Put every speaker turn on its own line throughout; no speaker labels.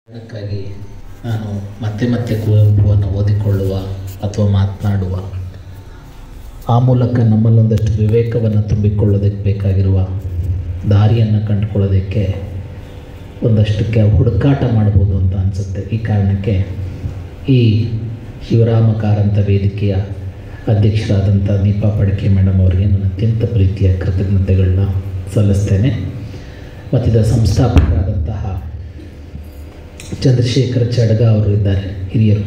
ಅದಕ್ಕಾಗಿ ನಾನು ಮತ್ತೆ ಮತ್ತೆ ಕುವೆಂಪುವನ್ನು ಓದಿಕೊಳ್ಳುವ ಅಥವಾ ಮಾತನಾಡುವ, ಆ ಮೂಲಕ ನಮ್ಮಲ್ಲೊಂದಷ್ಟು ವಿವೇಕವನ್ನು ತುಂಬಿಕೊಳ್ಳೋದಕ್ಕೆ ಬೇಕಾಗಿರುವ ದಾರಿಯನ್ನು ಕಂಡುಕೊಳ್ಳೋದಕ್ಕೆ ಒಂದಷ್ಟಕ್ಕೆ ಹುಡುಕಾಟ ಮಾಡ್ಬೋದು ಅಂತ ಅನಿಸುತ್ತೆ. ಈ ಕಾರಣಕ್ಕೆ ಈ ಶಿವರಾಮ ಕಾರಂತ ವೇದಿಕೆಯ ಅಧ್ಯಕ್ಷರಾದಂಥ ದೀಪಾ ಪಡ್ಕೆ ಮೇಡಮ್ ಅವರಿಗೆ ನನ್ನ ಅತ್ಯಂತ ಪ್ರೀತಿಯ ಕೃತಜ್ಞತೆಗಳನ್ನ ಸಲ್ಲಿಸ್ತೇನೆ. ಮತ್ತು ಇದರ ಸಂಸ್ಥಾಪಕರಾದಂತಹ ಚಂದ್ರಶೇಖರ್ ಚಡಗ ಅವರು ಇದ್ದಾರೆ, ಹಿರಿಯರು.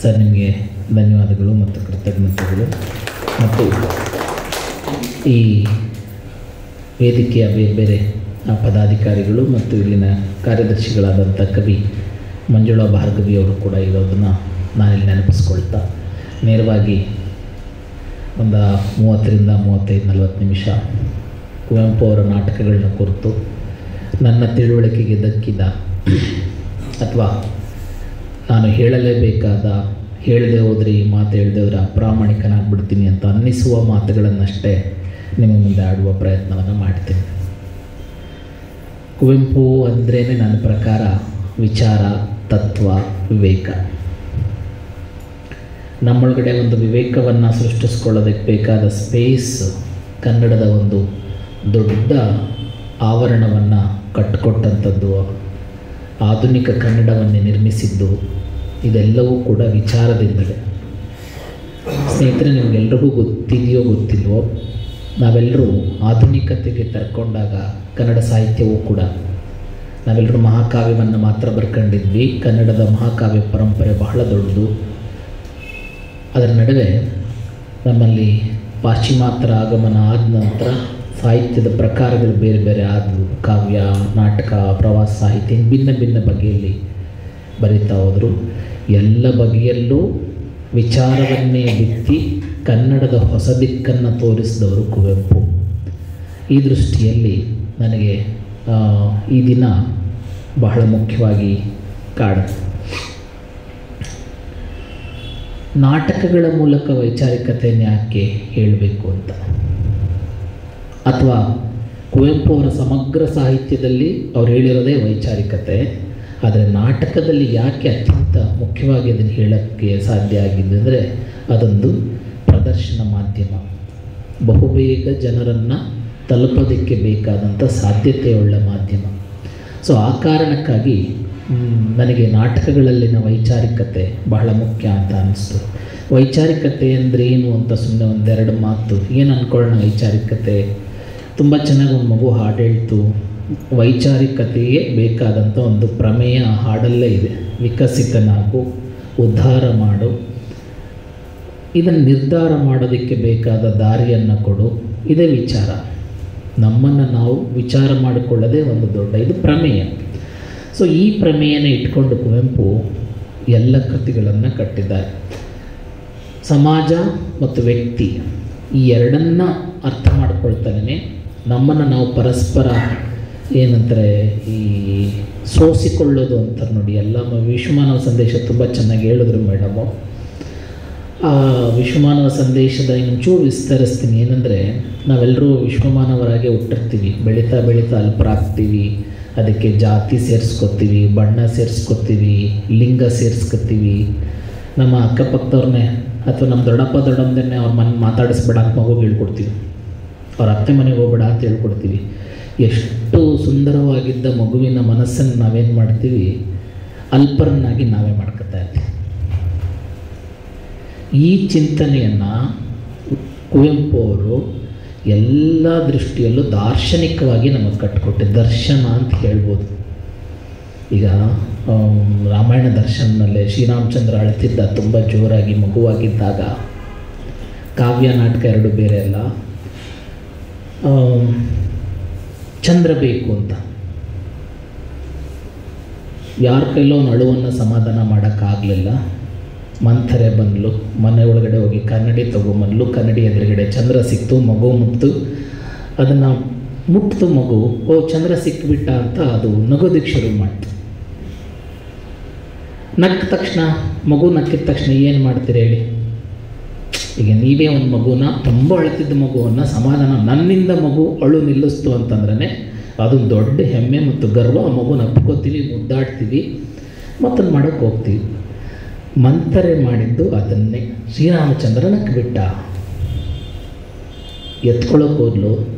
ಸರ್, ನಿಮಗೆ ಧನ್ಯವಾದಗಳು ಮತ್ತು ಕೃತಜ್ಞತೆಗಳು. ಮತ್ತು ಈ ವೇದಿಕೆಯ ಬೇರೆ ಬೇರೆ ಪದಾಧಿಕಾರಿಗಳು ಮತ್ತು ಇಲ್ಲಿನ ಕಾರ್ಯದರ್ಶಿಗಳಾದಂಥ ಕವಿ ಮಂಜುಳಾ ಭಾರ್ಗವಿ ಅವರು ಕೂಡ ಇರೋದನ್ನು ನಾನಿಲ್ಲಿ ನೆನಪಿಸ್ಕೊಳ್ತಾ, ನೇರವಾಗಿ ಒಂದು 30ರಿಂದ 35-40 ನಿಮಿಷ ಕುವೆಂಪು ಅವರ ನಾಟಕಗಳನ್ನ ಕುರಿತು ನನ್ನ ತಿಳುವಳಿಕೆಗೆ ದಕ್ಕಿದ ಅಥವಾ ನಾನು ಹೇಳಲೇಬೇಕಾದ, ಹೇಳದೆ ಹೋದರೆ ಈ ಮಾತು ಹೇಳದೆ ಹೋದರೆ ಅಪ್ರಾಮಾಣಿಕನಾಗ್ಬಿಡ್ತೀನಿ ಅಂತ ಅನ್ನಿಸುವ ಮಾತುಗಳನ್ನಷ್ಟೇ ನಿಮ್ಮ ಮುಂದೆ ಆಡುವ ಪ್ರಯತ್ನವನ್ನು ಮಾಡ್ತೀನಿ. ಕುವೆಂಪು ಅಂದ್ರೇ ನನ್ನ ಪ್ರಕಾರ ವಿಚಾರ, ತತ್ವ, ವಿವೇಕ. ನಮ್ಮೊಳಗಡೆ ಒಂದು ವಿವೇಕವನ್ನು ಸೃಷ್ಟಿಸ್ಕೊಳ್ಳೋದಕ್ಕೆ ಬೇಕಾದ ಸ್ಪೇಸ್, ಕನ್ನಡದ ಒಂದು ದೊಡ್ಡ ಆವರಣವನ್ನು ಕಟ್ಟಿಕೊಟ್ಟಂಥದ್ದು, ಆಧುನಿಕ ಕನ್ನಡವನ್ನೇ ನಿರ್ಮಿಸಿದ್ದು, ಇದೆಲ್ಲವೂ ಕೂಡ ವಿಚಾರದಿಂದಲೇ. ಸ್ನೇಹಿತರೆ, ನಿಮಗೆಲ್ರಿಗೂ ಗೊತ್ತಿದೆಯೋ ಗೊತ್ತಿಲ್ವೋ, ನಾವೆಲ್ಲರೂ ಆಧುನಿಕತೆಗೆ ತರ್ಕೊಂಡಾಗ ಕನ್ನಡ ಸಾಹಿತ್ಯವೂ ಕೂಡ, ನಾವೆಲ್ಲರೂ ಮಹಾಕಾವ್ಯವನ್ನು ಮಾತ್ರ ಬರ್ಕೊಂಡಿದ್ವಿ. ಕನ್ನಡದ ಮಹಾಕಾವ್ಯ ಪರಂಪರೆ ಬಹಳ ದೊಡ್ಡದು. ಅದರ ನಡುವೆ ನಮ್ಮಲ್ಲಿ ಪಾಶ್ಚಿಮಾತ್ಯರ ಆಗಮನ ಆದ ನಂತರ ಸಾಹಿತ್ಯದ ಪ್ರಕಾರಗಳು ಬೇರೆ ಬೇರೆ ಆದವು. ಕಾವ್ಯ, ನಾಟಕ, ಪ್ರವಾಸ ಸಾಹಿತ್ಯ ಭಿನ್ನ ಭಿನ್ನ ಬಗೆಯಲ್ಲಿ ಬರೀತಾ ಹೋದರು. ಎಲ್ಲ ಬಗೆಯಲ್ಲೂ ವಿಚಾರವನ್ನೇ ಬಿತ್ತಿ ಕನ್ನಡದ ಹೊಸ ದಿಕ್ಕನ್ನು ತೋರಿಸಿದವರು ಕುವೆಂಪು. ಈ ದೃಷ್ಟಿಯಲ್ಲಿ ನನಗೆ ಈ ದಿನ ಬಹಳ ಮುಖ್ಯವಾಗಿ ಕಾಡುತ್ತೆ. ನಾಟಕಗಳ ಮೂಲಕ ವೈಚಾರಿಕತೆಯನ್ನು ಯಾಕೆ ಹೇಳಬೇಕು ಅಂತ, ಅಥವಾ ಕುವೆಂಪು ಅವರ ಸಮಗ್ರ ಸಾಹಿತ್ಯದಲ್ಲಿ ಅವ್ರು ಹೇಳಿರೋದೇ ವೈಚಾರಿಕತೆ, ಆದರೆ ನಾಟಕದಲ್ಲಿ ಯಾಕೆ ಅತ್ಯಂತ ಮುಖ್ಯವಾಗಿ ಅದನ್ನು ಹೇಳೋಕ್ಕೆ ಸಾಧ್ಯ ಆಗಿದೆ ಅಂದರೆ ಅದೊಂದು ಪ್ರದರ್ಶನ ಮಾಧ್ಯಮ. ಬಹುಬೇಗ ಜನರನ್ನು ತಲುಪೋದಕ್ಕೆ ಬೇಕಾದಂಥ ಸಾಧ್ಯತೆಯುಳ್ಳ ಮಾಧ್ಯಮ. ಸೊ ಆ ಕಾರಣಕ್ಕಾಗಿ ನನಗೆ ನಾಟಕಗಳಲ್ಲಿನ ವೈಚಾರಿಕತೆ ಬಹಳ ಮುಖ್ಯ ಅಂತ ಅನ್ನಿಸ್ತು. ವೈಚಾರಿಕತೆ ಅಂದರೆ ಏನು ಅಂತ ಸುಮ್ಮನೆ ಒಂದೆರಡು ಮಾತು ಏನು ಅಂದ್ಕೊಳ್ಳೋಣ. ವೈಚಾರಿಕತೆ ತುಂಬ ಚೆನ್ನಾಗಿ ಒಂದು ಮಗು ಹಾಡು ಹೇಳ್ತು. ವೈಚಾರಿಕತೆಯೇ ಬೇಕಾದಂಥ ಒಂದು ಪ್ರಮೇಯ ಹಾಡಲ್ಲೇ ಇದೆ. ವಿಕಸಿತನಾಗು, ಉದ್ಧಾರ ಮಾಡು, ಇದನ್ನು ನಿರ್ಧಾರ ಮಾಡೋದಕ್ಕೆ ಬೇಕಾದ ದಾರಿಯನ್ನು ಕೊಡು, ಇದೇ ವಿಚಾರ. ನಮ್ಮನ್ನು ನಾವು ವಿಚಾರ ಮಾಡಿಕೊಳ್ಳೋದೇ ಒಂದು ದೊಡ್ಡ ಇದು ಪ್ರಮೇಯ. ಸೊ ಈ ಪ್ರಮೇಯನ ಇಟ್ಕೊಂಡು ಕುವೆಂಪು ಎಲ್ಲ ಕೃತಿಗಳನ್ನು ಕಟ್ಟಿದ್ದಾರೆ. ಸಮಾಜ ಮತ್ತು ವ್ಯಕ್ತಿ ಈ ಎರಡನ್ನು ಅರ್ಥ ಮಾಡ್ಕೊಳ್ತಾನೆ ನಮ್ಮನ್ನು ನಾವು ಪರಸ್ಪರ ಏನಂತಾರೆ ಈ ಸೋಸಿಕೊಳ್ಳೋದು ಅಂತಾರೆ ನೋಡಿ. ಎಲ್ಲ ವಿಶ್ವಮಾನವ ಸಂದೇಶ ತುಂಬ ಚೆನ್ನಾಗಿ ಹೇಳಿದ್ರು ಮೇಡಮು. ಆ ವಿಶ್ವಮಾನವ ಸಂದೇಶದ ಇನ್ನೊಂಚೂರು ವಿಸ್ತರಿಸ್ತೀನಿ. ಏನಂದರೆ ನಾವೆಲ್ಲರೂ ವಿಶ್ವಮಾನವರಾಗೆ ಹುಟ್ಟಿರ್ತೀವಿ, ಬೆಳೀತಾ ಬೆಳೀತಾ ಅಲ್ಪರಾಗ್ತೀವಿ. ಅದಕ್ಕೆ ಜಾತಿ ಸೇರಿಸ್ಕೊತೀವಿ, ಬಣ್ಣ ಸೇರಿಸ್ಕೊತೀವಿ, ಲಿಂಗ ಸೇರಿಸ್ಕೊತೀವಿ. ನಮ್ಮ ಅಕ್ಕಪಕ್ಕದವ್ರನ್ನೇ ಅಥವಾ ನಮ್ಮ ದೊಡ್ಡಪ್ಪ ದೊಡ್ಡಮ್ಮದನ್ನೇ ಅವ್ರ ಮನೆ ಮಾತಾಡಿಸ್ಬೇಡ ಅಂತ ಮಗುಗೆ ಹೇಳ್ಕೊಡ್ತೀವಿ, ಅವ್ರ ಅತ್ತೆ ಮನೆಗೆ ಹೋಗ್ಬೇಡ ಅಂತ ಹೇಳ್ಕೊಡ್ತೀವಿ. ಎಷ್ಟು ಸುಂದರವಾಗಿದ್ದ ಮಗುವಿನ ಮನಸ್ಸನ್ನು ನಾವೇನು ಮಾಡ್ತೀವಿ, ಅಲ್ಪರನ್ನಾಗಿ ನಾವೇ ಮಾಡ್ಕೊತಾ ಇರ್ತೀವಿ. ಈ ಚಿಂತನೆಯನ್ನು ಕುವೆಂಪು ಅವರು ಎಲ್ಲ ದೃಷ್ಟಿಯಲ್ಲೂ ದಾರ್ಶನಿಕವಾಗಿ ನಮಗೆ ಕಟ್ಟಿಕೊಟ್ಟೆ. ದರ್ಶನ ಅಂತ ಹೇಳ್ಬೋದು. ಈಗ ರಾಮಾಯಣ ದರ್ಶನದಲ್ಲೇ ಶ್ರೀರಾಮಚಂದ್ರ ಅಳ್ತಿದ್ದ ತುಂಬ ಜೋರಾಗಿ ಮಗುವಾಗಿದ್ದಾಗ. ಕಾವ್ಯ, ನಾಟಕ ಎರಡು ಬೇರೆ ಅಲ್ಲ. ಚಂದ್ರ ಬೇಕು ಅಂತ ಯಾರ ಕೈಲೋ ಒಂದು ಅಳುವನ್ನು ಸಮಾಧಾನ ಮಾಡೋಕ್ಕಾಗಲಿಲ್ಲ. ಮಂಥರೆ ಬಂದಳು, ಮನೆ ಒಳಗಡೆ ಹೋಗಿ ಕನ್ನಡಿ ತೊಗೊಂಬಂದ್ಲು. ಕನ್ನಡಿ ಎದುರುಗಡೆ ಚಂದ್ರ ಸಿಕ್ತು, ಮಗು ಮುಟ್ತು. ಅದನ್ನು ಮುಟ್ತು ಮಗು, ಓ ಚಂದ್ರ ಸಿಕ್ಬಿಟ್ಟ ಅಂತ ಅದು ನಗೋದಕ್ಕೆ ಶುರು ಮಾಡ್ತು. ನಕ್ಕ ತಕ್ಷಣ, ಮಗು ನಕ್ಕಿದ ತಕ್ಷಣ ಏನು ಮಾಡ್ತೀರಿ ಹೇಳಿ? ಈಗ ನೀವೇ ಒಂದು ಮಗುನ, ತುಂಬ ಅಳ್ತಿದ್ದ ಮಗುವನ್ನು ಸಮಾಧಾನ, ನನ್ನಿಂದ ಮಗು ಅಳು ನಿಲ್ಲಿಸ್ತು ಅಂತಂದ್ರೆ ಅದೊಂದು ದೊಡ್ಡ ಹೆಮ್ಮೆ ಮತ್ತು ಗರ್ವ. ಆ ಮಗುನ ಅಪ್ಕೋತೀವಿ, ಮುದ್ದಾಡ್ತೀವಿ, ಮತ್ತೊಂದು ಮಾಡೋಕ್ಕೆ ಹೋಗ್ತೀವಿ. ಮಂಥರೆ ಮಾಡಿದ್ದು ಅದನ್ನೇ. ಶ್ರೀರಾಮಚಂದ್ರನಕ್ಕೆ ಬಿಟ್ಟ, ಎತ್ಕೊಳ್ಳೋಕೆ ಹೋದ್ಲು,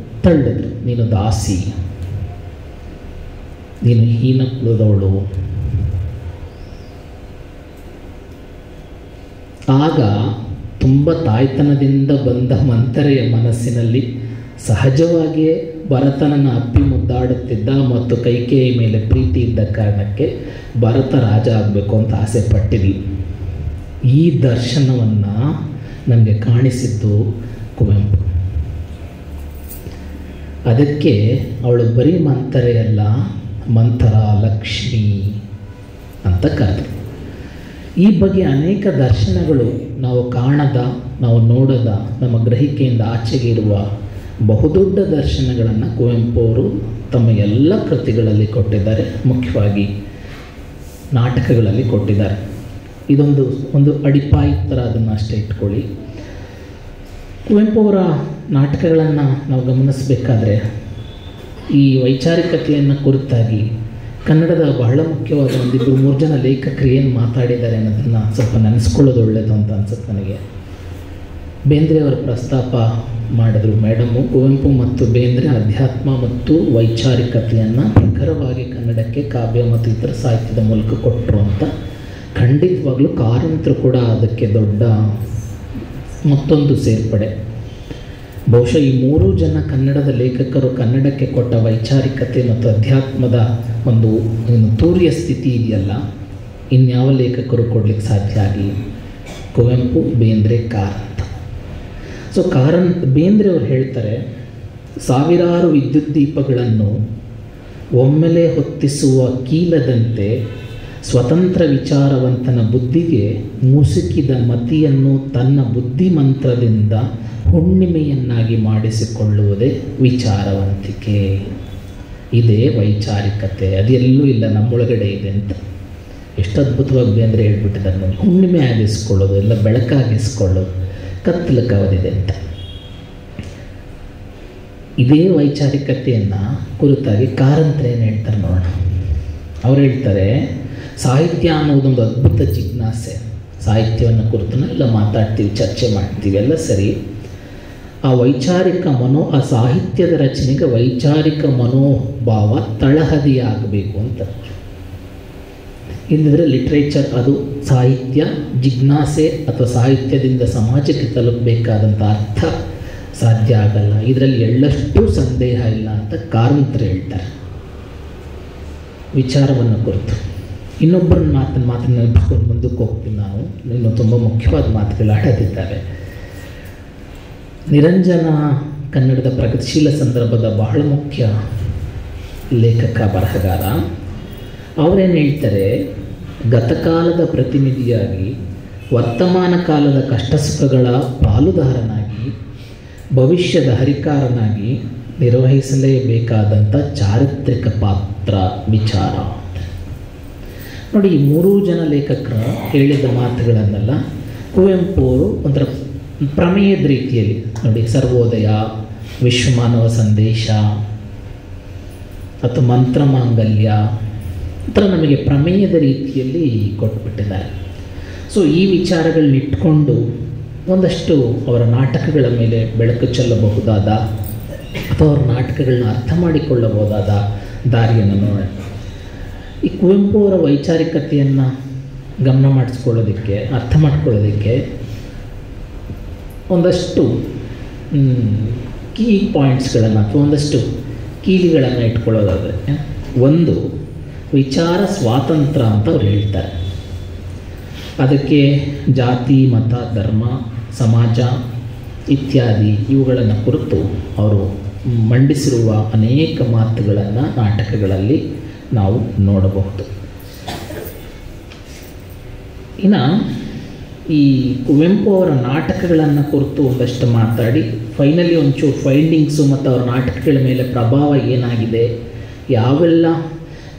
ತಳ್ಳಿದ್ರು, ನೀನು ದಾಸಿ, ನೀನು ಹೀನ ಕುಲದವಳು. ಆಗ ತುಂಬ ತಾಯ್ತನದಿಂದ ಬಂದ ಮಂಥರೆಯ ಮನಸ್ಸಿನಲ್ಲಿ ಸಹಜವಾಗಿಯೇ ಭರತನನ್ನು ಅಪ್ಪಿ ಮುದ್ದಾಡುತ್ತಿದ್ದ ಮತ್ತು ಕೈಕೇಯಿ ಮೇಲೆ ಪ್ರೀತಿ ಇದ್ದ ಕಾರಣಕ್ಕೆ ಭರತ ರಾಜ ಆಗಬೇಕು ಅಂತ ಆಸೆ ಪಟ್ಟಿದ್ಲು. ಈ ದರ್ಶನವನ್ನು ನನಗೆ ಕಾಣಿಸಿದ್ದು ಕುವೆಂಪು. ಅದಕ್ಕೆ ಅವಳು ಬರೀ ಮಂಥರೆಯಲ್ಲ, ಮಂಥರ ಲಕ್ಷ್ಮಿ ಅಂತ ಕರೆದರು. ಈ ಬಗ್ಗೆ ಅನೇಕ ದರ್ಶನಗಳು ನಾವು ಕಾಣದ, ನಾವು ನೋಡದ, ನಮ್ಮ ಗ್ರಹಿಕೆಯಿಂದ ಆಚೆಗೆ ಇರುವ ಬಹುದೊಡ್ಡ ದರ್ಶನಗಳನ್ನು ಕುವೆಂಪು ಅವರು ತಮ್ಮ ಎಲ್ಲ ಕೃತಿಗಳಲ್ಲಿ ಕೊಟ್ಟಿದ್ದಾರೆ, ಮುಖ್ಯವಾಗಿ ನಾಟಕಗಳಲ್ಲಿ ಕೊಟ್ಟಿದ್ದಾರೆ. ಒಂದು ಅಡಿಪಾಯ ಥರ ಅದನ್ನು ಅಷ್ಟೇ ಇಟ್ಕೊಳ್ಳಿ. ಕುವೆಂಪು ಅವರ ನಾಟಕಗಳನ್ನು ನಾವು ಗಮನಿಸಬೇಕಾದ್ರೆ ಈ ವೈಚಾರಿಕತೆಯನ್ನು ಕುರಿತಾಗಿ ಕನ್ನಡದ ಬಹಳ ಮುಖ್ಯವಾದ 1-2-3 ಜನ ಲೇಖಕರು ಏನು ಮಾತಾಡಿದ್ದಾರೆ ಅನ್ನೋದನ್ನು ಸ್ವಲ್ಪ ನೆನೆಸ್ಕೊಳ್ಳೋದು ಒಳ್ಳೆಯದು ಅಂತ ಅನ್ಸುತ್ತೆ ನನಗೆ. ಬೇಂದ್ರೆಯವರ ಪ್ರಸ್ತಾಪ ಮಾಡಿದ್ರು ಮೇಡಮು. ಕುವೆಂಪು ಮತ್ತು ಬೇಂದ್ರೆ ಅಧ್ಯಾತ್ಮ ಮತ್ತು ವೈಚಾರಿಕತೆಯನ್ನು ಪ್ರಖರವಾಗಿ ಕನ್ನಡಕ್ಕೆ ಕಾವ್ಯ ಮತ್ತು ಇತರ ಸಾಹಿತ್ಯದ ಮೂಲಕ ಕೊಟ್ಟರು ಅಂತ. ಖಂಡಿತವಾಗ್ಲೂ ಕಾರಂತರು ಕೂಡ ಅದಕ್ಕೆ ದೊಡ್ಡ ಮತ್ತೊಂದು ಸೇರ್ಪಡೆ. ಬಹುಶಃ ಈ 3 ಜನ ಕನ್ನಡದ ಲೇಖಕರು ಕನ್ನಡಕ್ಕೆ ಕೊಟ್ಟ ವೈಚಾರಿಕತೆ ಮತ್ತು ಅಧ್ಯಾತ್ಮದ ಒಂದು ತೂರ್ಯ ಸ್ಥಿತಿ ಇದೆಯಲ್ಲ, ಇನ್ಯಾವ ಲೇಖಕರು ಕೊಡಲಿಕ್ಕೆ ಸಾಧ್ಯ ಆಗಿಲ್ಲ. ಕುವೆಂಪು, ಬೇಂದ್ರೆ, ಕಾರಂತ. ಸೊ ಬೇಂದ್ರೆ ಅವರು ಹೇಳ್ತಾರೆ, ಸಾವಿರಾರು ವಿದ್ಯುತ್ ದೀಪಗಳನ್ನು ಒಮ್ಮೆಲೆ ಹೊತ್ತಿಸುವ ಕೀಲದಂತೆ ಸ್ವತಂತ್ರ ವಿಚಾರವಂತನ ಬುದ್ಧಿಗೆ ಮುಸುಕಿದ ಮತಿಯನ್ನು ತನ್ನ ಬುದ್ಧಿಮಂತ್ರದಿಂದ ಹುಣ್ಣಿಮೆಯನ್ನಾಗಿ ಮಾಡಿಸಿಕೊಳ್ಳುವುದೇ ವಿಚಾರವಂತಿಕೆ. ಇದೇ ವೈಚಾರಿಕತೆ. ಅದೆಲ್ಲೂ ಇಲ್ಲ, ನಮ್ಮೊಳಗಡೆ ಇದೆ ಅಂತ. ಎಷ್ಟು ಅದ್ಭುತವಾಗಿ ಬೇಂದ್ರೆ ಹೇಳ್ಬಿಟ್ಟಿದ್ದಾರೆ ನೋಡಿ. ಹುಣ್ಣಿಮೆ ಆಗಿಸ್ಕೊಳ್ಳೋದು, ಎಲ್ಲ ಬೆಳಕಾಗಿಸ್ಕೊಳ್ಳೋದು, ಕತ್ತಲು ಕವದಿದೆ ಅಂತ. ಇದೇ ವೈಚಾರಿಕತೆಯನ್ನು ಕುರಿತಾಗಿ ಕಾರಂತರು ಏನು ಹೇಳ್ತಾರೆ ನೋಡೋಣ. ಅವ್ರು ಹೇಳ್ತಾರೆ, ಸಾಹಿತ್ಯ ಅನ್ನೋದೊಂದು ಅದ್ಭುತ ಜಿಜ್ಞಾಸೆ. ಸಾಹಿತ್ಯವನ್ನು ಕುರಿತನೆಲ್ಲ ಮಾತಾಡ್ತೀವಿ, ಚರ್ಚೆ ಮಾಡ್ತೀವಿ, ಎಲ್ಲ ಸರಿ. ಆ ಸಾಹಿತ್ಯದ ರಚನೆಗೆ ವೈಚಾರಿಕ ಮನೋಭಾವ ತಳಹದಿಯಾಗಬೇಕು ಅಂತ. ಇಲ್ಲದಿದ್ದರೆ ಲಿಟ್ರೇಚರ್ ಅದು ಸಾಹಿತ್ಯ ಜಿಜ್ಞಾಸೆ ಅಥವಾ ಸಾಹಿತ್ಯದಿಂದ ಸಮಾಜಕ್ಕೆ ತಲುಪಬೇಕಾದಂಥ ಅರ್ಥ ಸಾಧ್ಯ ಆಗಲ್ಲ. ಇದರಲ್ಲಿ ಎಳ್ಳಷ್ಟು ಸಂದೇಹ ಇಲ್ಲ ಅಂತ ಕಾರಂತರು ಹೇಳ್ತಾರೆ ವಿಚಾರವನ್ನು ಕುರಿತು. ಇನ್ನೊಬ್ಬರ ಮಾತನ್ನು ನೆನಪಿಸ್ಕೊಂಡು ಮುಂದಕ್ಕೆ ಹೋಗ್ತೀನಿ ನಾನು. ಇನ್ನು ತುಂಬ ಮುಖ್ಯವಾದ ಮಾತುಗಳು ಆಡೋದಿದ್ದಾವೆ. ನಿರಂಜನ ಕನ್ನಡದ ಪ್ರಗತಿಶೀಲ ಸಂದರ್ಭದ ಬಹಳ ಮುಖ್ಯ ಲೇಖಕ, ಬರಹಗಾರ. ಅವರೇನು ಹೇಳ್ತಾರೆ, ಗತಕಾಲದ ಪ್ರತಿನಿಧಿಯಾಗಿ ವರ್ತಮಾನ ಕಾಲದ ಕಷ್ಟ ಸುಖಗಳ ಪಾಲುದಾರನಾಗಿ ಭವಿಷ್ಯದ ಹರಿಕಾರನಾಗಿ ನಿರ್ವಹಿಸಲೇಬೇಕಾದಂಥ ಚಾರಿತ್ರಿಕ ಪಾತ್ರ ವಿಚಾರ. ನೋಡಿ, ಈ 3 ಜನ ಲೇಖಕರು ಹೇಳಿದ ಮಾತುಗಳನ್ನೆಲ್ಲ ಕುವೆಂಪು ಅವರು ಒಂಥರ ಪ್ರಮೇಯದ ರೀತಿಯಲ್ಲಿ ನೋಡಿ, ಸರ್ವೋದಯ, ವಿಶ್ವಮಾನವ ಸಂದೇಶ ಅಥವಾ ಮಂತ್ರಮಾಂಗಲ್ಯ ಈ ಥರ ನಮಗೆ ಪ್ರಮೇಯದ ರೀತಿಯಲ್ಲಿ ಕೊಟ್ಬಿಟ್ಟಿದ್ದಾರೆ. ಸೊ ಈ ವಿಚಾರಗಳನ್ನಿಟ್ಕೊಂಡು ಒಂದಷ್ಟು ಅವರ ನಾಟಕಗಳ ಮೇಲೆ ಬೆಳಕು ಚೆಲ್ಲಬಹುದಾದ ಅಥವಾ ಅವರ ನಾಟಕಗಳನ್ನ ಅರ್ಥ ಮಾಡಿಕೊಳ್ಳಬಹುದಾದ ದಾರಿಯನ್ನು ನೋಡೋಣ. ಈ ಕುವೆಂಪು ಅವರ ವೈಚಾರಿಕತೆಯನ್ನು ಗಮನ ಮಾಡಿಸ್ಕೊಳ್ಳೋದಕ್ಕೆ, ಅರ್ಥ ಮಾಡ್ಕೊಳ್ಳೋದಕ್ಕೆ ಒಂದಷ್ಟು ಕೀ ಪಾಯಿಂಟ್ಸ್ಗಳನ್ನು ಅಥವಾ ಒಂದಷ್ಟು ಕೀಲಿಗಳನ್ನು ಇಟ್ಕೊಳ್ಳೋದಾದರೆ, ಒಂದು ವಿಚಾರ ಸ್ವಾತಂತ್ರ್ಯ ಅಂತ ಅವ್ರು ಹೇಳ್ತಾರೆ. ಅದಕ್ಕೆ ಜಾತಿ, ಮತ, ಧರ್ಮ, ಸಮಾಜ ಇತ್ಯಾದಿ ಇವುಗಳನ್ನು ಕುರಿತು ಅವರು ಮಂಡಿಸಿರುವ ಅನೇಕ ಮಾತುಗಳನ್ನು ನಾಟಕಗಳಲ್ಲಿ ನಾವು ನೋಡಬಹುದು. ಇನ್ನು ಈ ಕುವೆಂಪು ಅವರ ನಾಟಕಗಳನ್ನು ಕುರಿತು ಒಂದಷ್ಟು ಮಾತಾಡಿ ಫೈನಲಿ ಒಂಚೂರು ಫೈಂಡಿಂಗ್ಸು ಮತ್ತು ಅವರ ನಾಟಕಗಳ ಮೇಲೆ ಪ್ರಭಾವ ಏನಾಗಿದೆ, ಯಾವೆಲ್ಲ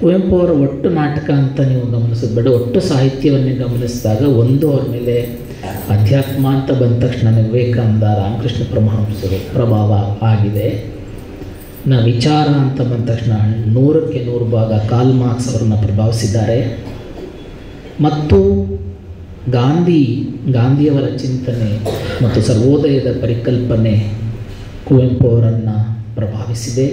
ಕುವೆಂಪು ಅವರ ಒಟ್ಟು ನಾಟಕ ಅಂತ ನೀವು ಗಮನಿಸೋದು ಬೇಡ, ಒಟ್ಟು ಸಾಹಿತ್ಯವನ್ನೇ ಗಮನಿಸಿದಾಗ ಒಂದು ಅವ್ರ ಮೇಲೆ ಅಧ್ಯಾತ್ಮ ಅಂತ ಬಂದ ತಕ್ಷಣ ವಿವೇಕಾನಂದ, ರಾಮಕೃಷ್ಣ ಪರಮಹಂಸರು ಪ್ರಭಾವ ಆಗಿದೆ. ವಿಚಾರ ಅಂತ ಬಂದ ತಕ್ಷಣ 100ಕ್ಕೆ 100 ಭಾಗ ಕಾರ್ಲ್ ಮಾರ್ಕ್ಸ್ ಅವರನ್ನು ಪ್ರಭಾವಿಸಿದ್ದಾರೆ. ಮತ್ತು ಗಾಂಧಿಯವರ ಚಿಂತನೆ ಮತ್ತು ಸರ್ವೋದಯದ ಪರಿಕಲ್ಪನೆ ಕುವೆಂಪು ಅವರನ್ನು ಪ್ರಭಾವಿಸಿದೆ.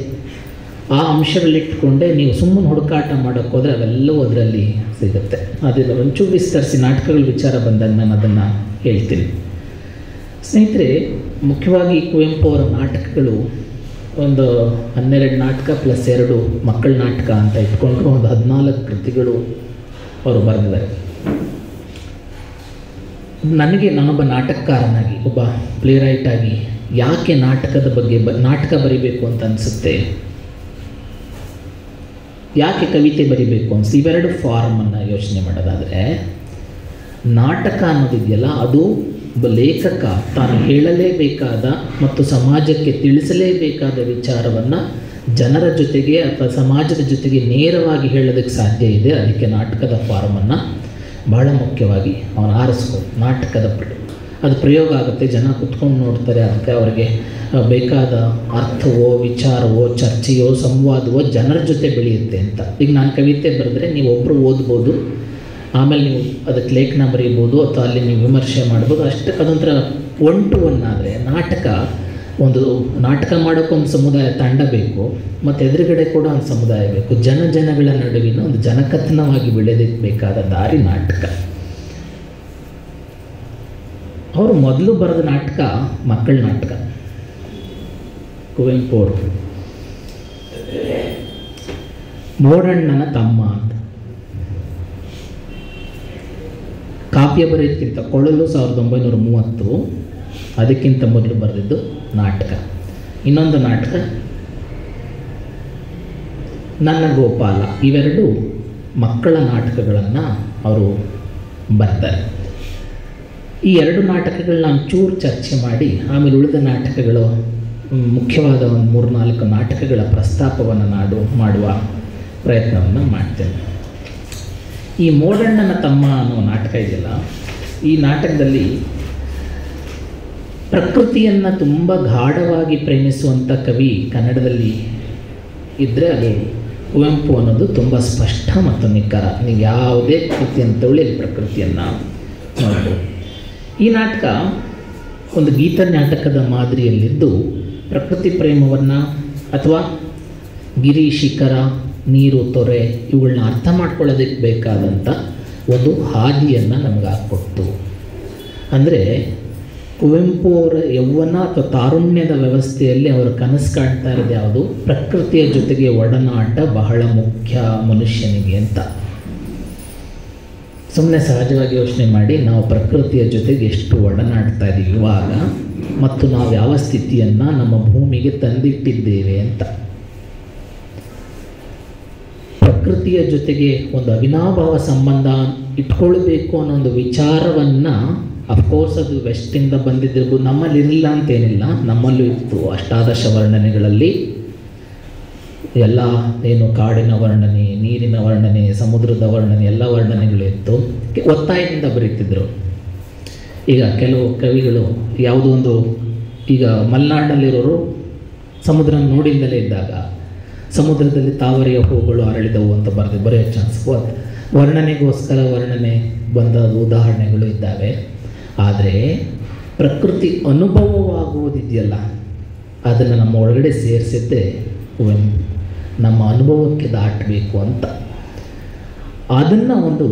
ಆ ಅಂಶಗಳಿಟ್ಕೊಂಡೇ ನೀವು ಸುಮ್ಮನೆ ಹುಡುಕಾಟ ಮಾಡೋಕ್ಕೆ ಹೋದರೆ ಅವೆಲ್ಲವೂ ಅದರಲ್ಲಿ ಸಿಗುತ್ತೆ. ಅದನ್ನು ಒಂಚೂರು ವಿಸ್ತರಿಸಿ ನಾಟಕಗಳ ವಿಚಾರ ಬಂದಾಗ ನಾನು ಅದನ್ನು ಹೇಳ್ತೀನಿ. ಸ್ನೇಹಿತರೆ, ಮುಖ್ಯವಾಗಿ ಕುವೆಂಪು ಅವರ ನಾಟಕಗಳು ಒಂದು 12 ನಾಟಕ ಪ್ಲಸ್ 2 ಮಕ್ಕಳ ನಾಟಕ ಅಂತ ಇಟ್ಕೊಂಡ್ರು ಒಂದು 14 ಕೃತಿಗಳು ಅವರು ಬರೆದಿದ್ದಾರೆ. ನನಗೆ ನಾನೊಬ್ಬ ನಾಟಕಕಾರನಾಗಿ, ಒಬ್ಬ ಪ್ಲೇರೈಟ್ ಆಗಿ ಯಾಕೆ ನಾಟಕದ ಬಗ್ಗೆ ನಾಟಕ ಬರಿಬೇಕು ಅಂತ ಅನಿಸುತ್ತೆ, ಯಾಕೆ ಕವಿತೆ ಬರಿಬೇಕು ಅನಿಸ್ತು, ಇವೆರಡು ಫಾರ್ಮನ್ನು ಯೋಚನೆ ಮಾಡೋದಾದರೆ, ನಾಟಕ ಅನ್ನೋದಿದೆಯಲ್ಲ ಅದು ಒಬ್ಬ ಲೇಖಕ ತಾನು ಹೇಳಲೇಬೇಕಾದ ಮತ್ತು ಸಮಾಜಕ್ಕೆ ತಿಳಿಸಲೇಬೇಕಾದ ವಿಚಾರವನ್ನು ಜನರ ಜೊತೆಗೆ ಅಥವಾ ಸಮಾಜದ ಜೊತೆಗೆ ನೇರವಾಗಿ ಹೇಳೋದಕ್ಕೆ ಸಾಧ್ಯ ಇದೆ. ಅದಕ್ಕೆ ನಾಟಕದ ಫಾರ್ಮನ್ನು ಬಹಳ ಮುಖ್ಯವಾಗಿ ಅವನು ನಾಟಕದ ಅದು ಪ್ರಯೋಗ ಆಗುತ್ತೆ, ಜನ ಕುತ್ಕೊಂಡು ನೋಡ್ತಾರೆ. ಅದಕ್ಕೆ ಅವರಿಗೆ ಬೇಕಾದ ಅರ್ಥವೋ ವಿಚಾರವೋ ಚರ್ಚೆಯೋ ಸಂವಾದವೋ ಜನರ ಜೊತೆ ಬೆಳೆಯುತ್ತೆ ಅಂತ. ಈಗ ನಾನು ಕವಿತೆ ಬರೆದ್ರೆ ನೀವು ಒಬ್ಬರು ಓದ್ಬೋದು, ಆಮೇಲೆ ನೀವು ಅದಕ್ಕೆ ಲೇಖನ ಬರೀಬೋದು ಅಥವಾ ಅಲ್ಲಿ ನೀವು ವಿಮರ್ಶೆ ಮಾಡ್ಬೋದು. ಅಷ್ಟು ಅದೊಂಥರ 1 to 1. ಆದರೆ ನಾಟಕ ಮಾಡೋಕ್ಕೊಂದು ಸಮುದಾಯ ತಂಡ ಬೇಕು ಮತ್ತು ಎದುರುಗಡೆ ಕೂಡ ಒಂದು ಸಮುದಾಯ ಬೇಕು. ಜನಗಳ ನಡುವಿನ ಒಂದು ಜನಕಥನವಾಗಿ ಬೆಳೆದಕ್ಕೆ ಬೇಕಾದ ದಾರಿ ನಾಟಕ. ಅವರು ಮೊದಲು ಬರೆದ ನಾಟಕ ಮಕ್ಕಳ ನಾಟಕ. ಕುವೆಂಪು ಅವರು ಮೋಡಣ್ಣನ ತಮ್ಮ ಅಂತ ಕಾವ್ಯ ಬರೆಯೋದಕ್ಕಿಂತ ಕೊಳಲು 1930, ಅದಕ್ಕಿಂತ ಮೊದಲು ಬರೆದಿದ್ದು ನಾಟಕ. ಇನ್ನೊಂದು ನಾಟಕ ನನ್ನ ಗೋಪಾಲ. ಇವೆರಡು ಮಕ್ಕಳ ನಾಟಕಗಳನ್ನು ಅವರು ಬರ್ತಾರೆ. ಈ 2 ನಾಟಕಗಳನ್ನ ಒಂಚೂರು ಚರ್ಚೆ ಮಾಡಿ ಆಮೇಲೆ ಉಳಿದ ನಾಟಕಗಳು ಮುಖ್ಯವಾದ ಒಂದು 3-4 ನಾಟಕಗಳ ಪ್ರಸ್ತಾಪವನ್ನು ಮಾಡುವ ಪ್ರಯತ್ನವನ್ನು ಮಾಡ್ತೇನೆ. ಈ ಮೋಡಣ್ಣನ ತಮ್ಮ ಅನ್ನೋ ನಾಟಕ ಇದೆಯಲ್ಲ, ಈ ನಾಟಕದಲ್ಲಿ ಪ್ರಕೃತಿಯನ್ನು ತುಂಬ ಗಾಢವಾಗಿ ಪ್ರೇಮಿಸುವಂಥ ಕವಿ ಕನ್ನಡದಲ್ಲಿ ಇದ್ದರೆ ಅದು ಕುವೆಂಪು ಅನ್ನೋದು ತುಂಬ ಸ್ಪಷ್ಟ ಮತ್ತು ನಿಖರ. ನೀವು ಯಾವುದೇ ಕೃತಿಯನ್ನು ತಗೊಳ್ಳಿ ಪ್ರಕೃತಿಯನ್ನು ನೋಡ್ಬೋದು. ಈ ನಾಟಕ ಒಂದು ಗೀತ ನಾಟಕದ ಮಾದರಿಯಲ್ಲಿದ್ದು ಪ್ರಕೃತಿ ಪ್ರೇಮವನ್ನು ಅಥವಾ ಗಿರಿ ಶಿಖರ ನೀರು ತೊರೆ ಇವುಗಳನ್ನ ಅರ್ಥ ಮಾಡ್ಕೊಳ್ಳೋದಕ್ಕೆ ಬೇಕಾದಂಥ ಒಂದು ಹಾದಿಯನ್ನು ನಮಗೆ ಹಾಕ್ಕೊಡ್ತು. ಅಂದರೆ ಕುವೆಂಪು ಅವರ ಯೌವನ ಅಥವಾ ತಾರುಣ್ಯದ ವ್ಯವಸ್ಥೆಯಲ್ಲಿ ಅವರು ಕನಸು ಕಾಣ್ತಾ ಇರೋದು ಯಾವುದು, ಪ್ರಕೃತಿಯ ಜೊತೆಗೆ ಒಡನಾಟ ಬಹಳ ಮುಖ್ಯ ಮನುಷ್ಯನಿಗೆ ಅಂತ. ಸುಮ್ಮನೆ ಸಹಜವಾಗಿ ಯೋಚನೆ ಮಾಡಿ, ನಾವು ಪ್ರಕೃತಿಯ ಜೊತೆಗೆ ಎಷ್ಟು ಒಡನಾಡ್ತಾ ಇದ್ದೀವಿ ಇವಾಗ, ಮತ್ತು ನಾವು ಯಾವ ಸ್ಥಿತಿಯನ್ನು ನಮ್ಮ ಭೂಮಿಗೆ ತಂದಿಟ್ಟಿದ್ದೇವೆ ಅಂತ. ಪ್ರಕೃತಿಯ ಜೊತೆಗೆ ಒಂದು ಅವಿನಾಭಾವ ಸಂಬಂಧ ಇಟ್ಕೊಳ್ಬೇಕು ಅನ್ನೋ ಒಂದು ವಿಚಾರವನ್ನು, ಅಫ್ಕೋರ್ಸ್ ಅದು ವೆಸ್ಟಿಂದ ಬಂದಿದ್ದಿರ್ಬೋದು, ನಮ್ಮಲ್ಲಿ ಇರಲಿಲ್ಲ ಅಂತೇನಿಲ್ಲ, ನಮ್ಮಲ್ಲೂ ಇತ್ತು. ಅಷ್ಟಾದಶ ವರ್ಣನೆಗಳಲ್ಲಿ ಎಲ್ಲ ಏನು ಕಾಡಿನ ವರ್ಣನೆ, ನೀರಿನ ವರ್ಣನೆ, ಸಮುದ್ರದ ವರ್ಣನೆ ಎಲ್ಲ ವರ್ಣನೆಗಳಿತ್ತು. ಒತ್ತಾಯದಿಂದ ಬರೀತಿದ್ರು. ಈಗ ಕೆಲವು ಕವಿಗಳು ಯಾವುದೋ ಒಂದು, ಈಗ ಮಲೆನಾಡಿನಲ್ಲಿರೋರು ಸಮುದ್ರ ನೋಡಿಂದಲೇ ಇದ್ದಾಗ ಸಮುದ್ರದಲ್ಲಿ ತಾವರೆಯ ಹೂಗಳು ಅರಳಿದವು ಅಂತ ಬರೆಯೋ ಚಾನ್ಸ್, ವರ್ಣನೆಗೋಸ್ಕರ ವರ್ಣನೆ ಬಂದ ಉದಾಹರಣೆಗಳು ಇದ್ದಾವೆ. ಆದರೆ ಪ್ರಕೃತಿ ಅನುಭವವಾಗುವುದಿದೆಯಲ್ಲ, ಅದನ್ನು ನಮ್ಮ ಒಳಗಡೆ ಸೇರಿಸಿದ್ದೆ ಕುವೆಂಪು. ನಮ್ಮ ಅನುಭವಕ್ಕೆ ದಾಟಬೇಕು ಅಂತ ಅದನ್ನು ಒಂದು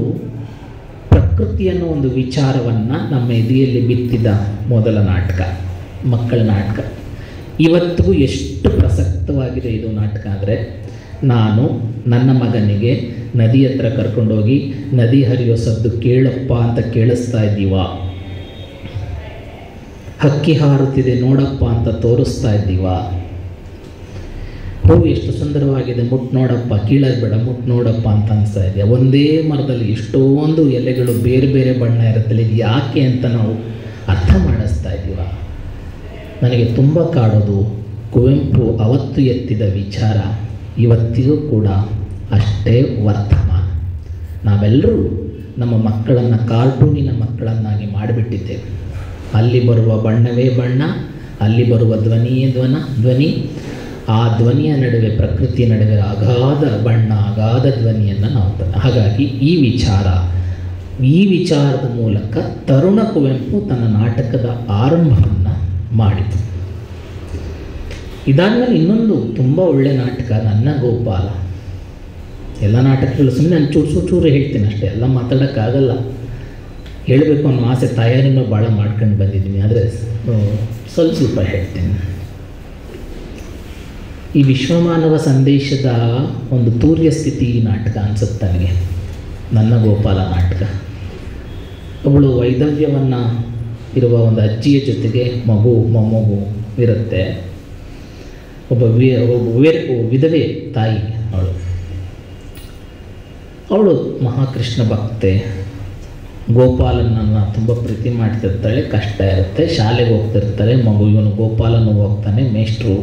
ಪ್ರಕೃತಿಯನ್ನು ಒಂದು ವಿಚಾರವನ್ನು ನಮ್ಮ ಎದೆಯಲ್ಲಿ ಬಿತ್ತಿದ ಮೊದಲ ನಾಟಕ ಮಕ್ಕಳ ನಾಟಕ. ಇವತ್ತಿಗೂ ಎಷ್ಟು ಪ್ರಸಕ್ತವಾಗಿದೆ ಇದು ನಾಟಕ ಅಂದರೆ, ನಾನು ನನ್ನ ಮಗನಿಗೆ ನದಿ ಹತ್ರ ಕರ್ಕೊಂಡೋಗಿ ನದಿ ಹರಿಯೋ ಸದ್ದು ಕೇಳಪ್ಪ ಅಂತ ಕೇಳಿಸ್ತಾ ಇದ್ದೀವ, ಹಕ್ಕಿ ಹಾರುತ್ತಿದೆ ನೋಡಪ್ಪ ಅಂತ ತೋರಿಸ್ತಾ ಇದ್ದೀವ, ಹೂವು ಎಷ್ಟು ಸುಂದರವಾಗಿದೆ ಮುಟ್ಟು ನೋಡಪ್ಪ, ಕೀಳೋದು ಬೇಡ ಮುಟ್ಟು ನೋಡಪ್ಪ ಅಂತ ಅನಿಸ್ತಾ ಇದೆಯಾ, ಒಂದೇ ಮರದಲ್ಲಿ ಎಷ್ಟೊಂದು ಎಲೆಗಳು ಬೇರೆ ಬೇರೆ ಬಣ್ಣ ಇರುತ್ತಲ್ಲ, ಇದು ಯಾಕೆ ಅಂತ ನಾವು ಅರ್ಥ ಮಾಡಿಸ್ತಾ ಇದ್ದೀವ. ನನಗೆ ತುಂಬ ಕಾಡೋದು ಕುವೆಂಪು ಅವತ್ತು ಎತ್ತಿದ ವಿಚಾರ ಇವತ್ತಿಗೂ ಕೂಡ ಅಷ್ಟೇ ವರ್ತಮಾನ. ನಾವೆಲ್ಲರೂ ನಮ್ಮ ಮಕ್ಕಳನ್ನು ಕಾರ್ಟೂನಿನ ಮಕ್ಕಳನ್ನಾಗಿ ಮಾಡಿಬಿಟ್ಟಿದ್ದೇವೆ. ಅಲ್ಲಿ ಬರುವ ಬಣ್ಣವೇ ಬಣ್ಣ, ಅಲ್ಲಿ ಬರುವ ಧ್ವನಿಯೇ ಧ್ವನಿ, ಆ ಧ್ವನಿಯ ನಡುವೆ, ಪ್ರಕೃತಿಯ ನಡುವೆ ಅಗಾಧ ಬಣ್ಣ, ಅಗಾಧ ಧ್ವನಿಯನ್ನು ನಾವು ಹಾಗಾಗಿ ಈ ವಿಚಾರದ ಮೂಲಕ ತರುಣ ಕುವೆಂಪು ತನ್ನ ನಾಟಕದ ಆರಂಭವನ್ನು ಮಾಡಿತು. ಇದಾದಮೇಲೆ ಇನ್ನೊಂದು ತುಂಬ ಒಳ್ಳೆಯ ನಾಟಕ ನನ್ನ ಗೋಪಾಲ. ಎಲ್ಲ ನಾಟಕಗಳು ಸುಮ್ಮನೆ ನಾನು ಚೂರು ಹೇಳ್ತೀನಿ ಅಷ್ಟೇ, ಎಲ್ಲ ಮಾತಾಡೋಕ್ಕಾಗಲ್ಲ. ಹೇಳಬೇಕು ಅನ್ನೋ ಆಸೆ ತಯಾರಿನೂ ಭಾಳ ಮಾಡ್ಕೊಂಡು ಬಂದಿದ್ದೀನಿ, ಆದರೆ ಸ್ವಲ್ಪ ಹೇಳ್ತೀನಿ. ಈ ವಿಶ್ವಮಾನವ ಸಂದೇಶದ ಒಂದು ತೂರ್ಯ ಸ್ಥಿತಿ ನಾಟಕ ಅನಿಸುತ್ತೆ ನನಗೆ, ನನ್ನ ಗೋಪಾಲ ನಾಟಕ. ಅವಳು ವೈಧವ್ಯವನ್ನು ಇರುವ ಒಂದು ಅಜ್ಜಿಯ ಜೊತೆಗೆ ಮೊಮ್ಮಗು ಇರುತ್ತೆ. ಒಬ್ಬ ವಿಧವೆ ತಾಯಿ ಅವಳು ಮಹಾಕೃಷ್ಣ ಭಕ್ತೆ. ಗೋಪಾಲನನ್ನು ತುಂಬ ಪ್ರೀತಿ ಮಾಡ್ತಿರ್ತಾಳೆ, ಕಷ್ಟ ಇರುತ್ತೆ, ಶಾಲೆಗೆ ಹೋಗ್ತಿರ್ತಾರೆ, ಇವನು ಗೋಪಾಲನು ಹೋಗ್ತಾನೆ, ಮೇಷ್ಟ್ರು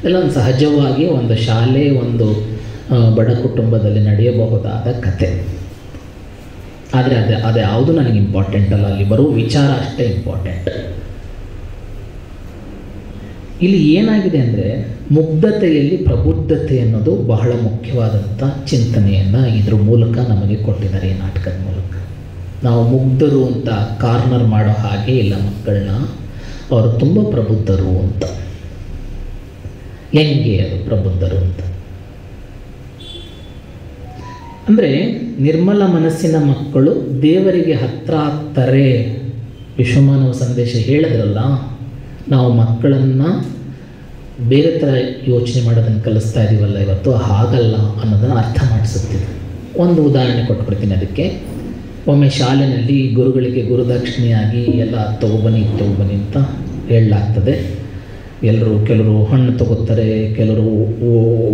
ಎಲ್ಲ ಒಂದು ಸಹಜವಾಗಿ ಒಂದು ಶಾಲೆ, ಒಂದು ಬಡ ಕುಟುಂಬದಲ್ಲಿ ನಡೆಯಬಹುದಾದ ಕತೆ. ಆದರೆ ಅದು ಯಾವುದು ನನಗೆ ಇಂಪಾರ್ಟೆಂಟ್ ಅಲ್ಲ, ಅಲ್ಲಿ ಬರೋ ವಿಚಾರ ಅಷ್ಟೇ ಇಂಪಾರ್ಟೆಂಟ್. ಇಲ್ಲಿ ಏನಾಗಿದೆ ಅಂದರೆ, ಮುಗ್ಧತೆಯಲ್ಲಿ ಪ್ರಬುದ್ಧತೆ ಅನ್ನೋದು ಬಹಳ ಮುಖ್ಯವಾದಂಥ ಚಿಂತನೆಯನ್ನು ಇದ್ರ ಮೂಲಕ ನಮಗೆ ಕೊಟ್ಟಿದ್ದಾರೆ. ಈ ನಾಟಕದ ಮೂಲಕ ನಾವು ಮುಗ್ಧರು ಅಂತ ಕಾರ್ನರ್ ಮಾಡೋ ಹಾಗೆ ಇಲ್ಲ ಮಕ್ಕಳನ್ನ, ಅವರು ತುಂಬ ಪ್ರಬುದ್ಧರು ಅಂತ. ಹೆಂಗೆ ಅದು ಪ್ರಬುದ್ಧರು ಅಂತ ಅಂದರೆ, ನಿರ್ಮಲ ಮನಸ್ಸಿನ ಮಕ್ಕಳು ದೇವರಿಗೆ ಹತ್ರ ಆಗ್ತಾರೆ. ವಿಶ್ವಮಾನವ ಸಂದೇಶ ಹೇಳಿದ್ರಲ್ಲ, ನಾವು ಮಕ್ಕಳನ್ನು ಬೇರೆ ಥರ ಯೋಚನೆ ಮಾಡೋದನ್ನು ಕಲಿಸ್ತಾ ಇದ್ದೀವಲ್ಲ ಇವತ್ತು, ಹಾಗಲ್ಲ ಅನ್ನೋದನ್ನು ಅರ್ಥ ಮಾಡಿಸುತ್ತಿದೆ. ಒಂದು ಉದಾಹರಣೆ ಕೊಟ್ಬಿಡ್ತೀನಿ ಅದಕ್ಕೆ. ಒಮ್ಮೆ ಶಾಲೆಯಲ್ಲಿ ಗುರುಗಳಿಗೆ ಗುರುದಕ್ಷಿಣೆಯಾಗಿ ಎಲ್ಲ ತಗೊಬನ್ನಿ ಅಂತ ಹೇಳಲಾಗ್ತದೆ. ಕೆಲವರು ಹಣ್ಣು ತಗೋತಾರೆ, ಕೆಲವರು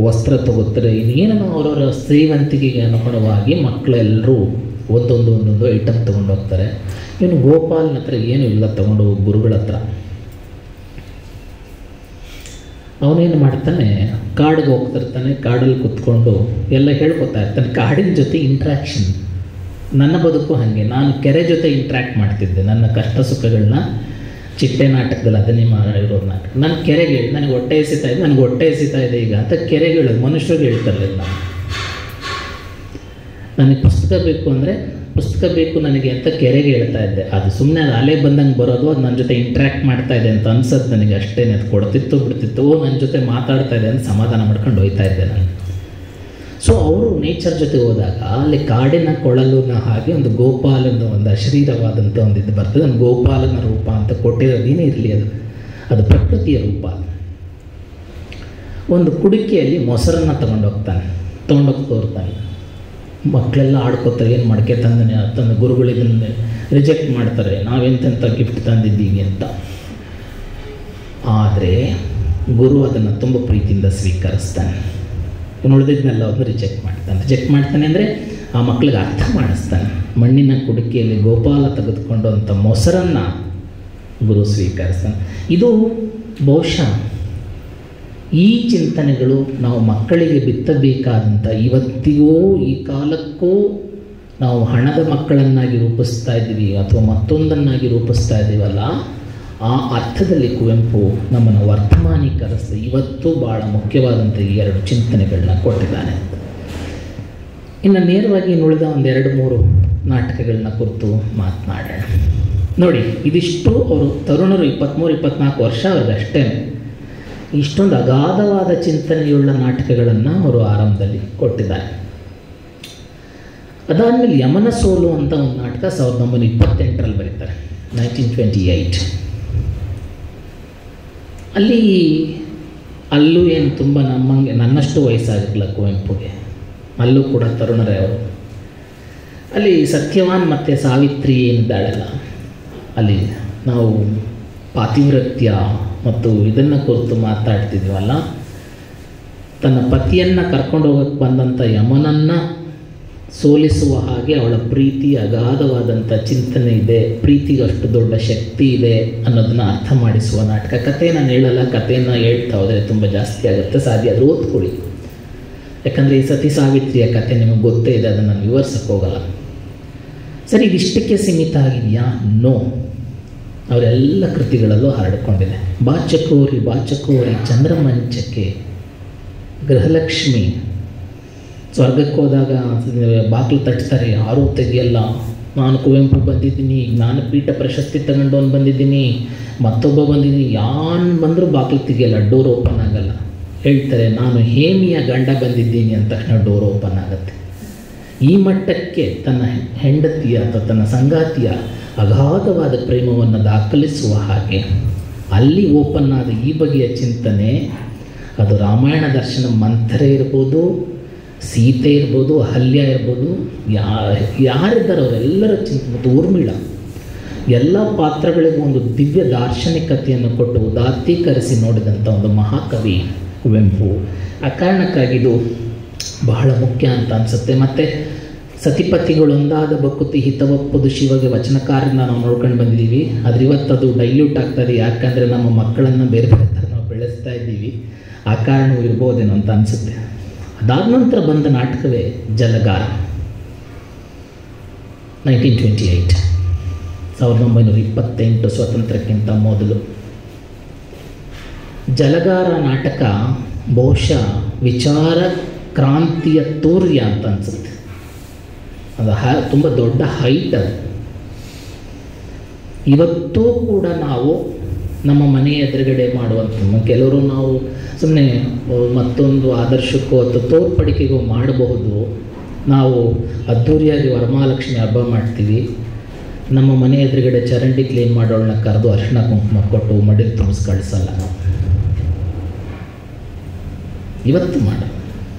ವಸ್ತ್ರ ತಗೋತಾರೆ, ಇನ್ನೇನೋ ಅವರವರ ಶ್ರೀವಂತಿಕೆಗೆ ಅನುಗುಣವಾಗಿ ಮಕ್ಕಳೆಲ್ಲರೂ ಒಂದೊಂದು ಐಟಮ್ ತೊಗೊಂಡು ಹೋಗ್ತಾರೆ. ಇವನು ಗೋಪಾಲನ ಹತ್ರ ಏನೂ ಇಲ್ಲ ತೊಗೊಂಡು ಗುರುಗಳ ಹತ್ರ. ಅವನೇನು ಮಾಡ್ತಾನೆ, ಕಾಡಿಗೆ ಹೋಗ್ತಿರ್ತಾನೆ, ಕಾಡಲ್ಲಿ ಕೂತ್ಕೊಂಡು ಎಲ್ಲ ಹೇಳ್ಕೊತಾ ಇರ್ತಾನೆ. ಕಾಡಿನ ಜೊತೆ ಇಂಟ್ರ್ಯಾಕ್ಷನ್. ನನ್ನ ಬದುಕು ಹಾಗೆ, ನಾನು ಕೆರೆ ಜೊತೆ ಇಂಟ್ರ್ಯಾಕ್ಟ್ ಮಾಡ್ತಿದ್ದೆ. ನನ್ನ ಕಷ್ಟ ಸುಖಗಳನ್ನ ಚಿಟ್ಟೆ ನಾಟಕದಲ್ಲಿ ಅದನ್ನೇ ಮಾಡಿರೋದು ನಾಟಕ. ನಾನು ಕೆರೆಗೆ ನನಗೆ ಹೊಟ್ಟೆ ಎಸಿತಾ ಇದೆ ಈಗ ಅಂತ ಕೆರೆಗಳು ಮನುಷ್ಯರಿಗೆ ಹೇಳ್ತಾರಲಿಲ್ಲ. ನನಗೆ ಪುಸ್ತಕ ಬೇಕು ನನಗೆ ಅಂತ ಕೆರೆಗೆ ಹೇಳ್ತಾ ಇದ್ದೆ. ಅದು ಸುಮ್ಮನೆ ಅದು ಅಲೆ ಬಂದಂಗೆ ಬರೋದು, ಅದು ನನ್ನ ಜೊತೆ ಇಂಟ್ರ್ಯಾಕ್ಟ್ ಮಾಡ್ತಾ ಇದೆ ಅಂತ ಅನ್ಸೋದು ನನಗೆ ಅಷ್ಟೇ. ಅದು ಕೊಡ್ತಿತ್ತು ಬಿಡ್ತಿತ್ತು, ನನ್ನ ಜೊತೆ ಮಾತಾಡ್ತಾ ಇದೆ ಅಂತ ಸಮಾಧಾನ ಮಾಡ್ಕೊಂಡು ಹೋಗ್ತಾ ಇದ್ದೆ ನಾನು. ಸೊ ಅವರು ನೇಚರ್ ಜೊತೆ ಹೋದಾಗ ಅಲ್ಲಿ ಕಾಡಿನ ಕೊಳಲುನ ಹಾಗೆ ಒಂದು ಗೋಪಾಲನ ಒಂದು ಅಶರೀರವಾದಂಥ ಒಂದು ಇದು ಬರ್ತದೆ. ಒಂದು ಗೋಪಾಲನ ರೂಪ ಅಂತ ಕೊಟ್ಟಿರೋದೇನೇ ಇರಲಿ, ಅದು ಪ್ರಕೃತಿಯ ರೂಪ. ಒಂದು ಕುಡಿಕೆಯಲ್ಲಿ ಮೊಸರನ್ನು ತೊಗೊಂಡೋಗಿ ತೋರ್ತಾನೆ. ಮಕ್ಕಳೆಲ್ಲ ಆಡ್ಕೋತಾರೆ, ಏನು ಮಡಕೆ ತಂದು ಗುರುಗಳು ಇದನ್ನು ರಿಜೆಕ್ಟ್ ಮಾಡ್ತಾರೆ, ನಾವೆಂತೆಂಥ ಗಿಫ್ಟ್ ತಂದಿದ್ದೀವಿ ಅಂತ. ಆದರೆ ಗುರು ಅದನ್ನು ತುಂಬ ಪ್ರೀತಿಯಿಂದ ಸ್ವೀಕರಿಸ್ತಾನೆ. ಉಳಿದಿದ್ದನ್ನೆಲ್ಲ ಅವ್ರನ್ನ ರಿಜೆಕ್ಟ್ ಮಾಡ್ತಾನೆ ಅಂದರೆ ಆ ಮಕ್ಕಳಿಗೆ ಅರ್ಥ ಮಾಡಿಸ್ತಾನೆ. ಮಣ್ಣಿನ ಕುಡಿಕೆಯಲ್ಲಿ ಗೋಪಾಲ ತೆಗೆದುಕೊಂಡು ಅಂಥ ಮೊಸರನ್ನು ಗುರು ಸ್ವೀಕರಿಸ್ತಾನೆ. ಇದು ಬಹುಶಃ ಈ ಚಿಂತನೆಗಳು ನಾವು ಮಕ್ಕಳಿಗೆ ಬಿತ್ತಬೇಕಾದಂಥ, ಇವತ್ತಿಗೂ ಈ ಕಾಲಕ್ಕೂ ನಾವು ಹಣದ ಮಕ್ಕಳನ್ನಾಗಿ ರೂಪಿಸ್ತಾ ಇದ್ದೀವಿ ಅಥವಾ ಮತ್ತೊಂದನ್ನಾಗಿ ರೂಪಿಸ್ತಾ ಇದ್ದೀವಲ್ಲ, ಆ ಅರ್ಥದಲ್ಲಿ ಕುವೆಂಪು ನಮ್ಮನ್ನು ವರ್ತಮಾನೀಕರಿಸಿ ಇವತ್ತು ಭಾಳ ಮುಖ್ಯವಾದಂಥ ಈ ಎರಡು ಚಿಂತನೆಗಳನ್ನ ಕೊಟ್ಟಿದ್ದಾನೆ. ಇನ್ನು ನೇರವಾಗಿ ಉಳಿದ ಒಂದು 2-3 ನಾಟಕಗಳನ್ನ ಕುರಿತು ಮಾತನಾಡೋಣ. ನೋಡಿ, ಇದಿಷ್ಟು ಅವರು ತರುಣರು 23-24 ವರ್ಷ ಅವ್ರಿಗಷ್ಟೇ ಇಷ್ಟೊಂದು ಅಗಾಧವಾದ ಚಿಂತನೆಯುಳ್ಳ ನಾಟಕಗಳನ್ನು ಅವರು ಆರಂಭದಲ್ಲಿ ಕೊಟ್ಟಿದ್ದಾರೆ. ಅದಾದಮೇಲೆ ಯಮನ ಸೋಲು ಅಂತ ಒಂದು ನಾಟಕ 1928ರಲ್ಲಿ ಬರೀತಾರೆ, 1928. ಅಲ್ಲೂ ಏನು ತುಂಬ ನನ್ನಷ್ಟು ವಯಸ್ಸಾಗಿರಲಿಲ್ಲ ಕುವೆಂಪುಗೆ, ಅಲ್ಲೂ ಕೂಡ ತರುಣರೇ ಅವರು. ಅಲ್ಲಿ ಸತ್ಯವಾನ್ ಮತ್ತು ಸಾವಿತ್ರಿ ಏನಿದ್ದಾಳಲ್ಲ, ಅಲ್ಲಿ ನಾವು ಪಾತಿವ್ರತ್ಯ ಮತ್ತು ಇದನ್ನು ಕುರಿತು ಮಾತಾಡ್ತಿದ್ವಲ್ಲ, ತನ್ನ ಪತಿಯನ್ನು ಕರ್ಕೊಂಡು ಹೋಗಕ್ಕೆ ಬಂದಂಥ ಯಮನನ್ನು ಸೋಲಿಸುವ ಹಾಗೆ ಅವಳ ಪ್ರೀತಿ ಅಗಾಧವಾದಂಥ ಚಿಂತನೆ ಇದೆ, ಪ್ರೀತಿಗೆ ಅಷ್ಟು ದೊಡ್ಡ ಶಕ್ತಿ ಇದೆ ಅನ್ನೋದನ್ನು ಅರ್ಥ ಮಾಡಿಸುವ ನಾಟಕ. ಕಥೆ ನಾನು ಹೇಳಲ್ಲ, ಕಥೆಯನ್ನು ಹೇಳ್ತಾ ಹೋದರೆ ತುಂಬ ಜಾಸ್ತಿ ಆಗುತ್ತೆ, ಸಾಧ್ಯ ಆದರೂ ಓದ್ಕೊಳ್ಳಿ. ಯಾಕಂದರೆ ಈ ಸತಿ ಸಾವಿತ್ರಿಯ ಕಥೆ ನಿಮಗೆ ಗೊತ್ತೇ ಇದೆ, ಅದನ್ನು ನಾನು ವಿವರಿಸಕ್ಕೆ ಹೋಗಲ್ಲ. ಸರಿ, ಇದಿಷ್ಟಕ್ಕೆ ಸೀಮಿತ ಆಗಿದೆಯಾ? ನೋ, ಅವರೆಲ್ಲ ಕೃತಿಗಳಲ್ಲೂ ಹರಡಿಕೊಂಡಿದೆ. ಬಾಚಕೋರಿ ಚಂದ್ರಮಂಚಕ್ಕೆ ಗೃಹಲಕ್ಷ್ಮಿ ಸ್ವರ್ಗಕ್ಕೆ ಹೋದಾಗ ಬಾಗಿಲು ತಟ್ತಾರೆ, ಯಾರೂ ತೆಗಿಯಲ್ಲ. ನಾನು ಕುವೆಂಪು ಬಂದಿದ್ದೀನಿ, ಜ್ಞಾನಪೀಠ ಪ್ರಶಸ್ತಿ ತಗೊಂಡವನು ಬಂದಿದ್ದೀನಿ, ಮತ್ತೊಬ್ಬ ಬಂದಿದ್ದೀನಿ, ಯಾರು ಬಂದರೂ ಬಾಗಿಲು ತೆಗಿಯಲ್ಲ, ಡೋರ್ ಓಪನ್ ಆಗಲ್ಲ. ಹೇಳ್ತಾರೆ ನಾನು ಹೇಮಿಯ ಗಂಡ ಬಂದಿದ್ದೀನಿ ಅಂತ ತಕ್ಷಣ ಡೋರ್ ಓಪನ್ ಆಗುತ್ತೆ. ಈ ಮಟ್ಟಕ್ಕೆ ತನ್ನ ಹೆಂಡತಿಯ ಅಥವಾ ತನ್ನ ಸಂಗಾತಿಯ ಅಗಾಧವಾದ ಪ್ರೇಮವನ್ನು ದಾಖಲಿಸುವ ಹಾಗೆ ಅಲ್ಲಿ ಓಪನ್ ಆದ ಈ ಬಗೆಯ ಚಿಂತನೆ, ಅದು ರಾಮಾಯಣ ದರ್ಶನ ಮಂಥರೆ ಇರ್ಬೋದು, ಸೀತೆ ಇರ್ಬೋದು, ಅಹಲ್ಯ ಇರ್ಬೋದು, ಯಾರಿದ್ದಾರೆ ಅವರೆಲ್ಲರ ಚಿಂತನೆ, ಮತ್ತು ಊರ್ಮಿಳ, ಎಲ್ಲ ಪಾತ್ರಗಳಿಗೂ ಒಂದು ದಿವ್ಯ ದಾರ್ಶನಿಕತೆಯನ್ನು ಕೊಟ್ಟು ಉದಾತ್ತೀಕರಿಸಿ ನೋಡಿದಂಥ ಒಂದು ಮಹಾಕವಿ ಕುವೆಂಪು. ಆ ಕಾರಣಕ್ಕಾಗಿ ಇದು ಬಹಳ ಮುಖ್ಯ ಅಂತ ಅನಿಸುತ್ತೆ. ಮತ್ತು ಸತಿಪತಿಗಳೊಂದಾದ ಬಕುತಿ ಹಿತವಪ್ಪದು ಶಿವಗೆ ವಚನಕಾರನ ನಾವು ನೋಡ್ಕೊಂಡು ಬಂದಿದ್ದೀವಿ. ಆದರೆ ಇವತ್ತು ಅದು ಡೈಲ್ಯೂಟ್ ಆಗ್ತದೆ, ಯಾಕಂದರೆ ನಮ್ಮ ಮಕ್ಕಳನ್ನು ಬೇರೆ ಬೇರೆ ಥರ ನಾವು ಬೆಳೆಸ್ತಾ ಇದ್ದೀವಿ. ಆ ಕಾರಣವೂ ಇರ್ಬೋದೇನೋ ಅಂತ ಅನಿಸುತ್ತೆ. ಅದಾದ ನಂತರ ಬಂದ ನಾಟಕವೇ ಜಲಗಾರ, 1928, 1928 ಸ್ವಾತಂತ್ರ್ಯಕ್ಕಿಂತ ಮೊದಲು. ಜಲಗಾರ ನಾಟಕ ಬಹುಶಃ ವಿಚಾರ ಕ್ರಾಂತಿಯ ತೂರ್ಯ ಅಂತ ಅನಿಸುತ್ತೆ. ಅದು ತುಂಬ ದೊಡ್ಡ ಹೈಟ್ ಅದು. ಇವತ್ತೂ ಕೂಡ ನಾವು ನಮ್ಮ ಮನೆಯ ಎದುರುಗಡೆ ಮಾಡುವಂಥ ಕೆಲವರು ನಾವು ಸುಮ್ಮನೆ ಮತ್ತೊಂದು ಆದರ್ಶಕ್ಕೋ ಅಥವಾ ತೋರ್ಪಡಿಕೆಗೋ ಮಾಡಬಹುದು. ನಾವು ಅದ್ಧೂರಿಯಾಗಿ ವರಮಹಾಲಕ್ಷ್ಮಿ ಹಬ್ಬ ಮಾಡ್ತೀವಿ, ನಮ್ಮ ಮನೆ ಎದುರುಗಡೆ ಚರಂಡಿ ಕ್ಲೀನ್ ಮಾಡೋಳನ್ನ ಕರೆದು ಅರಿಶಿಣ ಕುಂಕುಮ ಕೊಟ್ಟು ಮಡಿಲು ತುಂಬಿಸಿ ಕಳಿಸಲ್ಲ. ನಾವು ಇವತ್ತು ಮಾಡ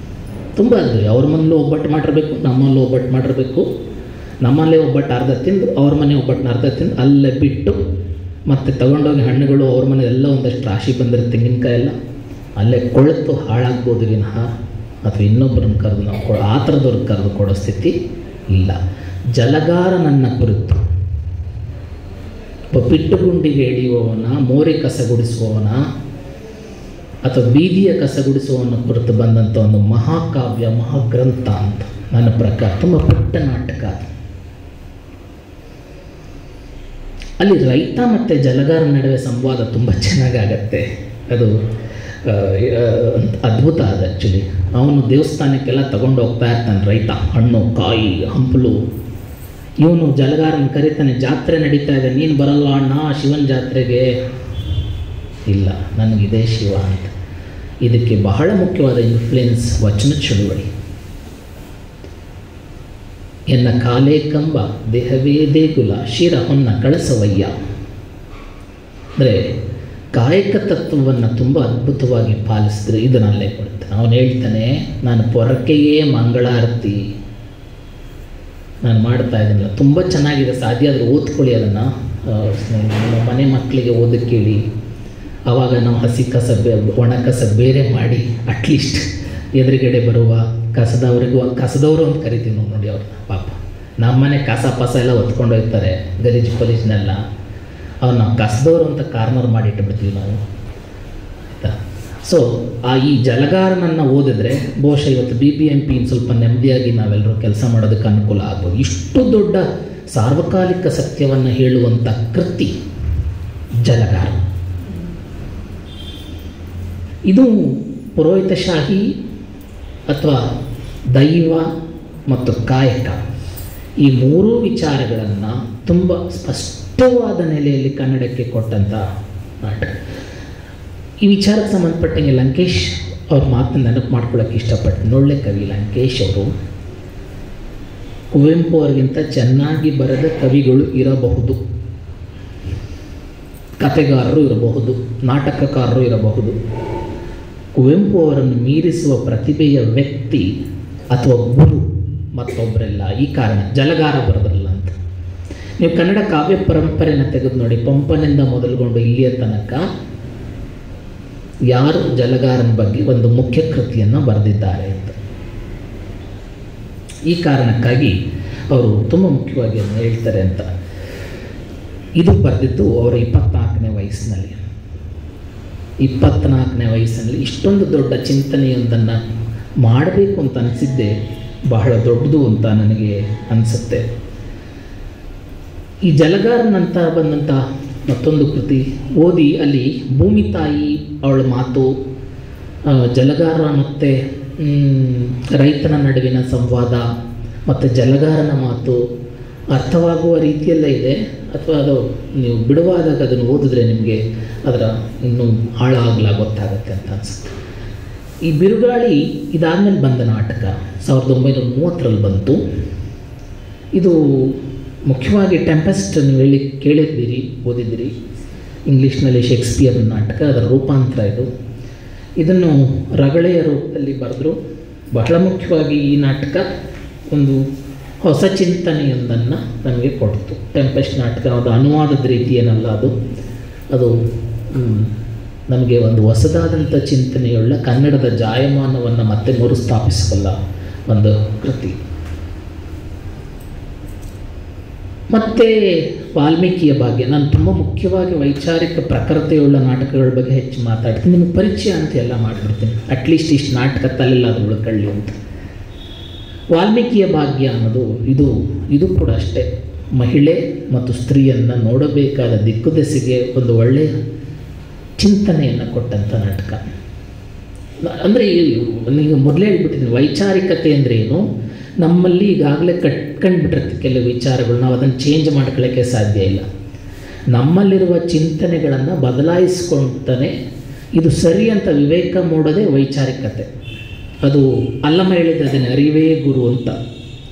ತುಂಬ ಅದು ಅವ್ರ ಮನೇಲೂ ಒಬ್ಬಟ್ಟು ಮಾಡಿರಬೇಕು, ನಮ್ಮಲ್ಲೂ ಒಬ್ಬಟ್ಟು ಮಾಡಿರಬೇಕು, ನಮ್ಮಲ್ಲೇ ಒಬ್ಬಟ್ಟು ಅರ್ಧ ತಿಂದು ಅವ್ರ ಮನೆ ಒಬ್ಬಟ್ಟನ್ನ ಅರ್ಧ ತಿಂದು ಅಲ್ಲೇ ಬಿಟ್ಟು ಮತ್ತು ತೊಗೊಂಡೋಗಿ ಹಣ್ಣುಗಳು ಅವ್ರ ಮನೆ ಎಲ್ಲ ಒಂದಷ್ಟು ರಾಶಿ ಬಂದರೆ ತೆಂಗಿನಕಾಯಿ ಎಲ್ಲ ಅಲ್ಲೇ ಕೊಳೆತು ಹಾಳಾಗ್ಬೋದು ವಿನಃ ಅಥವಾ ಇನ್ನೊಬ್ಬರನ್ನು ಕರೆದು ನಾವು ಆ ಥರದವ್ರಿಗೆ ಕರೆದು ಕೊಡೋ ಸ್ಥಿತಿ ಇಲ್ಲ. ಜಲಗಾರ ನನ್ನ ಕುರಿತು ಪಿಟ್ಟುಗುಂಡಿಗೆ ಎಳೆಯುವವನ, ಮೋರಿ ಕಸಗುಡಿಸುವವನ ಅಥವಾ ಬೀದಿಯ ಕಸಗುಡಿಸುವವನ ಕುರಿತು ಬಂದಂಥ ಒಂದು ಮಹಾಕಾವ್ಯ, ಮಹಾಗ್ರಂಥ ಅಂತ ನನ್ನ ಪ್ರಕಾರ. ತುಂಬ ಪುಟ್ಟ ನಾಟಕ. ಅಲ್ಲಿ ರೈತ ಮತ್ತು ಜಲಗಾರ ನಡುವೆ ಸಂವಾದ ತುಂಬ ಚೆನ್ನಾಗಾಗತ್ತೆ. ಅದು ಅದ್ಭುತ ಅದು ಆ್ಯಕ್ಚುಲಿ. ಅವನು ದೇವಸ್ಥಾನಕ್ಕೆಲ್ಲ ತಗೊಂಡು ಹೋಗ್ತಾ ಇರ್ತಾನೆ ರೈತ, ಹಣ್ಣು ಕಾಯಿ ಹಂಪಲು. ಇವನು ಜಲಗಾರನ ಕರೀತಾನೆ, ಜಾತ್ರೆ ನಡೀತಾ ಇದೆ, ನೀನು ಬರಲ್ಲ ಅಣ್ಣ ಶಿವನ ಜಾತ್ರೆಗೆ? ಇಲ್ಲ, ನನಗಿದೇ ಶಿವ ಅಂತ. ಇದಕ್ಕೆ ಬಹಳ ಮುಖ್ಯವಾದ ಇನ್ಫ್ಲುಯೆನ್ಸ್ ವಚನ ಚಳುವಳಿ. ಎನ್ನ ಕಾಲೇ ಕಂಬ ದೇಹವೇ ದೇಗುಲ ಶಿರ ಹೊನ್ನ ಕಳಸವಯ್ಯ. ಅಂದರೆ ಕಾಯಕ ತತ್ವವನ್ನು ತುಂಬ ಅದ್ಭುತವಾಗಿ ಪಾಲಿಸಿದ್ರೆ ಇದನ್ನಲ್ಲೇ ಕೊಡ್ತಾನೆ. ಅವನು ಹೇಳ್ತಾನೆ, ನಾನು ಪೊರಕೆಯೇ ಮಂಗಳಾರತಿ ನಾನು ಮಾಡ್ತಾ ಇದ್ದೀನಲ್ಲ, ತುಂಬ ಚೆನ್ನಾಗಿದೆ, ಸಾಧ್ಯ ಆದರೆ ಓದ್ಕೊಳ್ಳಿ ಅದನ್ನು, ನಮ್ಮ ಮನೆ ಮಕ್ಕಳಿಗೆ ಓದಕ್ಕೆ ಹೇಳಿ. ಆವಾಗ ನಾವು ಹಸಿ ಕಸ ಒಣ ಕಸ ಬೇರೆ ಮಾಡಿ ಅಟ್ಲೀಸ್ಟ್ ಎದುರುಗಡೆ ಬರುವ ಕಸದವರು ಅಂತ ಕರಿತೀವಿ ನಾವು ನೋಡಿ ಅವ್ರನ್ನ. ಪಾಪ ನಮ್ಮನೆ ಕಸ ಪಸ ಎಲ್ಲ ಹೊತ್ಕೊಂಡು ಹೋಗ್ತಾರೆ, ಗಲೀಜು ಪಲೀಜ್ನೆಲ್ಲ, ಅವ್ರು ನಾವು ಕಸದವರು ಅಂತ ಕಾರ್ನರ್ ಮಾಡಿಟ್ಬಿಡ್ತೀವಿ ನಾವು, ಆಯಿತಾ. ಸೊ ಈ ಜಲಗಾರನನ್ನು ಓದಿದ್ರೆ ಬಹುಶಃ ಇವತ್ತು BBMP ಸ್ವಲ್ಪ ನೆಮ್ಮದಿಯಾಗಿ ನಾವೆಲ್ಲರೂ ಕೆಲಸ ಮಾಡೋದಕ್ಕೆ ಅನುಕೂಲ ಆಗ್ಬೋದು. ಇಷ್ಟು ದೊಡ್ಡ ಸಾರ್ವಕಾಲಿಕ ಸತ್ಯವನ್ನು ಹೇಳುವಂಥ ಕೃತಿ ಜಲಗಾರ. ಇದು ಪುರೋಹಿತಶಾಹಿ ಅಥವಾ ದೈವ ಮತ್ತು ಕಾಯಕ ಈ ಮೂರೂ ವಿಚಾರಗಳನ್ನು ತುಂಬ ಸ್ಪಷ್ಟವಾದ ನೆಲೆಯಲ್ಲಿ ಕನ್ನಡಕ್ಕೆ ಕೊಟ್ಟಂಥ ನಾಟಕ. ಈ ವಿಚಾರಕ್ಕೆ ಸಂಬಂಧಪಟ್ಟಂಗೆ ಲಂಕೇಶ್ ಅವ್ರ ಮಾತನ್ನು ನೆನಪು ಮಾಡ್ಕೊಳ್ಳೋಕ್ಕೆ ಇಷ್ಟಪಟ್ಟು, ಒಳ್ಳೆ ಕವಿ ಲಂಕೇಶ್ ಅವರು ಕುವೆಂಪು ಅವರಿಗಿಂತ ಚೆನ್ನಾಗಿ ಬರೆದ ಕವಿಗಳು ಇರಬಹುದು, ಕಥೆಗಾರರು ಇರಬಹುದು, ನಾಟಕಕಾರರು ಇರಬಹುದು. ಕುವೆಂಪು ಅವರನ್ನು ಮೀರಿಸುವ ಪ್ರತಿಭೆಯ ವ್ಯಕ್ತಿ ಅಥವಾ ಗುರು ಮತ್ತೊಬ್ಬರೆಲ್ಲ. ಈ ಕಾರಣ ಜಲಗಾರ ಬರೆದ್ರಲ್ಲ ಅಂತ. ನೀವು ಕನ್ನಡ ಕಾವ್ಯ ಪರಂಪರೆನ ತೆಗೆದು ನೋಡಿ, ಪಂಪನಿಂದ ಮೊದಲುಗೊಂಡು ಇಲ್ಲಿಯ ತನಕ ಯಾರು ಜಲಗಾರನ ಬಗ್ಗೆ ಒಂದು ಮುಖ್ಯ ಕೃತಿಯನ್ನು ಬರೆದಿದ್ದಾರೆ ಅಂತ. ಈ ಕಾರಣಕ್ಕಾಗಿ ಅವರು ತುಂಬ ಮುಖ್ಯವಾಗಿ ಅದನ್ನು ಹೇಳ್ತಾರೆ ಅಂತ. ಇದು ಬರೆದಿದ್ದು ಅವರ 24ನೇ ವಯಸ್ಸಿನಲ್ಲಿ. 24ನೇ ವಯಸ್ಸಿನಲ್ಲಿ ಇಷ್ಟೊಂದು ದೊಡ್ಡ ಚಿಂತನೆಯೊಂದನ್ನು ಮಾಡಬೇಕು ಅಂತ ಅನಿಸಿದ್ದೆ ಬಹಳ ದೊಡ್ಡದು ಅಂತ ನನಗೆ ಅನಿಸುತ್ತೆ. ಈ ಜಲಗಾರನಂತ ಬಂದಂಥ ಮತ್ತೊಂದು ಕೃತಿ ಓದಿ ಅಲ್ಲಿ ಭೂಮಿ ತಾಯಿ ಅವಳ ಮಾತು, ಜಲಗಾರ ಮತ್ತು ರೈತನ ನಡುವಿನ ಸಂವಾದ ಮತ್ತು ಜಲಗಾರನ ಮಾತು ಅರ್ಥವಾಗುವ ರೀತಿಯಲ್ಲೇ ಇದೆ. ಅಥವಾ ಅದು ನೀವು ಬಿಡುವಾದಾಗ ಅದನ್ನು ಓದಿದ್ರೆ ನಿಮಗೆ ಅದರ ಇನ್ನೂ ಆಳ ಗೊತ್ತಾಗುತ್ತೆ ಅಂತ ಅನಿಸುತ್ತೆ. ಈ ಬಿರುಗಾಳಿ ಇದಾದಮೇಲೆ ಬಂದ ನಾಟಕ 1930ರಲ್ಲಿ ಬಂತು. ಇದು ಮುಖ್ಯವಾಗಿ ಟೆಂಪೆಸ್ಟ್ ನೀವು ಕೇಳಿದ್ದೀರಿ, ಓದಿದ್ದೀರಿ. ಇಂಗ್ಲೀಷ್ನಲ್ಲಿ ಶೇಕ್ಸ್ಪಿಯರ್ ನಾಟಕ, ಅದರ ರೂಪಾಂತರ ಇದು. ಇದನ್ನು ರಗಳೆಯ ರೂಪದಲ್ಲಿ ಬರೆದ್ರು. ಬಹಳ ಮುಖ್ಯವಾಗಿ ಈ ನಾಟಕ ಒಂದು ಹೊಸ ಚಿಂತನೆಯೊಂದನ್ನು ನಮಗೆ ಕೊಡ್ತು. ಟೆಂಪೆಸ್ಟ್ ನಾಟಕ ಅದು ಅನುವಾದದ ರೀತಿ ಏನಲ್ಲ, ಅದು ನಮಗೆ ಒಂದು ಹೊಸದಾದಂಥ ಚಿಂತನೆಯುಳ್ಳ ಕನ್ನಡದ ಜಾಯಮಾನವನ್ನು ಮತ್ತೆ ಮರುಸ್ಥಾಪಿಸಬಲ್ಲ ಒಂದು ಕೃತಿ. ಮತ್ತು ವಾಲ್ಮೀಕಿಯ ಬಗ್ಗೆ ನಾನು ತುಂಬ ಮುಖ್ಯವಾಗಿ ವೈಚಾರಿಕ ಪ್ರಖರತೆಯುಳ್ಳ ನಾಟಕಗಳ ಬಗ್ಗೆ ಹೆಚ್ಚು ಮಾತಾಡ್ತೀನಿ. ನಿಮಗೆ ಪರಿಚಯ ಅಂತ ಎಲ್ಲ ಮಾಡಿಬಿಡ್ತೀನಿ, ಅಟ್ಲೀಸ್ಟ್ ಇಷ್ಟು ನಾಟಕ ತಲೆಲ್ಲ ಅದು ಉಳ್ಕೊಳ್ಳಿ ಅಂತ. ವಾಲ್ಮೀಕಿಯ ಭಾಗ್ಯ ಅನ್ನೋದು ಇದು ಕೂಡ ಅಷ್ಟೇ ಮಹಿಳೆ ಮತ್ತು ಸ್ತ್ರೀಯನ್ನು ನೋಡಬೇಕಾದ ದಿಕ್ಕುದೆಸೆಗೆ ಒಂದು ಒಳ್ಳೆಯ ಚಿಂತನೆಯನ್ನು ಕೊಟ್ಟಂಥ ನಾಟಕ. ಅಂದರೆ ಈಗ ಮೊದಲೇ ಹೇಳ್ಬಿಟ್ಟಿದ್ದೀನಿ, ವೈಚಾರಿಕತೆ ಅಂದರೆ ಏನು, ನಮ್ಮಲ್ಲಿ ಈಗಾಗಲೇ ಕಟ್ಕೊಂಡ್ಬಿಟ್ಟಿರುತ್ತೆ ಕೆಲವು ವಿಚಾರಗಳು, ನಾವು ಅದನ್ನು ಚೇಂಜ್ ಮಾಡ್ಕೊಳ್ಳೋಕ್ಕೆ ಸಾಧ್ಯ ಇಲ್ಲ. ನಮ್ಮಲ್ಲಿರುವ ಚಿಂತನೆಗಳನ್ನು ಬದಲಾಯಿಸ್ಕೊಳ್ತಾನೆ ಇದು ಸರಿ ಅಂತ ವಿವೇಕ ಮೂಡೋದೇ ವೈಚಾರಿಕತೆ. ಅದು ಅಲ್ಲಮ ಹೇಳಿದ್ದದನ್ನೇ, ಅರಿವೇ ಗುರು ಅಂತ.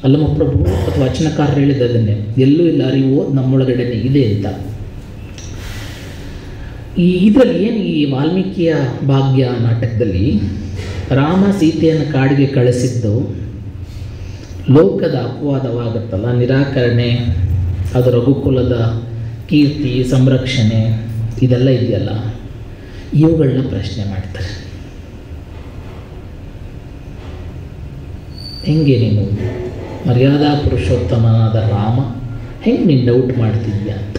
ಅಲ್ಲಮ ಪ್ರಭು ಅಥವಾ ವಚನಕಾರರು ಹೇಳಿದ್ದದನ್ನೇ, ಎಲ್ಲೂ ಇಲ್ಲ ಅರಿವು ನಮ್ಮೊಳಗಡೆನೇ ಇದೆ ಅಂತ. ಇದರಲ್ಲಿ ಏನು ಈ ವಾಲ್ಮೀಕಿಯ ಭಾಗ್ಯ ನಾಟಕದಲ್ಲಿ ರಾಮ ಸೀತೆಯನ್ನು ಕಾಡಿಗೆ ಕಳಿಸಿದ್ದು ಲೋಕದ ಅಪವಾದವಾಗುತ್ತಲ್ಲ, ನಿರಾಕರಣೆ, ಅದು ರಘುಕುಲದ ಕೀರ್ತಿ ಸಂರಕ್ಷಣೆ ಇದೆಲ್ಲ ಇದೆಯಲ್ಲ, ಇವುಗಳನ್ನ ಪ್ರಶ್ನೆ ಮಾಡ್ತಾರೆ. ಹೆಂಗೆ ನೀನು ಮರ್ಯಾದಾ ಪುರುಷೋತ್ತಮನಾದ ರಾಮ ಹೆಂಗೆ ನೀನು ಡೌಟ್ ಮಾಡ್ತಿದ್ಯಾ ಅಂತ.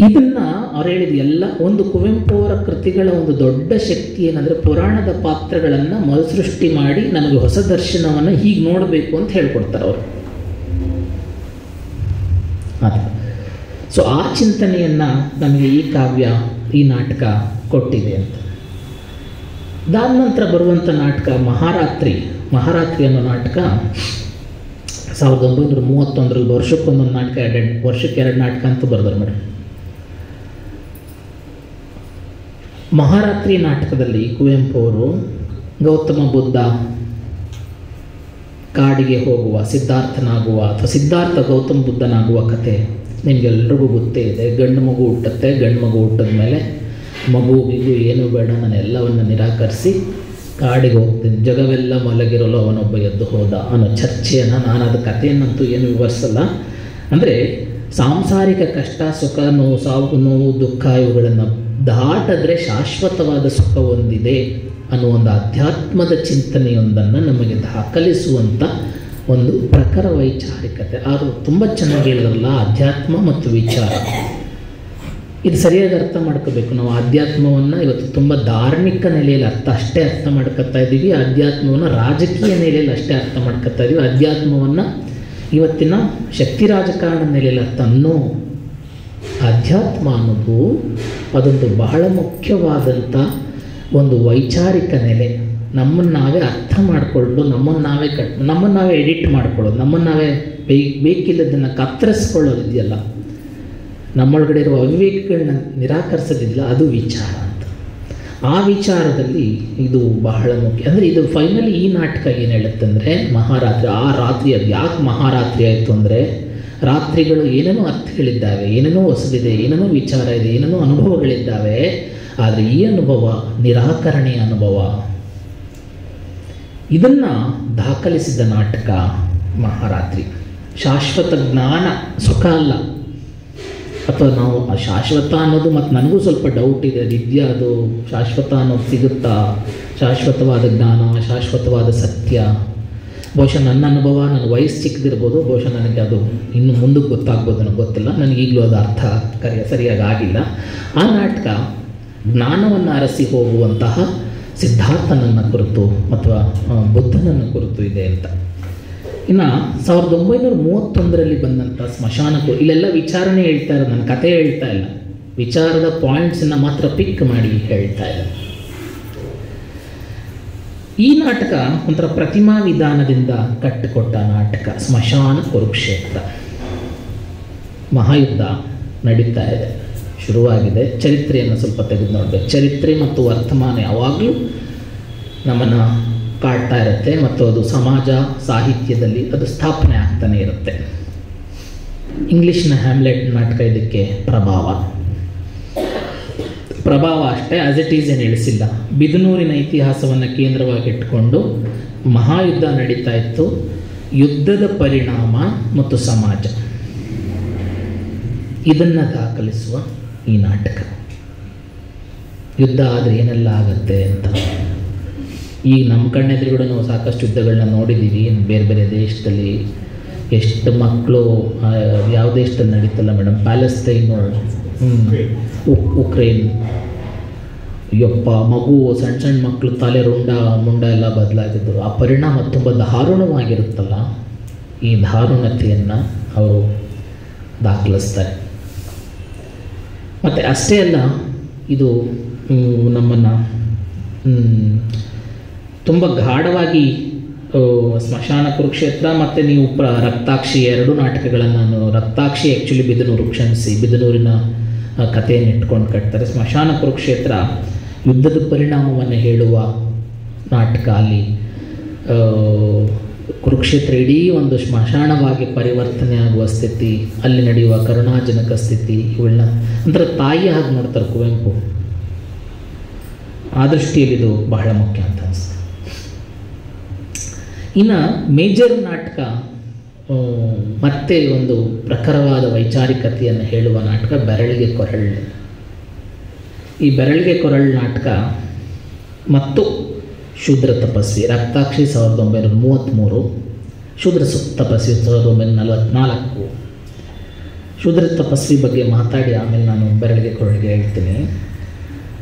ಇದನ್ನು ಅವ್ರು ಹೇಳಿದ ಎಲ್ಲ ಒಂದು ಕುವೆಂಪು ಅವರ ಕೃತಿಗಳ ಒಂದು ದೊಡ್ಡ ಶಕ್ತಿ ಏನಂದರೆ ಪುರಾಣದ ಪಾತ್ರಗಳನ್ನು ಮರುಸೃಷ್ಟಿ ಮಾಡಿ ನಮಗೆ ಹೊಸ ದರ್ಶನವನ್ನು ಹೀಗೆ ನೋಡಬೇಕು ಅಂತ ಹೇಳ್ಕೊಡ್ತಾರೆ ಅವರು. ಅದು ಸೊ ಆ ಚಿಂತನೆಯನ್ನು ನಮಗೆ ಈ ಕಾವ್ಯ ಈ ನಾಟಕ ಕೊಟ್ಟಿದೆ ಅಂತ. ಅದಾದ ನಂತರ ಬರುವಂಥ ನಾಟಕ ಮಹಾರಾತ್ರಿ ಅನ್ನೋ ನಾಟಕ 1931ರಲ್ಲಿ ವರ್ಷಕ್ಕೊಂದೊಂದು ನಾಟಕ, ವರ್ಷಕ್ಕೆ 2 ನಾಟಕ ಅಂತ ಬರೆದರು ಮೇಡಮ್. ಮಹಾರಾತ್ರಿ ನಾಟಕದಲ್ಲಿ ಕುವೆಂಪು ಅವರು ಗೌತಮ ಬುದ್ಧ ಕಾಡಿಗೆ ಹೋಗುವ ಸಿದ್ಧಾರ್ಥನಾಗುವ ಅಥವಾ ಸಿದ್ಧಾರ್ಥ ಗೌತಮ ಬುದ್ಧನಾಗುವ ಕತೆ ನಿಮಗೆಲ್ರಿಗೂ ಗೊತ್ತೇ ಇದೆ. ಗಂಡು ಮಗು ಹುಟ್ಟುತ್ತೆ, ಗಂಡು ಮಗು ಹುಟ್ಟಿದ ಮೇಲೆ ಮಗುವಿಗೂ ಏನೂ ಬೇಡ, ನಾನು ಎಲ್ಲವನ್ನು ನಿರಾಕರಿಸಿ ಕಾಡಿಗೆ ಹೋಗ್ತೀನಿ, ಜಗವೆಲ್ಲ ಮಲಗಿರಲು ಅವನೊಬ್ಬ ಎದ್ದು ಹೋದ ಅನ್ನೋ ಚರ್ಚೆಯನ್ನು, ನಾನು ಅದು ಕಥೆಯನ್ನಂತೂ ಏನು ವಿವರಿಸಲ್ಲ. ಅಂದರೆ ಸಾಂಸಾರಿಕ ಕಷ್ಟ ಸುಖ ನೋವು ಸಾವು ನೋವು ದುಃಖ ಇವುಗಳನ್ನು ದಾಟಿದ್ರೆ ಶಾಶ್ವತವಾದ ಸುಖ ಹೊಂದಿದೆ ಅನ್ನೋ ಒಂದು ಅಧ್ಯಾತ್ಮದ ಚಿಂತನೆಯೊಂದನ್ನು ನಮಗೆ ದಾಖಲಿಸುವಂಥ ಒಂದು ಪ್ರಖರ ವೈಚಾರಿಕತೆ. ಅದು ತುಂಬ ಚೆನ್ನಾಗಿ ಹೇಳಿದ್ರಲ್ಲ, ಅಧ್ಯಾತ್ಮ ಮತ್ತು ವಿಚಾರ. ಇದು ಸರಿಯಾಗಿ ಅರ್ಥ ಮಾಡ್ಕೋಬೇಕು. ನಾವು ಆಧ್ಯಾತ್ಮವನ್ನು ಇವತ್ತು ತುಂಬ ಧಾರ್ಮಿಕ ನೆಲೆಯಲ್ಲಿ ಅಷ್ಟೇ ಅರ್ಥ ಮಾಡ್ಕೊತಾ ಇದ್ದೀವಿ. ಅಧ್ಯಾತ್ಮವನ್ನು ರಾಜಕೀಯ ನೆಲೆಯಲ್ಲಿ ಅಷ್ಟೇ ಅರ್ಥ ಮಾಡ್ಕೊತಾ ಇದ್ದೀವಿ. ಅಧ್ಯಾತ್ಮವನ್ನು ಇವತ್ತಿನ ಶಕ್ತಿ ರಾಜಕಾರಣ ನೆಲೆಯಲ್ಲಿ ಅರ್ಥ ಅನ್ನೋ ಅಧ್ಯಾತ್ಮ ಅನ್ನೋದು ಅದೊಂದು ಬಹಳ ಮುಖ್ಯವಾದಂಥ ಒಂದು ವೈಚಾರಿಕ ನೆಲೆ. ನಮ್ಮನ್ನು ನಾವೇ ಅರ್ಥ ಮಾಡಿಕೊಂಡು ನಮ್ಮನ್ನು ನಾವೇ ಎಡಿಟ್ ಮಾಡ್ಕೊಳ್ಳೋದು, ನಮ್ಮನ್ನು ನಾವೇ ಬೇಕಿಲ್ಲದನ್ನು ಕತ್ತರಿಸ್ಕೊಳ್ಳೋದು ಇದೆಯಲ್ಲ, ನಮ್ಮೊಳಗಡೆ ಇರುವ ಅವಿವೇಕಗಳನ್ನ ನಿರಾಕರಿಸೋದಿಲ್ಲ, ಅದು ವಿಚಾರ ಅಂತ. ಆ ವಿಚಾರದಲ್ಲಿ ಇದು ಬಹಳ ಮುಖ್ಯ. ಅಂದರೆ ಇದು ಫೈನಲಿ ಈ ನಾಟಕ ಏನು ಹೇಳುತ್ತಂದರೆ ಮಹಾರಾತ್ರಿ, ಆ ರಾತ್ರಿ ಅದು ಯಾಕೆ ಮಹಾರಾತ್ರಿ ಆಯಿತು ಅಂದರೆ ರಾತ್ರಿಗಳು ಏನೇನೋ ಅರ್ಥಗಳಿದ್ದಾವೆ, ಏನೇನೋ ಹೊಸದಿದೆ, ಏನೇನೋ ವಿಚಾರ ಇದೆ, ಏನೇನೋ ಅನುಭವಗಳಿದ್ದಾವೆ. ಆದರೆ ಈ ಅನುಭವ ನಿರಾಕರಣೆಯ ಅನುಭವ. ಇದನ್ನು ದಾಖಲಿಸಿದ ನಾಟಕ ಮಹಾರಾತ್ರಿ. ಶಾಶ್ವತ ಜ್ಞಾನ ಸುಖ ಅಲ್ಲ, ಅಥವಾ ನಾವು ಶಾಶ್ವತ ಅನ್ನೋದು ಮತ್ತು ನನಗೂ ಸ್ವಲ್ಪ ಡೌಟ್ ಇದೆ, ವಿದ್ಯೆ ಅದು ಶಾಶ್ವತ ಅನ್ನೋದು ಸಿಗುತ್ತಾ, ಶಾಶ್ವತವಾದ ಜ್ಞಾನ ಶಾಶ್ವತವಾದ ಸತ್ಯ. ಬಹುಶಃ ನನ್ನ ಅನುಭವ, ನನ್ನ ವಯಸ್ಸು ಚಿಕ್ಕದಿರ್ಬೋದು, ಬಹುಶಃ ನನಗೆ ಅದು ಇನ್ನು ಮುಂದಕ್ಕೆ ಗೊತ್ತಾಗ್ಬೋದು, ನನಗೆ ಗೊತ್ತಿಲ್ಲ, ನನಗೀಗಲೂ ಅದು ಅರ್ಥ ಸರಿಯಾಗಿ ಆಗಿಲ್ಲ. ಆ ನಾಟಕ ಜ್ಞಾನವನ್ನು ಅರಸಿ ಹೋಗುವಂತಹ ಸಿದ್ಧಾರ್ಥನನ್ನು ಕುರಿತು ಅಥವಾ ಬುದ್ಧನನ್ನು ಕುರಿತು ಇದೆ ಅಂತ. ಇನ್ನು 1931ರಲ್ಲಿ ಬಂದಂಥ ಸ್ಮಶಾನಕ್ಕೂ ಇಲ್ಲೆಲ್ಲ ವಿಚಾರಣೆ ಹೇಳ್ತಾ ಇರೋದು, ನನ್ನ ಕಥೆ ಹೇಳ್ತಾ ಇಲ್ಲ, ವಿಚಾರದ ಪಾಯಿಂಟ್ಸನ್ನು ಮಾತ್ರ ಪಿಕ್ ಮಾಡಿ ಹೇಳ್ತಾ ಇದ್ದಾರೆ. ಈ ನಾಟಕ ಒಂಥರ ಪ್ರತಿಮಾ ವಿಧಾನದಿಂದ ಕಟ್ಟಿಕೊಟ್ಟ ನಾಟಕ. ಸ್ಮಶಾನ ಕುರುಕ್ಷೇತ್ರ. ಮಹಾಯುದ್ಧ ನಡೀತಾ ಇದೆ, ಶುರುವಾಗಿದೆ. ಚರಿತ್ರೆಯನ್ನು ಸ್ವಲ್ಪ ತೆಗೆದು ನೋಡಬೇಕು. ಚರಿತ್ರೆ ಮತ್ತು ವರ್ತಮಾನ ಯಾವಾಗಲೂ ನಮ್ಮನ್ನು ಕಾಡ್ತಾ ಇರುತ್ತೆ ಮತ್ತು ಅದು ಸಮಾಜ ಸಾಹಿತ್ಯದಲ್ಲಿ ಅದು ಸ್ಥಾಪನೆ ಆಗ್ತಾನೆ ಇರುತ್ತೆ. ಇಂಗ್ಲೀಷ್ನ ಹ್ಯಾಮ್ಲೆಟ್ ನಾಟಕ ಇದಕ್ಕೆ ಪ್ರಭಾವ ಅಷ್ಟೇ, ಆಸ್ ಇಟ್ ಈಸ್ ಏನು ಇಳಿಸಿಲ್ಲ. ಬಿದನೂರಿನ ಇತಿಹಾಸವನ್ನು ಕೇಂದ್ರವಾಗಿಟ್ಟುಕೊಂಡು ಮಹಾಯುದ್ಧ ನಡೀತಾ ಇತ್ತು. ಯುದ್ಧದ ಪರಿಣಾಮ ಮತ್ತು ಸಮಾಜ ಇದನ್ನು ದಾಖಲಿಸುವ ಈ ನಾಟಕ. ಯುದ್ಧ ಆದರೆ ಏನೆಲ್ಲ ಆಗುತ್ತೆ ಅಂತ. ಈಗ ನಮ್ಮ ಕಣ್ಣೆದುರುಗಡೆ ನಾವು ಸಾಕಷ್ಟು ಯುದ್ಧಗಳನ್ನ ನೋಡಿದ್ದೀವಿ. ಬೇರೆ ಬೇರೆ ದೇಶದಲ್ಲಿ ಎಷ್ಟು ಮಕ್ಕಳು, ಯಾವ ದೇಶದಲ್ಲಿ ನಡೀತಲ್ಲ ಮೇಡಮ್, ಪ್ಯಾಲೆಸ್ತೈನು, ಉಕ್ರೇನ್, ಯಪ್ಪ ಮಗು, ಸಣ್ಣ ಸಣ್ಣ ಮಕ್ಕಳು ತಲೆ ಮುಂಡ ಎಲ್ಲ ಬದಲಾಗಿದ್ದು. ಆ ಪರಿಣಾಮ ತುಂಬ ದಾರುಣವಾಗಿರುತ್ತಲ್ಲ. ಈ ದಾರುಣತೆಯನ್ನು ಅವರು ದಾಖಲಿಸ್ತಾರೆ. ಮತ್ತು ಅಷ್ಟೇ ಅಲ್ಲ, ಇದು ನಮ್ಮನ್ನು ತುಂಬ ಗಾಢವಾಗಿ ಸ್ಮಶಾನ ಕುರುಕ್ಷೇತ್ರ ಮತ್ತು ನೀವು ರಕ್ತಾಕ್ಷಿ ಎರಡು ನಾಟಕಗಳನ್ನು, ರಕ್ತಾಕ್ಷಿ ಆ್ಯಕ್ಚುಲಿ ಬಿದನೂರು, ಕ್ಷಮಿಸಿ, ಬಿದನೂರಿನ ಕಥೆಯನ್ನು ಇಟ್ಕೊಂಡು ಕಟ್ತಾರೆ. ಸ್ಮಶಾನ ಕುರುಕ್ಷೇತ್ರ ಯುದ್ಧದ ಪರಿಣಾಮವನ್ನು ಹೇಳುವ ನಾಟಕ. ಅಲ್ಲಿ ಕುರುಕ್ಷೇತ್ರ ಇಡೀ ಒಂದು ಸ್ಮಶಾನವಾಗಿ ಪರಿವರ್ತನೆ ಆಗುವ ಸ್ಥಿತಿ, ಅಲ್ಲಿ ನಡೆಯುವ ಕರುಣಾಜನಕ ಸ್ಥಿತಿ, ಇವುಗಳನ್ನ ಒಂಥರ ತಾಯಿ ಹಾಗೆ ನೋಡ್ತಾರೆ ಕುವೆಂಪು. ಆ ದೃಷ್ಟಿಯಲ್ಲಿ ಇದು ಬಹಳ ಮುಖ್ಯ ಅಂತ ಅನಿಸ್ತದೆ. ಇನ್ನು ಮೇಜರ್ ನಾಟಕ ಮತ್ತೆ ಒಂದು ಪ್ರಖರವಾದ ವೈಚಾರಿಕತೆಯನ್ನು ಹೇಳುವ ನಾಟಕ ಬೆರಳಿಗೆ ಕೊರಳ್. ಈ ಬೆರಳಿಗೆ ಕೊರಳ್ ನಾಟಕ ಮತ್ತು ಶೂದ್ರ ತಪಸ್ವಿ. ರಕ್ತಾಕ್ಷಿ 1933, ಶೂದ್ರ ತಪಸ್ವಿ 1944. ಶೂದ್ರ ತಪಸ್ವಿ ಬಗ್ಗೆ ಮಾತಾಡಿ ಆಮೇಲೆ ನಾನು ಬೆರಳಿಗೆ ಕೊರಳಿಗೆ ಹೇಳ್ತೀನಿ.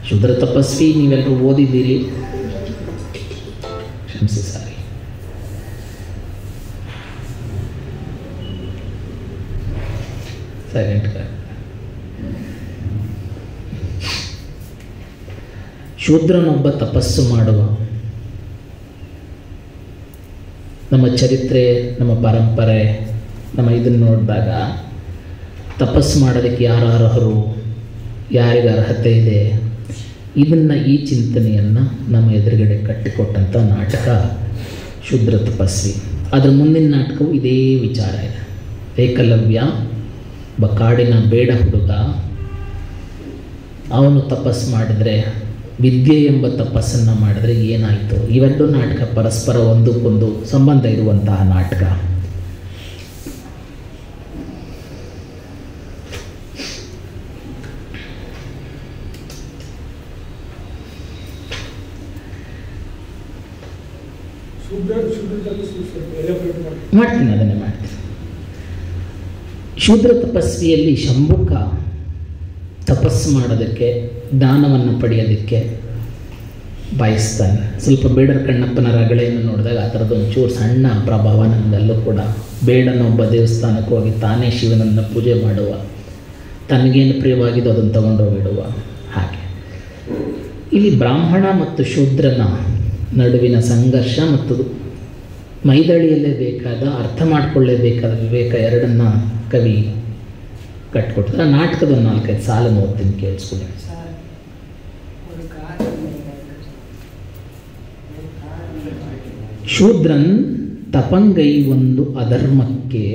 ಶೂದ್ರ ತಪಸ್ವಿ ನೀವೆಲ್ಲರೂ ಓದಿದ್ದೀರಿ, ಕ್ಷಮಿಸಿ, ಸಾರಿ. ಸೈಲೆಂಟ್. ಶೂದ್ರನೊಬ್ಬ ತಪಸ್ಸು ಮಾಡುವ. ನಮ್ಮ ಚರಿತ್ರೆ, ನಮ್ಮ ಪರಂಪರೆ, ನಮ್ಮ ಇದನ್ನು ನೋಡಿದಾಗ ತಪಸ್ಸು ಮಾಡೋದಕ್ಕೆ ಯಾರು ಅರ್ಹರು, ಯಾರಿಗೆ ಅರ್ಹತೆ ಇದೆ, ಇದನ್ನು, ಈ ಚಿಂತನೆಯನ್ನು ನಮ್ಮ ಎದುರುಗಡೆ ಕಟ್ಟಿಕೊಟ್ಟಂಥ ನಾಟಕ ಶೂದ್ರ ತಪಸ್ವಿ. ಅದರ ಮುಂದಿನ ನಾಟಕವು ಇದೇ ವಿಚಾರ ಇದೆ. ಏಕಲವ್ಯ, ಕಾಡಿನ ಬೇಡ ಹುಡುಗ, ಅವನು ತಪಸ್ಸು ಮಾಡಿದರೆ, ವಿದ್ಯೆ ಎಂಬ ತಪಸ್ಸನ್ನು ಮಾಡಿದ್ರೆ ಏನಾಯಿತು. ಇವೆರಡು ನಾಟಕ ಪರಸ್ಪರ ಒಂದಕ್ಕೊಂದು ಸಂಬಂಧ ಇರುವಂತಹ ನಾಟಕ. ಮಾಡ್ತೀನಿ, ಅದನ್ನೇ ಮಾಡ್ತೀನಿ. ಶೂದ್ರ ತಪಸ್ವಿಯಲ್ಲಿ ಶಂಭುಕ ತಪಸ್ಸು ಮಾಡೋದಕ್ಕೆ, ಜ್ಞಾನವನ್ನು ಪಡೆಯೋದಕ್ಕೆ ಬಯಸ್ತಾನೆ. ಸ್ವಲ್ಪ ಬೇಡರ ಕಣ್ಣಪ್ಪನ ರಗಳೆಯನ್ನು ನೋಡಿದಾಗ ಆ ಥರದ್ದೊಂಚೂರು ಸಣ್ಣ ಪ್ರಭಾವ ನನ್ನದಲ್ಲೂ ಕೂಡ. ಬೇಡನೊಬ್ಬ ದೇವಸ್ಥಾನಕ್ಕೆ ಹೋಗಿ ತಾನೇ ಶಿವನನ್ನು ಪೂಜೆ ಮಾಡುವ, ತನಗೇನು ಪ್ರಿಯವಾಗಿದ್ದು ಅದನ್ನು ತಗೊಂಡೋಗಿಡುವ. ಹಾಗೆ ಇಲ್ಲಿ ಬ್ರಾಹ್ಮಣ ಮತ್ತು ಶೂದ್ರನ ನಡುವಿನ ಸಂಘರ್ಷ ಮತ್ತು ಮೈದಳಿಯಲ್ಲೇ ಬೇಕಾದ, ಅರ್ಥ ಮಾಡಿಕೊಳ್ಳೇಬೇಕಾದ ವಿವೇಕ ಎರಡನ್ನು ಕವಿ ಕಟ್ಕೊಡ್ತಾರೆ. ನಾಟಕದ 4-5 ಸಾಲನ್ನು ಓದ್ತೀನಿ, ಕೇಳಿಸ್ಕೊಳ್ಳಿ. ಶೂದ್ರನ್ ತಪಂಗೈ ಒಂದು ಅಧರ್ಮಕ್ಕೆ,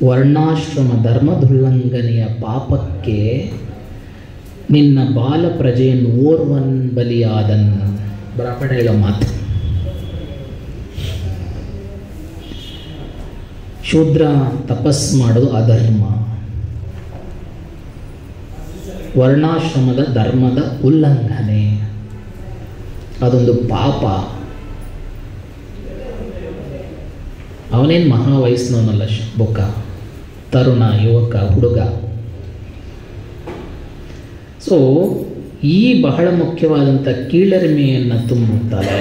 ವರ್ಣಾಶ್ರಮ ಧರ್ಮದುಲ್ಲಂಘನೆಯ ಪಾಪಕ್ಕೆ, ನಿನ್ನ ಬಾಲ ಪ್ರಜೆಯನ್ನು ಓರ್ವನ್ ಬಲಿಯಾದನ್. ಬ್ರಾಹ್ಮಣ ಹೇಳೋ ಮಾತು. ಶೂದ್ರ ತಪಸ್ಸು ಮಾಡೋದು ಅಧರ್ಮ, ವರ್ಣಾಶ್ರಮದ ಧರ್ಮದ ಉಲ್ಲಂಘನೆ, ಅದೊಂದು ಪಾಪ. ಅವನೇನು ಮಹಾ ವಯಸ್ಸಿನವನಲ್ಲ ಬೊಕ್ಕ, ತರುಣ, ಯುವಕ, ಹುಡುಗ. ಸೊ ಈ ಬಹಳ ಮುಖ್ಯವಾದಂಥ ಕೀಳರಿಮೆಯನ್ನು ತುಂಬುತ್ತಾರೆ.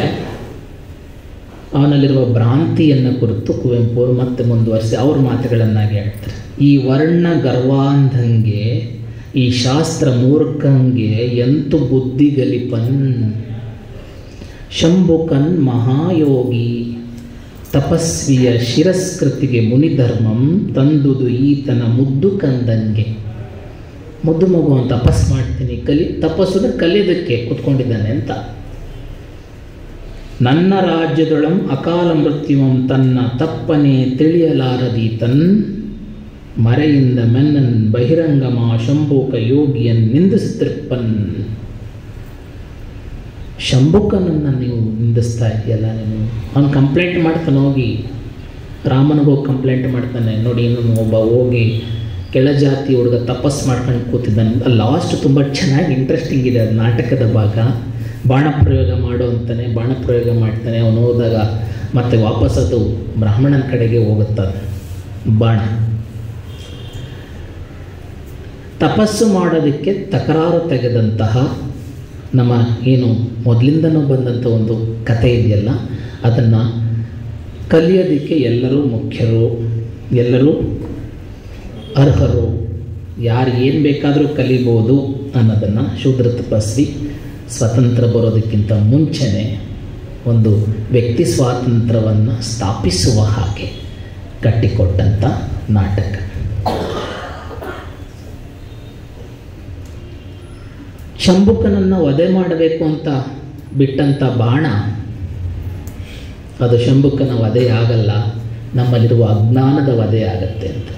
ಅವನಲ್ಲಿರುವ ಭ್ರಾಂತಿಯನ್ನು ಕುರಿತು ಕುವೆಂಪು ಅವರು ಮತ್ತೆ ಮುಂದುವರಿಸಿ ಅವ್ರ ಮಾತುಗಳನ್ನಾಗಿ ಹೇಳ್ತಾರೆ. ಈ ವರ್ಣ ಗರ್ವಾಂಧಂಗೆ ಈ ಶಾಸ್ತ್ರ ಮೂರ್ಖಂಗೆ ಎಂತು ಬುದ್ಧಿಗಲಿಪನ್ ಶಂಭುಕನ್ ಮಹಾಯೋಗಿ ತಪಸ್ವಿಯ ಶಿರಸ್ಕೃತಿಗೆ ಮುನಿಧರ್ಮಂ ತಂದುದು ಈತನ ಮುದ್ದು ಕಂದಂಗೆ. ಮುದ್ದು ಮಗು ತಪಸ್ ಮಾಡ್ತೀನಿ ತಪಸ್ಸು ಕಲಿಯೋದಕ್ಕೆ ಕೂತ್ಕೊಂಡಿದ್ದಾನೆ ಅಂತ. ನನ್ನ ರಾಜ್ಯದೊಳಂ ಅಕಾಲ ಮೃತ್ಯುವಂ ತನ್ನ ತಪ್ಪನೆ ತಿಳಿಯಲಾರದೀತನ್ ಮರೆಯಿಂದ ಮೆನ್ನನ್ ಬಹಿರಂಗಮ ಶಂಭುಕ ಯೋಗಿಯನ್ ನಿಂದಿಸುತ್ತಿರ್ಪನ್. ಶಂಭುಕನನ್ನು ನೀವು ನಿಂದಿಸ್ತಾ ಇದೆಯಲ್ಲ, ನೀನು ಅವನು ಕಂಪ್ಲೇಂಟ್ ಮಾಡ್ತಾನೆ, ಹೋಗಿ ರಾಮನಿಗೋಗಿ ಕಂಪ್ಲೇಂಟ್ ಮಾಡ್ತಾನೆ, ನೋಡಿ ಇನ್ನೊಂದು ಒಬ್ಬ ಹೋಗಿ ಕೆಳಜಾತಿ ಹುಡುಗ ತಪಸ್ ಮಾಡ್ಕೊಂಡು ಕೂತಿದ್ದಾನೆ. ಲಾಸ್ಟ್ ತುಂಬ ಚೆನ್ನಾಗಿ ಇಂಟ್ರೆಸ್ಟಿಂಗ್ ಇದೆ ಅದು ನಾಟಕದ ಭಾಗ. ಬಾಣ ಪ್ರಯೋಗ ಮಾಡೋ ಅಂತಾನೆ, ಬಾಣ ಪ್ರಯೋಗ ಮಾಡ್ತಾನೆ. ಅವನು ಹೋದಾಗ ಮತ್ತೆ ವಾಪಸ್ ಅದು ಬ್ರಾಹ್ಮಣನ ಕಡೆಗೆ ಹೋಗುತ್ತದೆ ಬಾಣ. ತಪಸ್ಸು ಮಾಡೋದಕ್ಕೆ ತಕರಾರು ತೆಗೆದಂತಹ ನಮ್ಮ ಏನು ಮೊದಲಿಂದನೂ ಬಂದಂಥ ಒಂದು ಕಥೆ ಇದೆಯಲ್ಲ, ಅದನ್ನು ಕಲಿಯೋದಕ್ಕೆ ಎಲ್ಲರೂ ಮುಖ್ಯರು, ಎಲ್ಲರೂ ಅರ್ಹರು, ಯಾರು ಏನು ಬೇಕಾದರೂ ಕಲಿಬೋದು ಅನ್ನೋದನ್ನು ಶೂದ್ರ ತಪಸ್ವಿ ಸ್ವತಂತ್ರ ಬರೋದಕ್ಕಿಂತ ಮುಂಚೆನೇ ಒಂದು ವ್ಯಕ್ತಿ ಸ್ವಾತಂತ್ರ್ಯವನ್ನು ಸ್ಥಾಪಿಸುವ ಹಾಗೆ ಕಟ್ಟಿಕೊಟ್ಟಂಥ ನಾಟಕ. ಶಂಭುಕನನ್ನು ವಧೆ ಮಾಡಬೇಕು ಅಂತ ಬಿಟ್ಟಂಥ ಬಾಣ ಅದು ಶಂಭುಕನ ವಧೆ ಆಗಲ್ಲ, ನಮ್ಮಲ್ಲಿರುವ ಅಜ್ಞಾನದ ವಧೆ ಆಗತ್ತೆ ಅಂತ,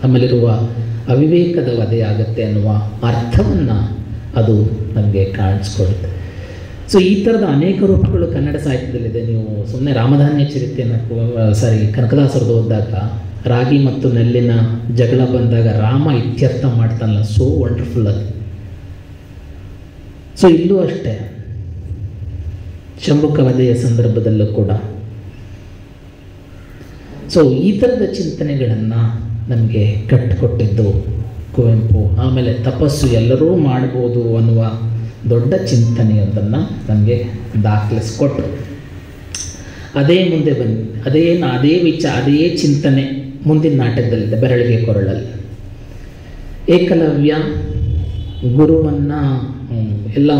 ನಮ್ಮಲ್ಲಿರುವ ಅವಿವೇಕದ ವಧೆ ಆಗತ್ತೆ ಅನ್ನುವ ಅರ್ಥವನ್ನು ಅದು ನಮಗೆ ಕಾಣಿಸ್ಕೊಡುತ್ತೆ. ಸೊ ಈ ಥರದ ಅನೇಕ ರೂಪಗಳು ಕನ್ನಡ ಸಾಹಿತ್ಯದಲ್ಲಿದೆ. ನೀವು ಸುಮ್ಮನೆ ರಾಮಧಾನ್ಯ ಚರಿತ್ರೆಯನ್ನು ಕನಕದಾಸರದು ಓದಿದಾಗ ರಾಗಿ ಮತ್ತು ನೆಲ್ಲಿನ ಜಗಳ ಬಂದಾಗ ರಾಮ ಇತ್ಯರ್ಥ ಮಾಡ್ತಾನಲ್ಲ, ಸೋ ವಂಡರ್ಫುಲ್ ಅದು. ಸೊ ಇಲ್ಲೂ ಅಷ್ಟೇ ಶಂಭುಕ ವಧೆಯ ಸಂದರ್ಭದಲ್ಲೂ ಕೂಡ ಸೊ ಈ ಥರದ ಚಿಂತನೆಗಳನ್ನು ನಮಗೆ ಕಟ್ಟಿಕೊಟ್ಟಿದ್ದು ಕುವೆಂಪು. ಆಮೇಲೆ ತಪಸ್ಸು ಎಲ್ಲರೂ ಮಾಡ್ಬೋದು ಅನ್ನುವ ದೊಡ್ಡ ಚಿಂತನೆಯೊಂದನ್ನು ನಮಗೆ ದಾಖಲಿಸ್ಕೊಟ್ರು. ಅದೇ ಮುಂದೆ ಬನ್ನಿ, ಅದೇ ಚಿಂತನೆ ಮುಂದಿನ ನಾಟಕದಲ್ಲಿದೆ, ಬೆರಳಿಗೆ ಕೊರಳಲ್ಲಿ. ಏಕಲವ್ಯ ಗುರುವನ್ನು ಎಲ್ಲ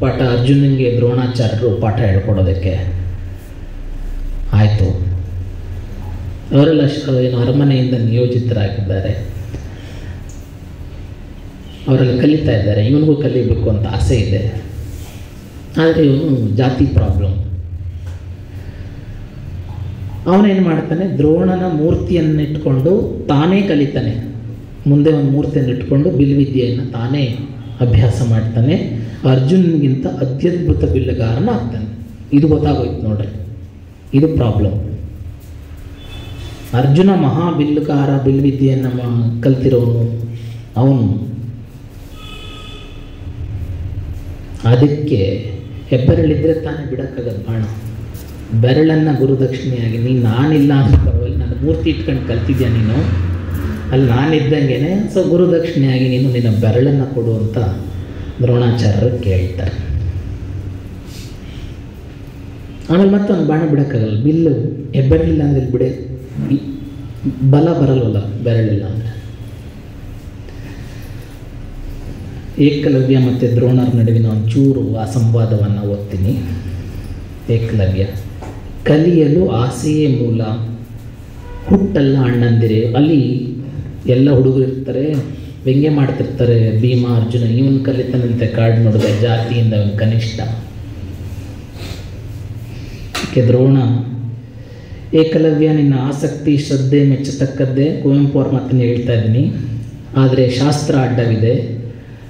ಪಾಠ ಅರ್ಜುನನಿಗೆ ದ್ರೋಣಾಚಾರ್ಯರು ಪಾಠ ಹೇಳ್ಕೊಡೋದಕ್ಕೆ ಆಯಿತು. ಅವರೆಲ್ಲ ಏನು ಅರಮನೆಯಿಂದ ನಿಯೋಜಿತರಾಗಿದ್ದಾರೆ, ಅವರೆಲ್ಲ ಕಲಿತಾ ಇದ್ದಾರೆ. ಇವನಿಗೂ ಕಲಿಬೇಕು ಅಂತ ಆಸೆ ಇದೆ, ಆದರೆ ಇವನು ಜಾತಿ ಪ್ರಾಬ್ಲಮ್. ಅವನೇನು ಮಾಡ್ತಾನೆ, ದ್ರೋಣನ ಮೂರ್ತಿಯನ್ನಿಟ್ಕೊಂಡು ತಾನೇ ಕಲಿತಾನೆ. ಮುಂದೆ ಒಂದು ಮೂರ್ತಿಯನ್ನು ಇಟ್ಕೊಂಡು ಬಿಲ್ವಿದ್ಯೆಯನ್ನು ತಾನೇ ಅಭ್ಯಾಸ ಮಾಡ್ತಾನೆ. ಅರ್ಜುನ್ಗಿಂತ ಅತ್ಯದ್ಭುತ ಬಿಲ್ಲುಗಾರನ ಆಗ್ತಾನೆ. ಇದು ಗೊತ್ತಾಗೋಯ್ತು ನೋಡ್ರಿ, ಇದು ಪ್ರಾಬ್ಲಮ್. ಅರ್ಜುನ ಮಹಾ ಬಿಲ್ಲುಗಾರ, ಬಿಲ್ವಿದ್ಯೆಯನ್ನು ಕಲ್ತಿರೋನು ಅವನು. ಅದಕ್ಕೆ ಹೆಬ್ಬೆರಳಿದ್ರೆ ತಾನೇ ಬಿಡೋಕ್ಕಾಗದು ಬಾಣ. ಬೆರಳನ್ನು ಗುರುದಕ್ಷಿಣೆಯಾಗಿ ನಾನಿಲ್ಲ ಅಂತ ಪರವಾಗಿಲ್ಲ, ನನ್ನ ಮೂರ್ತಿ ಇಟ್ಕೊಂಡು ಕಲ್ತಿದ್ಯಾ ನೀನು, ಅಲ್ಲಿ ನಾನಿದ್ದಂಗೆ, ಸೊ ಗುರುದಕ್ಷಿಣೆಯಾಗಿ ನೀನು ನಿನ್ನ ಬೆರಳನ್ನು ಕೊಡು ಅಂತ ದ್ರೋಣಾಚಾರ್ಯರು ಕೇಳ್ತಾರೆ. ಆಮೇಲೆ ಮತ್ತೊಂದು ಬಾಣ ಬಿಡೋಕ್ಕಾಗಲ್ಲ, ಬಿಲ್ಲು ಹೆಬ್ಬೆರಳಿಲ್ಲ ಅಂದರೆ ಬಿಡೆ ಬಲ ಬರಲ್ವಲ್ಲ ಬೆರಳಿಲ್ಲ ಅಂದರೆ. ಏಕಲವ್ಯ ಮತ್ತು ದ್ರೋಣರ ನಡುವಿನ ಒಂಚೂರು ಆ ಸಂವಾದವನ್ನು ಓದ್ತೀನಿ. ಏಕಲವ್ಯ: ಕಲಿಯಲು ಆಸೆಯೇ ಮೂಲ, ಹುಟ್ಟಲ್ಲ ಅಣ್ಣಂದಿರೆ. ಅಲ್ಲಿ ಎಲ್ಲ ಹುಡುಗರು ಇರ್ತಾರೆ, ವ್ಯಂಗ್ಯ ಮಾಡ್ತಿರ್ತಾರೆ. ಭೀಮ ಅರ್ಜುನ ಇವನು ಕಲಿತಾನಂತೆ ಕಾಡು ನೋಡಿದ ಜಾತಿಯಿಂದ ಅವನು ಕನಿಷ್ಠ. ದ್ರೋಣ: ಏಕಲವ್ಯ, ನಿನ್ನ ಆಸಕ್ತಿ ಶ್ರದ್ಧೆ ಮೆಚ್ಚತಕ್ಕದ್ದೇ. ಕುವೆಂಪು ಅವ್ರ ಮಾತನ್ನು ಹೇಳ್ತಾ ಇದ್ದೀನಿ. ಆದರೆ ಶಾಸ್ತ್ರ ಅಡ್ಡವಿದೆ.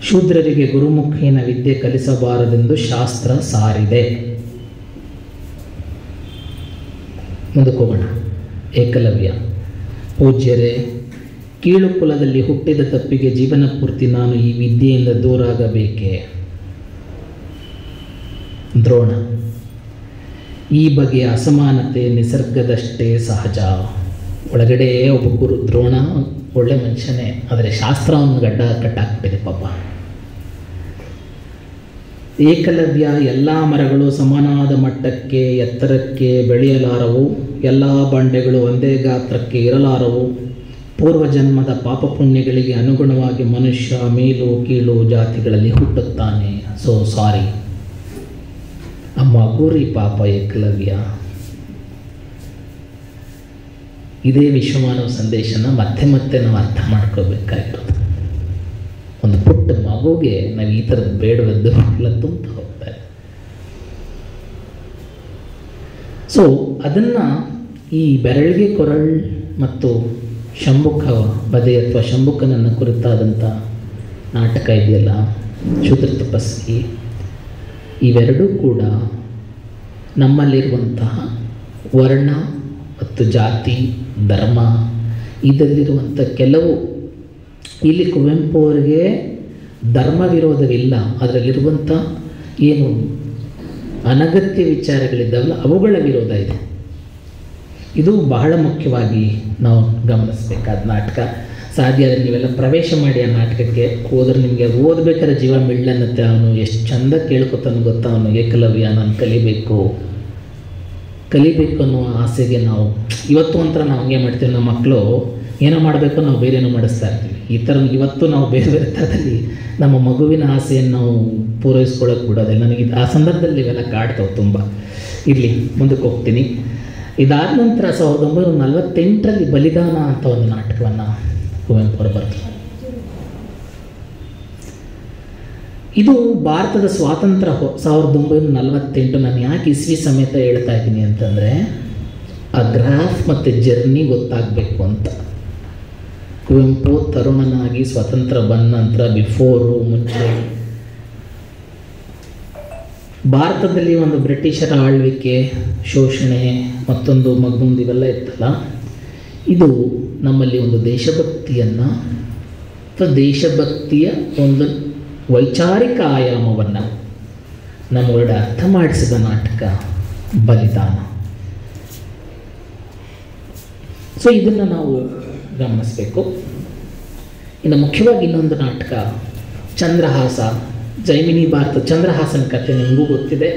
ಶೂದ್ರರಿಗೆ ಗುರುಮುಖೇನ ವಿದ್ಯೆ ಕಲಿಸಬಾರದೆಂದು ಶಾಸ್ತ್ರ ಸಾರಿದೆ. ಮುಂದಕ್ಕೆ ಹೋಗೋಣ. ಏಕಲವ್ಯ: ಪೂಜ್ಯರೇ, ಕೀಳು ಕುಲದಲ್ಲಿ ಹುಟ್ಟಿದ ತಪ್ಪಿಗೆ ಜೀವನ ಪೂರ್ತಿ ನಾನು ಈ ವಿದ್ಯೆಯಿಂದ ದೂರಾಗಬೇಕೇ? ದ್ರೋಣ: ಈ ಬಗೆಯ ಅಸಮಾನತೆ ನಿಸರ್ಗದಷ್ಟೇ ಸಹಜ. ಒಳಗಡೆ ಒಬ್ಬ ಗುರು ದ್ರೋಣ ಒಳ್ಳೆ ಮನುಷ್ಯನೇ, ಆದರೆ ಶಾಸ್ತ್ರವನ್ನು ಗಡ್ಡ ಕಟ್ಟಾಕ್ಬಿಟ್ಟಿದೆ ಪಾಪ. ಏಕಲವ್ಯ: ಎಲ್ಲ ಮರಗಳು ಸಮಾನಾದ ಮಟ್ಟಕ್ಕೆ ಎತ್ತರಕ್ಕೆ ಬೆಳೆಯಲಾರವು, ಎಲ್ಲ ಬಂಡೆಗಳು ಒಂದೇ ಗಾತ್ರಕ್ಕೆ ಇರಲಾರವು. ಪೂರ್ವಜನ್ಮದ ಪಾಪ ಪುಣ್ಯಗಳಿಗೆ ಅನುಗುಣವಾಗಿ ಮನುಷ್ಯ ಮೇಲು ಕೀಳು ಜಾತಿಗಳಲ್ಲಿ ಹುಟ್ಟುತ್ತಾನೆ. ಸೊ ಸಾರಿ ಅಮ್ಮ ಗುರಿ ಪಾಪ ಏಕಲವ್ಯ. ಇದೇ ವಿಶ್ವಮಾನವ ಸಂದೇಶನ ಮತ್ತೆ ಮತ್ತೆ ನಾವು ಅರ್ಥ ಮಾಡ್ಕೋಬೇಕಾಗಿರೋದು. ಒಂದು ಪುಟ್ಟ ಮಗುಗೆ ನಾವು ಈ ಥರದ್ದು ಬೇಡವದ್ದು ಎಲ್ಲ ತುಂಬ ಹೋಗ್ತಾರೆ. ಸೊ ಅದನ್ನು ಈ ಬೆರಳಿಗೆ ಕೊರಳ್ ಮತ್ತು ಶಂಭುಕ ಬದೆ ಅಥವಾ ಶಂಭುಕನನ್ನು ಕುರಿತಾದಂಥ ನಾಟಕ ಇದೆಯಲ್ಲ, ಶೂದ್ರ ತಪಸ್ವಿ, ಇವೆರಡೂ ಕೂಡ ನಮ್ಮಲ್ಲಿರುವಂತಹ ವರ್ಣ ಮತ್ತು ಜಾತಿ ಧರ್ಮ ಇದರಲ್ಲಿರುವಂಥ ಕೆಲವು, ಇಲ್ಲಿ ಕುವೆಂಪು ಅವರಿಗೆ ಧರ್ಮ ವಿರೋಧವಿಲ್ಲ, ಅದರಲ್ಲಿರುವಂಥ ಏನು ಅನಗತ್ಯ ವಿಚಾರಗಳಿದ್ದಾವಲ್ಲ ಅವುಗಳ ವಿರೋಧ ಇದೆ. ಇದು ಬಹಳ ಮುಖ್ಯವಾಗಿ ನಾವು ಗಮನಿಸಬೇಕಾದ ನಾಟಕ. ಸಾಧ್ಯ ಆದರೆ ನೀವೆಲ್ಲ ಪ್ರವೇಶ ಮಾಡಿ ಆ ನಾಟಕಕ್ಕೆ ಹೋದ್ರೆ ನಿಮಗೆ ಓದಬೇಕಾದ್ರೆ ಜೀವ ಮಿಳ್ಳನ್ನತ್ತೆ. ಅವನು ಎಷ್ಟು ಚಂದ ಕೇಳ್ಕೊತಾನೆ ಗೊತ್ತಾ, ಅವನು ಏಕಲವ್ಯ, ನಾನು ಕಲಿಬೇಕು ಅನ್ನೋ ಆಸೆಗೆ ನಾವು ಇವತ್ತು ಒಂಥರ ನಾವು ಹಂಗೆ ಮಾಡ್ತೀವಿ. ನಮ್ಮ ಮಕ್ಕಳು ಏನೋ ಮಾಡಬೇಕು, ನಾವು ಬೇರೇನೋ ಮಾಡಿಸ್ತಾ ಇರ್ತೀವಿ. ಈ ಥರ ಇವತ್ತು ನಾವು ಬೇರೆ ಬೇರೆ ಥರದಲ್ಲಿ ನಮ್ಮ ಮಗುವಿನ ಆಸೆಯನ್ನು ನಾವು ಪೂರೈಸ್ಕೊಳ್ಳೋಕೆ ಬಿಡೋದಿಲ್ಲ. ನನಗೆ ಆ ಸಂದರ್ಭದಲ್ಲಿ ಇವೆಲ್ಲ ಕಾಡ್ತಾವೆ ತುಂಬ. ಇರಲಿ, ಮುಂದಕ್ಕೆ ಹೋಗ್ತೀನಿ. ಇದಾದ ನಂತರ 1948ರಲ್ಲಿ ಬಲಿದಾನ ಅಂತ ಒಂದು ನಾಟಕವನ್ನು ಕುವೆಂಪು ಅವರು ಬರ್ತಾರೆ. ಇದು ಭಾರತದ ಸ್ವಾತಂತ್ರ್ಯ 1948. ನಾನು ಯಾಕೆ ಇಸ್ವಿ ಸಮೇತ ಹೇಳ್ತಾ ಇದ್ದೀನಿ ಅಂತಂದರೆ ಆ ಗ್ರಾಫ್ ಮತ್ತು ಜರ್ನಿ ಗೊತ್ತಾಗಬೇಕು ಅಂತ. ಕುವೆಂಪು ತರುಣನಾಗಿ ಸ್ವತಂತ್ರ ಬಂದ ನಂತರ ಬಿಫೋರು, ಮುಂಚೆ ಭಾರತದಲ್ಲಿ ಒಂದು ಬ್ರಿಟಿಷರ ಆಳ್ವಿಕೆ, ಶೋಷಣೆ, ಮತ್ತೊಂದು ಮಗದೊಂದು ಇವೆಲ್ಲ ಇತ್ತಲ್ಲ, ಇದು ನಮ್ಮಲ್ಲಿ ಒಂದು ದೇಶಭಕ್ತಿಯನ್ನು ಅಥವಾ ದೇಶಭಕ್ತಿಯ ಒಂದು ವೈಚಾರಿಕ ಆಯಾಮವನ್ನು ನಮ್ಮೊಳಗಡೆ ಅರ್ಥ ಮಾಡಿಸಿದ ನಾಟಕ ಬಲಿದಾನ. ಸೊ ಇದನ್ನು ನಾವು ಗಮನಿಸಬೇಕು. ಇನ್ನು ಮುಖ್ಯವಾಗಿ ಇನ್ನೊಂದು ನಾಟಕ ಚಂದ್ರಹಾಸ, ಜೈಮಿನಿ ಭಾರತ. ಚಂದ್ರಹಾಸನ ಕಥೆ ನಿಮಗೂ ಗೊತ್ತಿದೆ.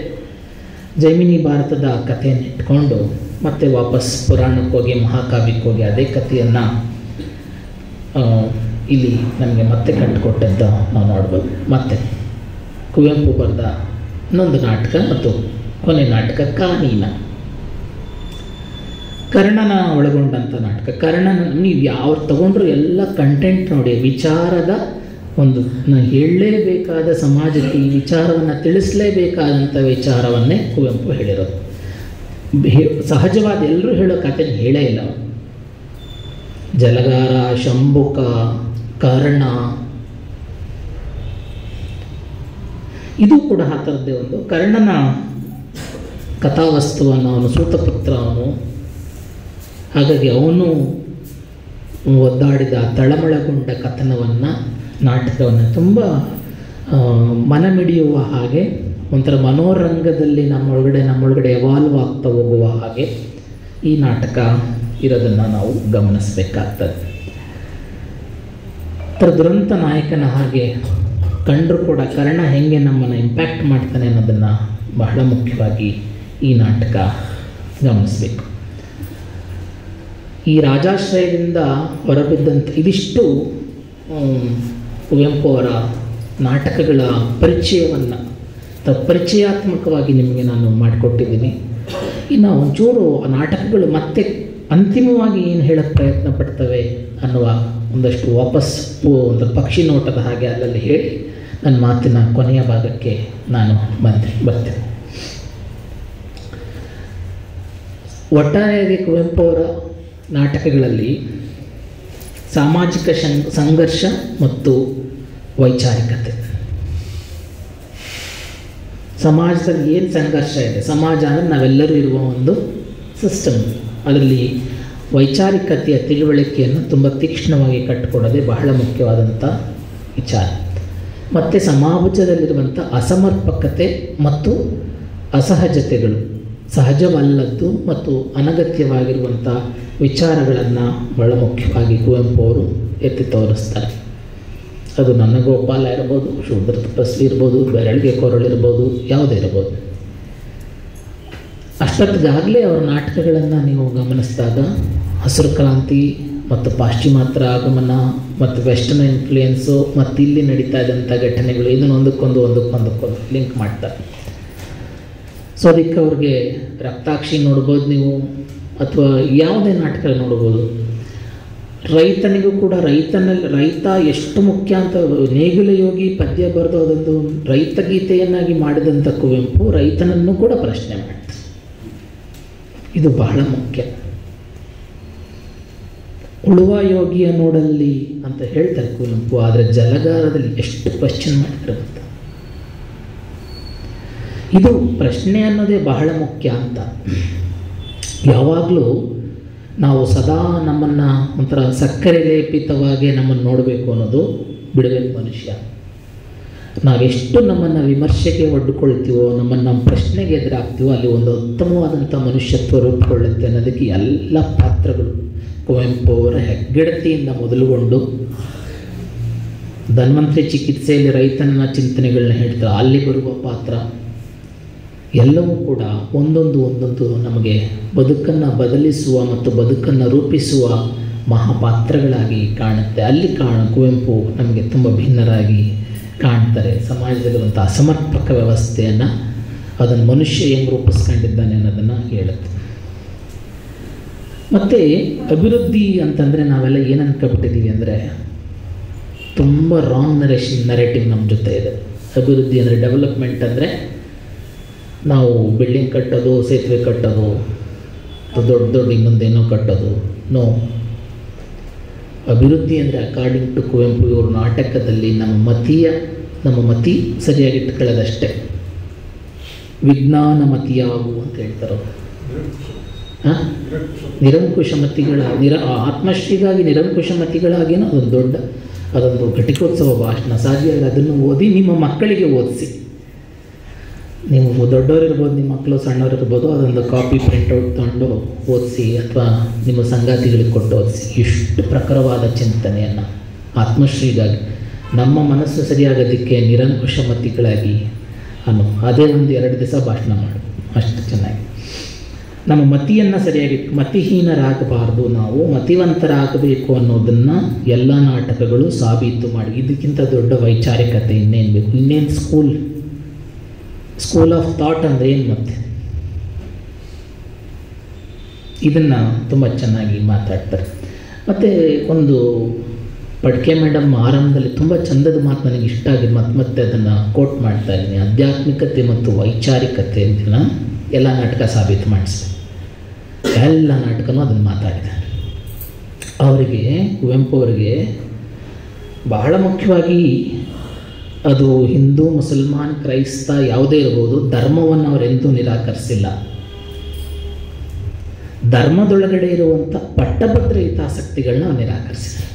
ಜೈಮಿನಿ ಭಾರತದ ಕಥೆಯನ್ನು ಇಟ್ಕೊಂಡು ಮತ್ತೆ ವಾಪಸ್ ಪುರಾಣಕ್ಕೆ ಹೋಗಿ ಮಹಾಕಾವ್ಯಕ್ಕೆ ಹೋಗಿ ಅದೇ ಕಥೆಯನ್ನು ಇಲ್ಲಿ ನಮಗೆ ಮತ್ತೆ ಕಟ್ಟಿಕೊಟ್ಟದ್ದು ನಾವು ನೋಡ್ಬೋದು. ಮತ್ತು ಕುವೆಂಪು ಬರೆದ ಇನ್ನೊಂದು ನಾಟಕ ಮತ್ತು ಕೊನೆ ನಾಟಕ ಕಾನೀನ, ಕರ್ಣನ ಒಳಗೊಂಡಂಥ ನಾಟಕ. ಕರ್ಣನ ನೀವು ಯಾವ ತಗೊಂಡ್ರು ಎಲ್ಲ ಕಂಟೆಂಟ್ ನೋಡಿ, ವಿಚಾರದ ಒಂದು ಹೇಳಲೇಬೇಕಾದ, ಸಮಾಜಕ್ಕೆ ಈ ವಿಚಾರವನ್ನು ತಿಳಿಸಲೇಬೇಕಾದಂಥ ವಿಚಾರವನ್ನೇ ಕುವೆಂಪು ಹೇಳಿರೋದು. ಸಹಜವಾದ ಎಲ್ಲರೂ ಹೇಳೋ ಕಥೆ ಹೇಳೇ ಇಲ್ಲ. ಜಲಗಾರ, ಶಂಭುಕ, ಕರ್ಣ, ಇದು ಕೂಡ ಆ ಥರದ್ದೇ ಒಂದು. ಕರ್ಣನ ಕಥಾವಸ್ತುವನ್ನು ಅವನು ಸೂತಪುತ್ರ, ಅವನು ಹಾಗಾಗಿ ಅವನು ಒದ್ದಾಡಿದ ತಳಮಳಗೊಂಡ ಕಥನವನ್ನು, ನಾಟಕವನ್ನು ತುಂಬ ಮನಮಿಡಿಯುವ ಹಾಗೆ, ಒಂಥರ ಮನೋರಂಗದಲ್ಲಿ ನಮ್ಮೊಳಗಡೆ ಎವಾಲ್ವ್ ಆಗ್ತಾ ಹೋಗುವ ಹಾಗೆ ಈ ನಾಟಕ ಇರೋದನ್ನು ನಾವು ಗಮನಿಸಬೇಕಾಗ್ತದೆ. ಥರ ದುರಂತ ನಾಯಕನ ಹಾಗೆ ಕಂಡರೂ ಕೂಡ ಕರ್ಣ ಹೆಂಗೆ ನಮ್ಮನ್ನು ಇಂಪ್ಯಾಕ್ಟ್ ಮಾಡ್ತಾನೆ ಅನ್ನೋದನ್ನು ಬಹಳ ಮುಖ್ಯವಾಗಿ ಈ ನಾಟಕ ಗಮನಿಸಬೇಕು. ಈ ರಾಜಾಶ್ರಯದಿಂದ ಹೊರಬಿದ್ದಂಥ ಇದಿಷ್ಟು ಕುವೆಂಪು ಅವರ ನಾಟಕಗಳ ಪರಿಚಯವನ್ನು ಪರಿಚಯಾತ್ಮಕವಾಗಿ ನಿಮಗೆ ನಾನು ಮಾಡಿಕೊಟ್ಟಿದ್ದೀನಿ. ಇನ್ನು ಒಂಚೂರು ನಾಟಕಗಳು ಮತ್ತೆ ಅಂತಿಮವಾಗಿ ಏನು ಹೇಳೋಕ್ಕೆ ಪ್ರಯತ್ನ ಪಡ್ತವೆ ಅನ್ನುವ ಒಂದಷ್ಟು ವಾಪಸ್ ಒಂದು ಪಕ್ಷಿ ನೋಟದ ಹಾಗೆ ಅಲ್ಲಲ್ಲಿ ಹೇಳಿ ನನ್ನ ಮಾತಿನ ಕೊನೆಯ ಭಾಗಕ್ಕೆ ನಾನು ಬರ್ತೇನೆ. ಒಟ್ಟಾರೆಯಾಗಿ ಕುವೆಂಪು ಅವರ ನಾಟಕಗಳಲ್ಲಿ ಸಾಮಾಜಿಕ ಸಂಘರ್ಷ ಮತ್ತು ವೈಚಾರಿಕತೆ, ಸಮಾಜದಲ್ಲಿ ಏನು ಸಂಘರ್ಷ ಇದೆ, ಸಮಾಜ ಅಂದರೆ ನಾವೆಲ್ಲರೂ ಇರುವ ಒಂದು ಸಿಸ್ಟಮ್, ಅದರಲ್ಲಿ ವೈಚಾರಿಕತೆಯ ತಿಳುವಳಿಕೆಯನ್ನು ತುಂಬ ತೀಕ್ಷ್ಣವಾಗಿ ಕಟ್ಟಿಕೊಡೋದೇ ಬಹಳ ಮುಖ್ಯವಾದಂಥ ವಿಚಾರ. ಮತ್ತು ಸಮಾಜದಲ್ಲಿರುವಂಥ ಅಸಮರ್ಪಕತೆ ಮತ್ತು ಅಸಹಜತೆಗಳು, ಸಹಜವಲ್ಲದ್ದು ಮತ್ತು ಅನಗತ್ಯವಾಗಿರುವಂಥ ವಿಚಾರಗಳನ್ನು ಬಹಳ ಮುಖ್ಯವಾಗಿ ಕುವೆಂಪು ಅವರು ಎತ್ತಿ ತೋರಿಸ್ತಾರೆ. ಅದು ನನ್ನ ಗೋಪಾಲ ಇರ್ಬೋದು, ಶೂದ್ರ ತಪಸ್ವಿ ಇರ್ಬೋದು, ಬೆರಳಿಗೆ ಕೊರಳಿರ್ಬೋದು, ಯಾವುದೇ ಇರ್ಬೋದು. ಅಷ್ಟೊತ್ತಿಗಾಗಲೇ ಅವರ ನಾಟಕಗಳನ್ನು ನೀವು ಗಮನಿಸಿದಾಗ ಹಸಿರು ಕ್ರಾಂತಿ ಮತ್ತು ಪಾಶ್ಚಿಮಾತ್ಯ ಆಗಮನ ಮತ್ತು ವೆಸ್ಟರ್ನ್ ಇನ್ಫ್ಲೂಯೆನ್ಸು ಮತ್ತು ಇಲ್ಲಿ ನಡೀತಾ ಇದ್ದಂಥ ಘಟನೆಗಳು ಇದನ್ನು ಒಂದಕ್ಕೊಂದು ಲಿಂಕ್ ಮಾಡ್ತಾರೆ. ಸೊ ಅದಕ್ಕೆ ಅವ್ರಿಗೆ ರಕ್ತಾಕ್ಷಿ ನೋಡ್ಬೋದು ನೀವು, ಅಥವಾ ಯಾವುದೇ ನಾಟಕ ನೋಡ್ಬೋದು. ರೈತನಿಗೂ ಕೂಡ ರೈತ ಎಷ್ಟು ಮುಖ್ಯ ಅಂತ ನೇಗಿಲ ಯೋಗಿ ಪದ್ಯ ಬರೆದು ಅದೊಂದು ರೈತ ಗೀತೆಯನ್ನಾಗಿ ಮಾಡಿದಂಥ ಕುವೆಂಪು ರೈತನನ್ನು ಕೂಡ ಪ್ರಶ್ನೆ ಮಾಡ್ತಾರೆ. ಇದು ಬಹಳ ಮುಖ್ಯ. ಉಳುವ ಯೋಗಿಯ ನೋಡಲ್ಲಿ ಅಂತ ಹೇಳ್ತಾರೆ ಕುವೆಂಪು, ಆದರೆ ಜಲಗಾರದಲ್ಲಿ ಎಷ್ಟು ಕ್ವಶನ್ ಮಾಡ್ತಾರೆ ಅಂತ. ಇದು ಪ್ರಶ್ನೆ ಅನ್ನೋದೇ ಬಹಳ ಮುಖ್ಯ ಅಂತ. ಯಾವಾಗಲೂ ನಾವು ಸದಾ ನಮ್ಮನ್ನು ಒಂಥರ ಸಕ್ಕರೆ ಲೇಪಿತವಾಗಿ ನಮ್ಮನ್ನು ನೋಡಬೇಕು ಅನ್ನೋದು ಬಿಡಬೇಕು ಮನುಷ್ಯ. ನಾವೆಷ್ಟು ನಮ್ಮನ್ನು ವಿಮರ್ಶೆಗೆ ಒಡ್ಡುಕೊಳ್ತೀವೋ, ನಮ್ಮ ಪ್ರಶ್ನೆಗೆ ಎದುರಾಗ್ತೀವೋ, ಅಲ್ಲಿ ಒಂದು ಉತ್ತಮವಾದಂಥ ಮನುಷ್ಯತ್ವ ರೂಪುಗೊಳ್ಳುತ್ತೆ ಅನ್ನೋದಕ್ಕೆ ಎಲ್ಲ ಪಾತ್ರಗಳು ಕುವೆಂಪು ಅವರ ಹೆಗ್ಗಡತಿಯಿಂದ ಮೊದಲುಗೊಂಡು ಧನ್ವಂತರಿ ಚಿಕಿತ್ಸೆಯಲ್ಲಿ ರೈತನ ಚಿಂತನೆಗಳನ್ನ ಹೇಳ್ತಾರೆ, ಅಲ್ಲಿ ಬರುವ ಪಾತ್ರ ಎಲ್ಲವೂ ಕೂಡ ಒಂದೊಂದು ನಮಗೆ ಬದುಕನ್ನು ಬದಲಿಸುವ ಮತ್ತು ಬದುಕನ್ನು ರೂಪಿಸುವ ಮಹಾಪಾತ್ರಗಳಾಗಿ ಕಾಣುತ್ತೆ. ಅಲ್ಲಿ ಕುವೆಂಪು ನಮಗೆ ತುಂಬ ಭಿನ್ನರಾಗಿ ಕಾಣ್ತಾರೆ. ಸಮಾಜದಲ್ಲಿರುವಂಥ ಅಸಮರ್ಪಕ ವ್ಯವಸ್ಥೆಯನ್ನು ಅದನ್ನು ಮನುಷ್ಯ ಹೆಂಗೆ ರೂಪಿಸ್ಕೊಂಡಿದ್ದಾನೆ ಅನ್ನೋದನ್ನು ಹೇಳುತ್ತೆ. ಮತ್ತು ಅಭಿವೃದ್ಧಿ ಅಂತಂದರೆ ನಾವೆಲ್ಲ ಏನು ಅನ್ಕೊಬಿಟ್ಟಿದ್ದೀವಿ ಅಂದರೆ, ತುಂಬ ರಾಂಗ್ ನರೇಟಿವ್ ನಮ್ಮ ಜೊತೆ ಇದೆ. ಅಭಿವೃದ್ಧಿ ಅಂದರೆ, ಡೆವಲಪ್ಮೆಂಟ್ ಅಂದರೆ ನಾವು ಬಿಲ್ಡಿಂಗ್ ಕಟ್ಟೋದು, ಸೇತುವೆ ಕಟ್ಟೋದು, ದೊಡ್ಡ ಇನ್ನೊಂದೇನೋ ಕಟ್ಟೋದು. ನೋ, ಅಭಿವೃದ್ಧಿ ಅಂದರೆ ಅಕಾರ್ಡಿಂಗ್ ಟು ಕುವೆಂಪು ಇವರು ನಾಟಕದಲ್ಲಿ ನಮ್ಮ ಮತಿ ಸರಿಯಾಗಿ ಇಟ್ಕೊಳ್ಳೋದಷ್ಟೇ. ವಿಜ್ಞಾನ ಮತಿಯಾಗು ಅಂತ ಹೇಳ್ತಾರೆ. ನಿರಂಕುಶ ಮತಿಗಳ ಆತ್ಮಶ್ರೀಗಾಗಿ ನಿರಂಕುಶ ಮತಿಗಳಾಗೇನೋ ಅದೊಂದು ಘಟಿಕೋತ್ಸವ ಭಾಷಣ ಸಾಧ್ಯ. ಅದನ್ನು ಓದಿ ನಿಮ್ಮ ಮಕ್ಕಳಿಗೆ ಓದಿಸಿ. ನೀವು ದೊಡ್ಡವರಿರ್ಬೋದು, ನಿಮ್ಮ ಮಕ್ಕಳು ಸಣ್ಣವರಿರ್ಬೋದು, ಅದೊಂದು ಕಾಪಿ ಪ್ರಿಂಟೌಟ್ ತೊಗೊಂಡು ಓದಿಸಿ, ಅಥವಾ ನಿಮ್ಮ ಸಂಗಾತಿಗಳಿಗೆ ಕೊಟ್ಟು ಓದಿಸಿ. ಇಷ್ಟು ಪ್ರಖರವಾದ ಚಿಂತನೆಯನ್ನು ಆತ್ಮಶ್ರೀಗಾಗಿ ನಮ್ಮ ಮನಸ್ಸು ಸರಿಯಾಗೋದಕ್ಕೆ ನಿರಂಕುಶ ಮತಿಗಳಾಗಿ ಅದೇ ಒಂದು 2 ದಿವಸ ಭಾಷಣ ಮಾಡು, ಅಷ್ಟು ಚೆನ್ನಾಗಿ. ನಮ್ಮ ಮತಿಯನ್ನು ಸರಿಯಾಗಿ, ಮತಿಹೀನರಾಗಬಾರ್ದು, ನಾವು ಮತಿವಂತರಾಗಬೇಕು ಅನ್ನೋದನ್ನು ಎಲ್ಲ ನಾಟಕಗಳು ಸಾಬೀತು ಮಾಡಿ. ಇದಕ್ಕಿಂತ ದೊಡ್ಡ ವೈಚಾರಿಕತೆ ಇನ್ನೇನು ಬೇಕು? ಇನ್ನೇನು ಸ್ಕೂಲ್ ಆಫ್ ಥಾಟ್ ಅಂದರೆ ಏನು? ಮತ್ತೆ ಇದನ್ನು ತುಂಬ ಚೆನ್ನಾಗಿ ಮಾತಾಡ್ತಾರೆ. ಮತ್ತು ಒಂದು ಪಡ್ಕೆ ಮೇಡಮ್ ಆರಂಭದಲ್ಲಿ ತುಂಬ ಚಂದದ ಮಾತು ನನಗೆ ಇಷ್ಟ ಆಗಿದೆ, ಮತ್ತೆ ಅದನ್ನು ಕೋಟ್ ಮಾಡ್ತಾ ಇದ್ದೀನಿ. ಆಧ್ಯಾತ್ಮಿಕತೆ ಮತ್ತು ವೈಚಾರಿಕತೆ ಅಂತ ಎಲ್ಲ ನಾಟಕ ಸಾಬೀತು ಮಾಡಿಸ್ತಾರೆ. ಎಲ್ಲ ನಾಟಕನೂ ಅದನ್ನು ಮಾತಾಡಿದ್ದಾರೆ. ಅವರಿಗೆ, ಕುವೆಂಪು ಅವರಿಗೆ ಬಹಳ ಮುಖ್ಯವಾಗಿ ಅದು ಹಿಂದೂ, ಮುಸಲ್ಮಾನ್, ಕ್ರೈಸ್ತ ಯಾವುದೇ ಇರ್ಬೋದು, ಧರ್ಮವನ್ನು ಅವರೆಂದೂ ನಿರಾಕರಿಸಿಲ್ಲ. ಧರ್ಮದೊಳಗಡೆ ಇರುವಂಥ ಪಟ್ಟಭದ್ರ ಹಿತಾಸಕ್ತಿಗಳನ್ನ ನಿರಾಕರಿಸಿದ್ದಾರೆ.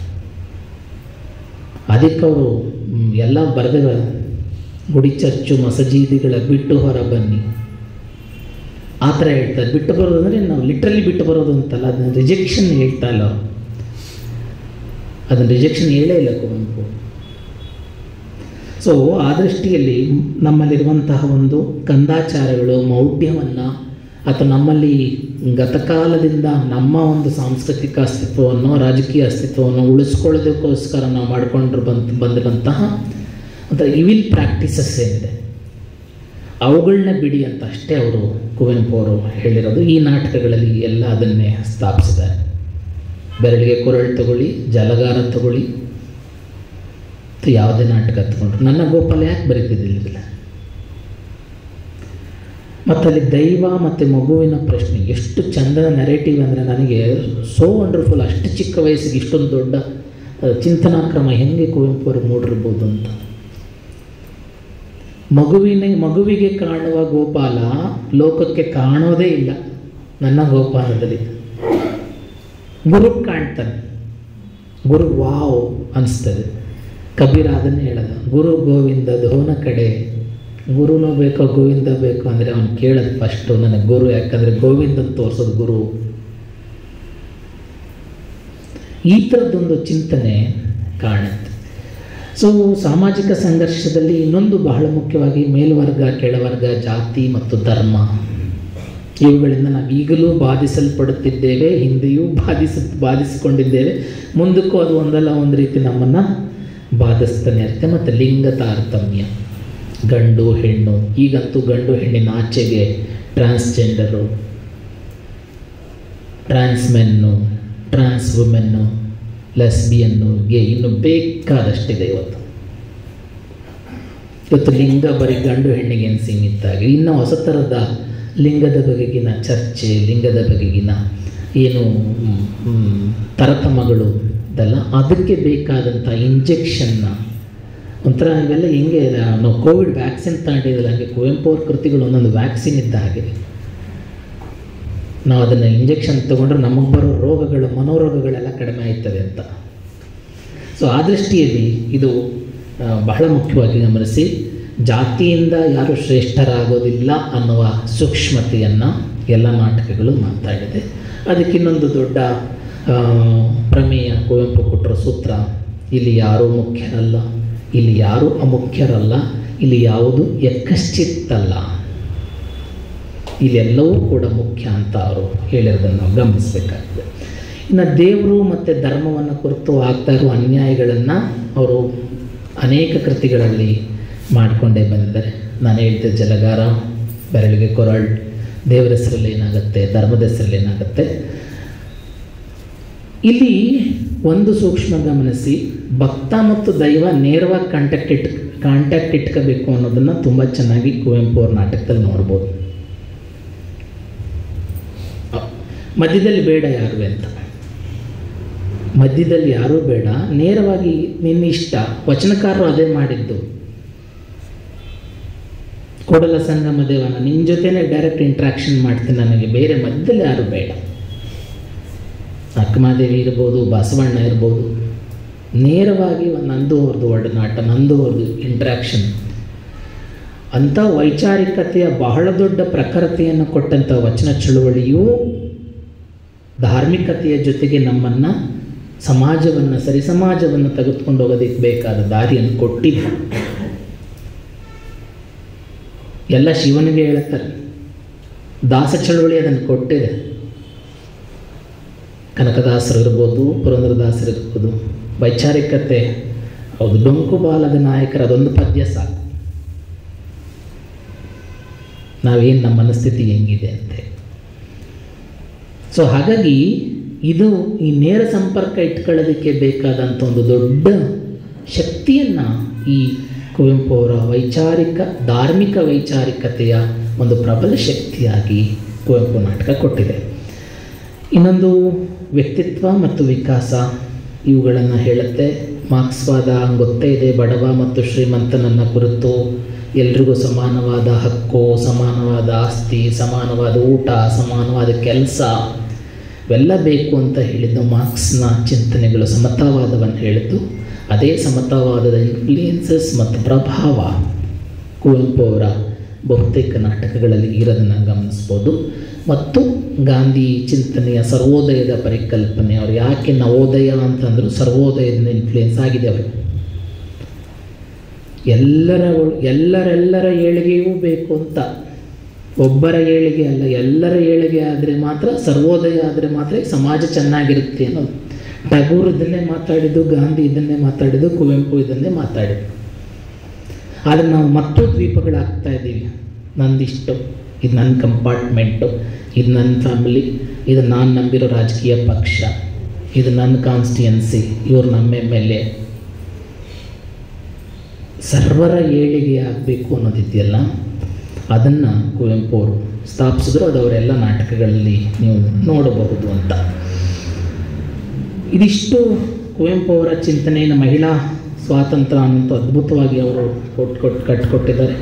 ಅದಕ್ಕೆ ಅವರು ಎಲ್ಲ ಬರೆದ ಗುಡಿ, ಚರ್ಚು, ಮಸಜೀದಿಗಳ ಬಿಟ್ಟು ಹೊರ ಬನ್ನಿ ಆ ಥರ ಹೇಳ್ತಾರೆ. ಬಿಟ್ಟು ಬರೋದು ಅಂದರೆ ನಾವು ಲಿಟ್ರಲಿ ಬಿಟ್ಟು ಬರೋದು ಅಂತಲ್ಲ, ಅದನ್ನು ರಿಜೆಕ್ಷನ್ ಹೇಳ್ತಾ ಇಲ್ಲ ಅವರು. ಅದನ್ನು ರಿಜೆಕ್ಷನ್ ಹೇಳೇ ಇಲ್ಲ ಕುವೆಂಪು. ಸೊ ಆ ದೃಷ್ಟಿಯಲ್ಲಿ ನಮ್ಮಲ್ಲಿರುವಂತಹ ಒಂದು ಕಂದಾಚಾರಗಳು, ಮೌಢ್ಯವನ್ನು, ಅಥವಾ ನಮ್ಮಲ್ಲಿ ಗತಕಾಲದಿಂದ ನಮ್ಮ ಒಂದು ಸಾಂಸ್ಕೃತಿಕ ಅಸ್ತಿತ್ವವನ್ನು, ರಾಜಕೀಯ ಅಸ್ತಿತ್ವವನ್ನು ಉಳಿಸ್ಕೊಳ್ಳೋದಕ್ಕೋಸ್ಕರ ನಾವು ಮಾಡಿಕೊಂಡು ಬಂದಿರುವಂತಹ ಒಂಥರ ಇವಿಲ್ ಪ್ರಾಕ್ಟೀಸಸ್ ಏನಿದೆ ಅವುಗಳನ್ನ ಬಿಡಿ ಅಂತ ಅಷ್ಟೇ ಅವರು, ಕುವೆಂಪು ಅವರು ಹೇಳಿರೋದು. ಈ ನಾಟಕಗಳಲ್ಲಿ ಎಲ್ಲ ಅದನ್ನೇ ಸ್ಥಾಪಿಸಿದ್ದಾರೆ. ಬೆರಳಿಗೆ ಕೊರಳು ತಗೊಳ್ಳಿ, ಜಲಗಾರ ತಗೊಳ್ಳಿ, ಯಾವುದೇ ನಾಟಕ ತಗೊಂಡ್ರು ನನ್ನ ಗೋಪಾಲ ಯಾಕೆ ಬರೀತಿದ್ದಿಲ್ಲ. ಮತ್ತು ಅಲ್ಲಿ ದೈವ ಮತ್ತು ಮಗುವಿನ ಪ್ರಶ್ನೆ ಎಷ್ಟು ಚಂದದ ನೆರೇಟಿವ್ ಅಂದರೆ ನನಗೆ ಸೋ ವಂಡರ್ಫುಲ್. ಅಷ್ಟು ಚಿಕ್ಕ ವಯಸ್ಸಿಗೆ ಇಷ್ಟೊಂದು ದೊಡ್ಡ ಚಿಂತನಾ ಕ್ರಮ ಹೆಂಗೆ ಕುವೆಂಪು ಅವರು ಮೂಡಿರ್ಬೋದು ಅಂತ. ಮಗುವಿಗೆ ಕಾಣುವ ಗೋಪಾಲ ಲೋಕಕ್ಕೆ ಕಾಣೋದೇ ಇಲ್ಲ. ನನ್ನ ಗೋಪಾಲದಲ್ಲಿ ಗುರು ಕಾಣ್ತಾನೆ, ಗುರು ವಾವ್ ಅನಿಸ್ತದೆ. ಕಬೀರ ಅದನ್ನೇ ಹೇಳೋದು, ಗುರು ಗೋವಿಂದ ಧೋನ ಕಡೆ. ಗುರುನೂ ಬೇಕೋ ಗೋವಿಂದ ಬೇಕು ಅಂದರೆ ಅವನು ಕೇಳೋದು ಫಸ್ಟು ನನಗೆ ಗುರು, ಯಾಕಂದರೆ ಗೋವಿಂದನ ತೋರಿಸೋದು ಗುರು. ಈ ಥರದ್ದೊಂದು ಚಿಂತನೆ ಕಾಣುತ್ತೆ. ಸೊ ಸಾಮಾಜಿಕ ಸಂಘರ್ಷದಲ್ಲಿ ಇನ್ನೊಂದು ಬಹಳ ಮುಖ್ಯವಾಗಿ ಮೇಲ್ವರ್ಗ, ಕೆಳವರ್ಗ, ಜಾತಿ ಮತ್ತು ಧರ್ಮ ಇವುಗಳಿಂದ ನಾವು ಈಗಲೂ ಬಾಧಿಸಲ್ಪಡುತ್ತಿದ್ದೇವೆ, ಹಿಂದೆಯೂ ಬಾಧಿಸಿಕೊಂಡಿದ್ದೇವೆ, ಮುಂದಕ್ಕೂ ಅದು ಒಂದಲ್ಲ ಒಂದು ರೀತಿ ನಮ್ಮನ್ನು ಬಾಧಿಸ್ತಾನೆ ಇರುತ್ತೆ. ಮತ್ತು ಲಿಂಗ ತಾರತಮ್ಯ, ಗಂಡು ಹೆಣ್ಣು, ಈಗಂತೂ ಗಂಡು ಹೆಣ್ಣಿನ ಆಚೆಗೆ ಟ್ರಾನ್ಸ್ಜೆಂಡರು, ಟ್ರಾನ್ಸ್ಮೆನ್ನು, ಟ್ರಾನ್ಸ್ ವುಮೆನ್ನು, ಲೆಸ್ಬಿಯನ್ನು, ಗೆ, ಇನ್ನು ಬೇಕಾದಷ್ಟಿದೆ ಇವತ್ತು. ಲಿಂಗ ಬರೀ ಗಂಡು ಹೆಣ್ಣಿಗೆ ಏನು ಸೀಮಿತ ಆಗಿ ಇನ್ನು ಹೊಸ ಥರದ ಲಿಂಗದ ಬಗೆಗಿನ ಚರ್ಚೆ, ಲಿಂಗದ ಬಗೆಗಿನ ಏನು ತರತಮಗಳು ಇದೆಲ್ಲ, ಅದಕ್ಕೆ ಬೇಕಾದಂಥ ಇಂಜೆಕ್ಷನ್ನ ಒಂಥರ ಇವೆಲ್ಲ ಹೆಂಗೆ ನಾವು ಕೋವಿಡ್ ವ್ಯಾಕ್ಸಿನ್ ತಗೊಂಡಿದ್ದಲ್ಲ, ಹಾಗೆ ಕುವೆಂಪು ಅವ್ರ ಕೃತಿಗಳು ಒಂದೊಂದು ವ್ಯಾಕ್ಸಿನ್ ಇದ್ದ ಹಾಗೆ. ನಾವು ಅದನ್ನು ಇಂಜೆಕ್ಷನ್ ತೊಗೊಂಡ್ರೆ ನಮಗೆ ಬರೋ ರೋಗಗಳು, ಮನೋರೋಗಗಳೆಲ್ಲ ಕಡಿಮೆ ಆಯ್ತವೆ ಅಂತ. ಸೊ ಆ ದೃಷ್ಟಿಯಲ್ಲಿ ಇದು ಬಹಳ ಮುಖ್ಯವಾಗಿ ಗಮನಿಸಿ. ಜಾತಿಯಿಂದ ಯಾರು ಶ್ರೇಷ್ಠರಾಗೋದಿಲ್ಲ ಅನ್ನುವ ಸೂಕ್ಷ್ಮತೆಯನ್ನು ಎಲ್ಲ ನಾಟಕಗಳು ಮಾತಾಡಿದೆ. ಅದಕ್ಕಿನ್ನೊಂದು ದೊಡ್ಡ ಪ್ರಮೇಯ ಕುವೆಂಪು ಕೊಟ್ಟರ ಸೂತ್ರ, ಇಲ್ಲಿ ಯಾರೂ ಮುಖ್ಯರಲ್ಲ, ಇಲ್ಲಿ ಯಾರೂ ಅಮುಖ್ಯರಲ್ಲ, ಇಲ್ಲಿ ಯಾವುದು ಯಕ್ಕಶ್ಚಿತ್ತಲ್ಲ, ಇಲ್ಲೆಲ್ಲವೂ ಕೂಡ ಮುಖ್ಯ ಅಂತ ಅವರು ಹೇಳಿರೋದನ್ನು ನಾವು ಗಮನಿಸಬೇಕಾಗಿದೆ. ಇನ್ನು ದೇವರು ಮತ್ತು ಧರ್ಮವನ್ನು ಕುರಿತು ಆಗ್ತಾ ಇರುವ ಅನ್ಯಾಯಗಳನ್ನು ಅವರು ಅನೇಕ ಕೃತಿಗಳಲ್ಲಿ ಮಾಡಿಕೊಂಡೇ ಬಂದಿದ್ದಾರೆ. ನಾನು ಹೇಳ್ತಿದ್ದೆ ಜಲಗಾರ, ಬೆರಳಿಗೆ ಕೊರಳ್, ದೇವರ ಹೆಸರಲ್ಲಿ ಏನಾಗುತ್ತೆ, ಧರ್ಮದ ಹೆಸರಲ್ಲಿ ಏನಾಗುತ್ತೆ. ಇಲ್ಲಿ ಒಂದು ಸೂಕ್ಷ್ಮ ಗಮನಿಸಿ, ಭಕ್ತ ಮತ್ತು ದೈವ ನೇರವಾಗಿ ಕಾಂಟ್ಯಾಕ್ಟ್ ಇಟ್ಕೋಬೇಕು ಅನ್ನೋದನ್ನು ತುಂಬ ಚೆನ್ನಾಗಿ ಕುವೆಂಪು ಅವ್ರ ನಾಟಕದಲ್ಲಿ ನೋಡ್ಬೋದು. ಮಧ್ಯದಲ್ಲಿ ಬೇಡ ಯಾರು ಅಂತ, ಮಧ್ಯದಲ್ಲಿ ಯಾರೂ ಬೇಡ, ನೇರವಾಗಿ ನಿನ್ನ ಇಷ್ಟ. ವಚನಕಾರರು ಅದೇ ಮಾಡಿದ್ದು. ಕೂಡಲ ಸಂಗಮ ದೇವನ ನಿನ್ನ ಜೊತೆನೇ ಡೈರೆಕ್ಟ್ ಇಂಟ್ರಾಕ್ಷನ್ ಮಾಡ್ತೀನಿ, ನನಗೆ ಬೇರೆ ಮಧ್ಯದಲ್ಲಿ ಯಾರು ಬೇಡ. ಅಕ್ಕಮಹಾದೇವಿ ಇರ್ಬೋದು, ಬಸವಣ್ಣ ಇರ್ಬೋದು, ನೇರವಾಗಿ ನಂದು ಅವ್ರದ್ದು ಒಡನಾಟ, ನಂದು ಅವ್ರದ್ದು ಇಂಟ್ರಾಕ್ಷನ್. ಅಂಥ ವೈಚಾರಿಕತೆಯ ಬಹಳ ದೊಡ್ಡ ಪ್ರಖರತೆಯನ್ನು ಕೊಟ್ಟಂಥ ವಚನ ಚಳುವಳಿಯು ಧಾರ್ಮಿಕತೆಯ ಜೊತೆಗೆ ನಮ್ಮನ್ನು, ಸಮಾಜವನ್ನು, ಸರಿ ಸಮಾಜವನ್ನು ತೆಗೆದುಕೊಂಡು ಹೋಗೋದಕ್ಕೆ ಬೇಕಾದ ದಾರಿಯನ್ನು ಕೊಟ್ಟಿದೆ. ಎಲ್ಲ ಶಿವನಿಗೆ ಹೇಳ್ತಾರೆ, ದಾಸ ಚಳುವಳಿ ಅದನ್ನು ಕೊಟ್ಟಿದೆ. ಕನಕದಾಸರು ಇರ್ಬೋದು, ಪುರಂದರದಾಸರು ಇರ್ಬೋದು, ವೈಚಾರಿಕತೆ ಹೌದು. ಡೊಂಕು ಬಾಲದ ನಾಯಕರ ಅದೊಂದು ಪದ್ಯ ಸಾಕು, ನಾವೇನು ನಮ್ಮ ಮನಸ್ಥಿತಿ ಹೆಂಗಿದೆ ಅಂತ. ಸೊ ಹಾಗಾಗಿ ಇದು ಈ ನೇರ ಸಂಪರ್ಕ ಇಟ್ಕೊಳ್ಳೋದಕ್ಕೆ ಬೇಕಾದಂಥ ಒಂದು ದೊಡ್ಡ ಶಕ್ತಿಯನ್ನು ಈ ಕುವೆಂಪು ಅವರ ಧಾರ್ಮಿಕ ವೈಚಾರಿಕತೆಯ ಒಂದು ಪ್ರಬಲ ಶಕ್ತಿಯಾಗಿ ಕುವೆಂಪು ನಾಟಕ ಕೊಟ್ಟಿದೆ. ಇನ್ನೊಂದು ವ್ಯಕ್ತಿತ್ವ ಮತ್ತು ವಿಕಾಸ, ಇವುಗಳನ್ನು ಹೇಳುತ್ತೆ. ಮಾರ್ಕ್ಸ್ವಾದ ಗೊತ್ತೇ ಇದೆ, ಬಡವ ಮತ್ತು ಶ್ರೀಮಂತನನ್ನು ಕುರಿತು ಎಲ್ರಿಗೂ ಸಮಾನವಾದ ಹಕ್ಕು, ಸಮಾನವಾದ ಆಸ್ತಿ, ಸಮಾನವಾದ ಊಟ, ಸಮಾನವಾದ ಕೆಲಸ ಇವೆಲ್ಲ ಬೇಕು ಅಂತ ಹೇಳಿದ್ದು ಮಾರ್ಕ್ಸ್ನ ಚಿಂತನೆಗಳು. ಸಮತಾವಾದವನ್ನು ಹೇಳಿದ್ದು, ಅದೇ ಸಮತಾವಾದದ ಇನ್ಫ್ಲೂಯೆನ್ಸಸ್ ಮತ್ತು ಪ್ರಭಾವ ಕುವೆಂಪು ಅವರ ಬಹುತೇಕ ನಾಟಕಗಳಲ್ಲಿ ಇರೋದನ್ನು ಗಮನಿಸ್ಬೋದು. ಮತ್ತು ಗಾಂಧಿ ಚಿಂತನೆಯ ಸರ್ವೋದಯದ ಪರಿಕಲ್ಪನೆ, ಅವರು ಯಾಕೆ ನವೋದಯ ಅಂತಂದರೂ ಸರ್ವೋದಯದಿಂದ ಇನ್ಫ್ಲೂಯೆನ್ಸ್ ಆಗಿದೆ ಅವರು. ಎಲ್ಲರೆಲ್ಲರ ಏಳಿಗೆಯೂ ಬೇಕು ಅಂತ, ಒಬ್ಬರ ಏಳಿಗೆ ಅಲ್ಲ, ಎಲ್ಲರ ಏಳಿಗೆ ಆದರೆ ಮಾತ್ರ, ಸರ್ವೋದಯ ಆದರೆ ಮಾತ್ರ ಸಮಾಜ ಚೆನ್ನಾಗಿರುತ್ತೆ ಅನ್ನೋದು. ಟಗೂರ್ ಇದನ್ನೇ ಮಾತಾಡಿದ್ದು, ಗಾಂಧಿ ಇದನ್ನೇ ಮಾತಾಡಿದ್ದು, ಕುವೆಂಪು ಇದನ್ನೇ ಮಾತಾಡಿದ್ದು. ಆದರೆ ನಾವು ಮತ್ತೂ ದ್ವೀಪಗಳಾಗ್ತಾ ಇದ್ದೀವಿ. ನಂದಿಷ್ಟು, ಇದು ನನ್ನ ಕಂಪಾರ್ಟ್ಮೆಂಟು, ಇದು ನನ್ನ ಫ್ಯಾಮಿಲಿ, ಇದು ನಾನು ನಂಬಿರೋ ರಾಜಕೀಯ ಪಕ್ಷ, ಇದು ನನ್ನ ಕಾನ್ಸ್ಟಿಟ್ಯುಯೆನ್ಸಿ, ಇವರು ನಮ್ಮ MLA. ಸರ್ವರ ಏಳಿಗೆ ಆಗಬೇಕು ಅನ್ನೋದಿದೆಯಲ್ಲ, ಅದನ್ನು ಕುವೆಂಪು ಅವರು ಸ್ಥಾಪಿಸಿದ್ರು. ಅದು ಅವರೆಲ್ಲ ನಾಟಕಗಳಲ್ಲಿ ನೀವು ನೋಡಬಹುದು ಅಂತ. ಇದಿಷ್ಟು ಕುವೆಂಪು ಅವರ ಚಿಂತನೆಯನ್ನು ಮಹಿಳಾ ಸ್ವಾತಂತ್ರ್ಯ ಅನ್ನೋಂಥ ಅದ್ಭುತವಾಗಿ ಅವರು ಕಟ್ಟಿಕೊಟ್ಟಿದ್ದಾರೆ.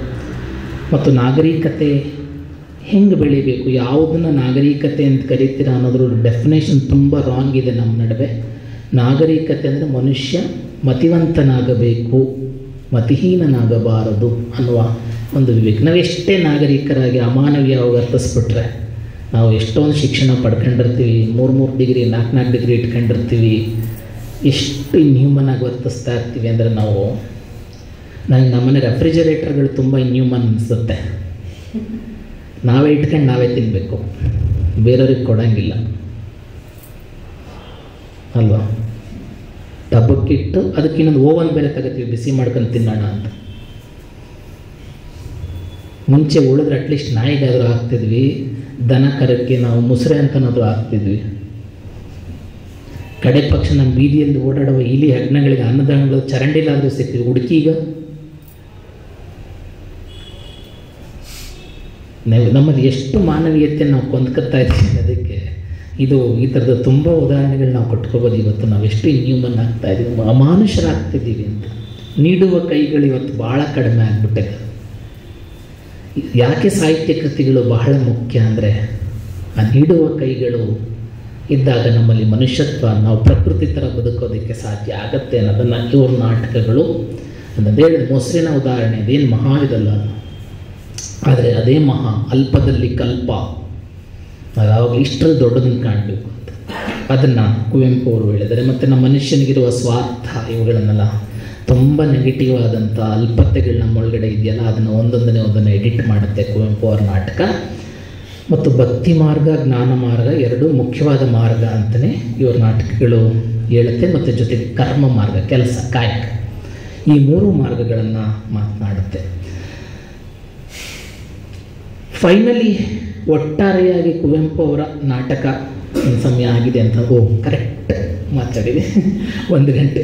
ಮತ್ತು ನಾಗರಿಕತೆ ಹೆಂಗೆ ಬೆಳಿಬೇಕು, ಯಾವುದನ್ನು ನಾಗರಿಕತೆ ಅಂತ ಕರೀತೀರಾ ಅನ್ನೋದ್ರ ಡೆಫಿನೇಷನ್ ತುಂಬ ರಾಂಗ್ ಇದೆ ನಮ್ಮ ನಡುವೆ. ನಾಗರಿಕತೆ ಅಂದರೆ ಮನುಷ್ಯ ಮತಿವಂತನಾಗಬೇಕು, ಮತಿಹೀನನಾಗಬಾರದು ಅನ್ನುವ ಒಂದು ವಿವೇಕ. ನಾವು ಎಷ್ಟೇ ನಾಗರಿಕರಾಗಿ ಅಮಾನವೀಯವಾಗಿ ಅರ್ಥಿಸ್ಬಿಟ್ರೆ, ನಾವು ಎಷ್ಟೊಂದು ಶಿಕ್ಷಣ ಪಡ್ಕೊಂಡಿರ್ತೀವಿ, 3 ಡಿಗ್ರಿ 4 ಡಿಗ್ರಿ ಇಟ್ಕೊಂಡಿರ್ತೀವಿ, ಎಷ್ಟು ಇನ್ಹ್ಯೂಮನ್ ಆಗಿ ವರ್ತಿಸ್ತಾ ಇರ್ತೀವಿ ಅಂದರೆ ನನಗೆ ನಮ್ಮನೆ ರೆಫ್ರಿಜರೇಟರ್ಗಳು ತುಂಬ ಇನ್ಹ್ಯೂಮನ್ ಅನಿಸುತ್ತೆ. ನಾವೇ ಇಟ್ಕೊಂಡು ನಾವೇ ತಿನ್ನಬೇಕು, ಬೇರೆಯವ್ರಿಗೆ ಕೊಡೋಂಗಿಲ್ಲ ಅಲ್ವಾ. ಡಬ್ಬಕ್ಕಿಟ್ಟು ಅದಕ್ಕೆ ಇನ್ನೊಂದು ಓವನ್ ಬೇರೆ ತಗೋತೀವಿ ಬಿಸಿ ಮಾಡ್ಕೊಂಡು ತಿನ್ನೋಣ ಅಂತ. ಮುಂಚೆ ಉಳಿದ್ರೆ ಅಟ್ಲೀಸ್ಟ್ ನಾಯಿಗಾದರೂ ಹಾಕ್ತಿದ್ವಿ, ದನ ಕರಕ್ಕೆ ನಾವು ಮುಸ್ರೆ ಅಂತನಾದರೂ ಹಾಕ್ತಿದ್ವಿ. ಕಡೆ ಪಕ್ಷ ನಮ್ಮ ಬೀದಿಯಲ್ಲಿ ಓಡಾಡುವ ಇಲಿ ಹೆಗ್ಣಗಳಿಗೆ ಅನ್ನದಾನಗಳು ಚರಂಡಿಲಾದರೂ ಸಿಗ್ತೀವಿ. ಹುಡುಕೀಗ ನಮ್ಮಲ್ಲಿ ಎಷ್ಟು ಮಾನವೀಯತೆ ನಾವು ಕೊಂದ್ಕೊತಾ ಇದ್ದೀವಿ. ಅದಕ್ಕೆ ಇದು ಈ ಥರದ ತುಂಬ ಉದಾಹರಣೆಗಳು ನಾವು ಕೊಟ್ಕೋಬೋದು. ಇವತ್ತು ನಾವು ಎಷ್ಟು ಇನ್ಹ್ಯೂಮನ್ ಆಗ್ತಾ ಇದ್ದೀವಿ, ಅಮಾನುಷರಾಗ್ತಿದ್ದೀವಿ ಅಂತ. ನೀಡುವ ಕೈಗಳು ಇವತ್ತು ಭಾಳ ಕಡಿಮೆ ಆಗಿಬಿಟ್ಟಿದೆ. ಯಾಕೆ ಸಾಹಿತ್ಯ ಕೃತಿಗಳು ಬಹಳ ಮುಖ್ಯ ಅಂದರೆ, ಆ ನೀಡುವ ಕೈಗಳು ಇದ್ದಾಗ ನಮ್ಮಲ್ಲಿ ಮನುಷ್ಯತ್ವ, ನಾವು ಪ್ರಕೃತಿ ಥರ ಬದುಕೋದಕ್ಕೆ ಸಾಧ್ಯ ಆಗತ್ತೆ ಅನ್ನೋದನ್ನು ಇವ್ರ ನಾಟಕಗಳು ಅನ್ನೋದು ಹೇಳಿದ. ಮೊಸರಿನ ಉದಾಹರಣೆ ಅದೇನು ಮಹಾ ಇದಲ್ಲ, ಆದರೆ ಅದೇ ಮಹಾ ಅಲ್ಪದಲ್ಲಿ ಕಲ್ಪ. ನಾವು ಯಾವಾಗಲೂ ಇಷ್ಟರಲ್ಲಿ ದೊಡ್ಡದನ್ನು ಕಾಣಬೇಕು ಅಂತ ಅದನ್ನು ಕುವೆಂಪು ಅವರು ಹೇಳಿದ್ದಾರೆ. ಮತ್ತು ನಮ್ಮ ಮನುಷ್ಯನಿಗಿರುವ ಸ್ವಾರ್ಥ ಇವುಗಳನ್ನೆಲ್ಲ ತುಂಬ ನೆಗೆಟಿವ್ ಆದಂಥ ಅಲ್ಪತೆಗಳು ನಮ್ಮೊಳಗಡೆ ಇದೆಯಲ್ಲ, ಅದನ್ನು ಒಂದೊಂದನ್ನೇ ಎಡಿಟ್ ಮಾಡುತ್ತೆ ಕುವೆಂಪು ಅವರ ನಾಟಕ. ಮತ್ತು ಭಕ್ತಿ ಮಾರ್ಗ, ಜ್ಞಾನ ಮಾರ್ಗ ಎರಡೂ ಮುಖ್ಯವಾದ ಮಾರ್ಗ ಅಂತಲೇ ಇವ್ರ ನಾಟಕಗಳು ಹೇಳುತ್ತೆ. ಮತ್ತು ಜೊತೆಗೆ ಕರ್ಮ ಮಾರ್ಗ, ಕೆಲಸ, ಕಾಯಕ, ಈ ಮೂರು ಮಾರ್ಗಗಳನ್ನು ಮಾತನಾಡುತ್ತೆ. ಫೈನಲಿ ಒಟ್ಟಾರೆಯಾಗಿ ಕುವೆಂಪು ಅವರ ನಾಟಕ ಸಮಯ ಆಗಿದೆ ಅಂತ ಕರೆಕ್ಟ್ ಮಾತಾಡಿದೆ 1 ಗಂಟೆ.